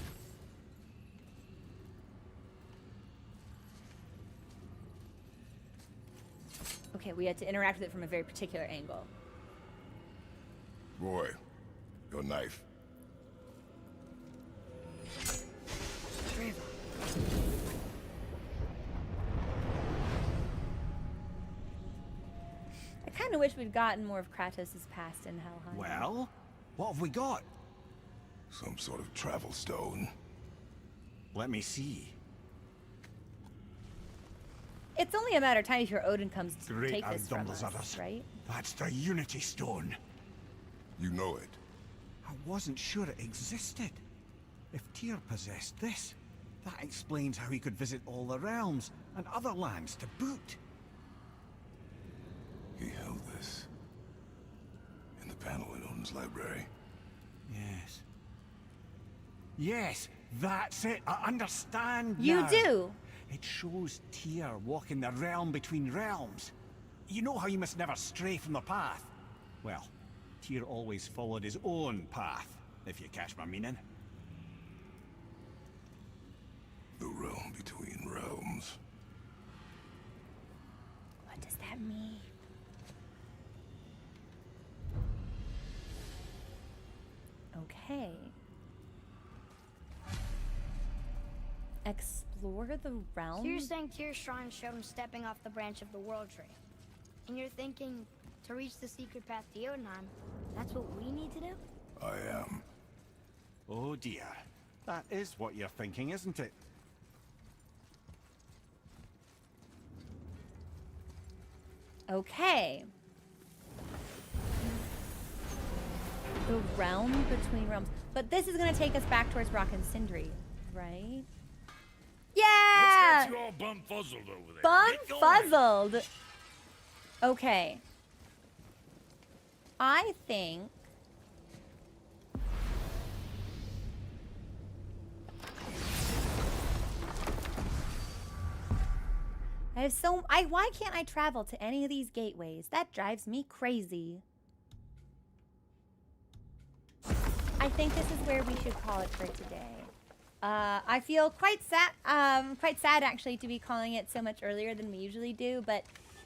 Okay, we had to interact with it from a very particular angle. Roy, your knife. I kind of wish we'd gotten more of Kratos' past in Helheim. Well, what have we got? Some sort of travel stone. Let me see. It's only a matter of time before Odin comes to Great take this from outnumbers us, others. right? That's the Unity Stone. You know it. I wasn't sure it existed. If Tyr possessed this, that explains how he could visit all the realms and other lands to boot. He held this. In the panel in Odin's library. Yes. Yes, that's it. I understand You now. do. It shows Tyr walking the realm between realms. You know how you must never stray from the path? Well, Tyr always followed his own path, if you catch my meaning. The realm between realms. What does that mean? Okay. Explore the realm? So you're saying Tyr's shrine showed him stepping off the branch of the World Tree. And you're thinking, to reach the secret path to Jotunheim, that's what we need to do? I am. Oh dear. That is what you're thinking, isn't it? Okay. The realm between realms. But this is going to take us back towards Brock and Sindri, right? Yeah! What's got you all bum-fuzzled over there? Bum Get going. fuzzled. Okay. I think I have why can't I travel to any of these gateways? That drives me crazy. I think this is where we should call it for today. I feel quite sad actually to be calling it so much earlier than we usually do, but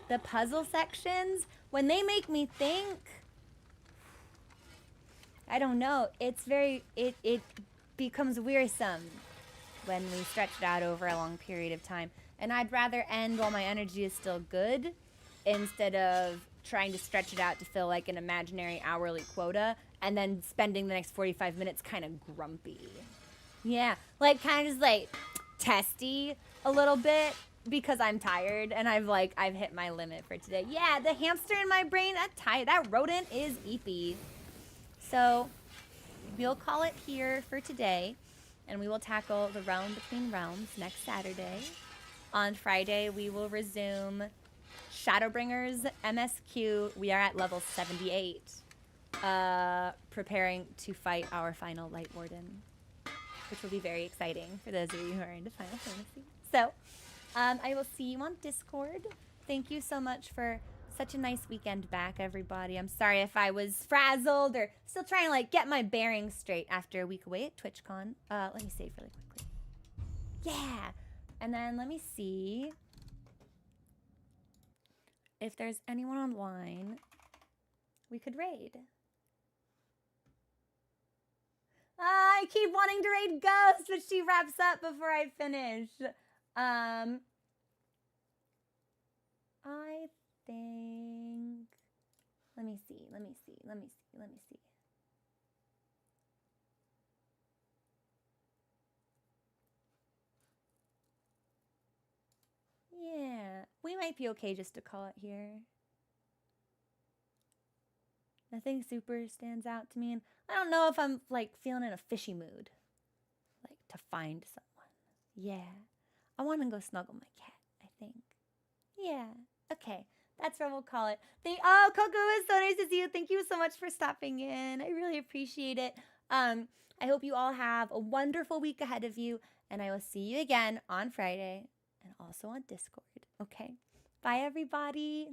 the puzzle sections, when they make me think, I don't know, it's very, it becomes wearisome when we stretch it out over a long period of time. And I'd rather end while my energy is still good instead of trying to stretch it out to fill like an imaginary hourly quota and then spending the next 45 minutes kind of grumpy. Yeah, like kind of just like testy a little bit because I'm tired and I've hit my limit for today. Yeah, the hamster in my brain, that rodent is eepy. So we'll call it here for today, and we will tackle the Realm Between Realms next Saturday. On Friday, we will resume Shadowbringers MSQ. We are at level 78, preparing to fight our final Light Warden, which will be very exciting for those of you who are into Final Fantasy. So, I will see you on Discord. Thank you so much for such a nice weekend back, everybody. I'm sorry if I was frazzled or still trying to like get my bearings straight after a week away at TwitchCon. Let me save really quickly. Yeah, and then let me see if there's anyone online we could raid. I keep wanting to raid Ghost, but she wraps up before I finish. I think... Let me see. Yeah, we might be okay just to call it here. Nothing super stands out to me, and I don't know if I'm like feeling in a fishy mood, like to find someone. Yeah, I want to go snuggle my cat, I think. Yeah, okay, that's what we'll call it. Oh, Coco, it's so nice to see you. Thank you so much for stopping in. I really appreciate it. I hope you all have a wonderful week ahead of you, and I will see you again on Friday and also on Discord. Okay, bye everybody.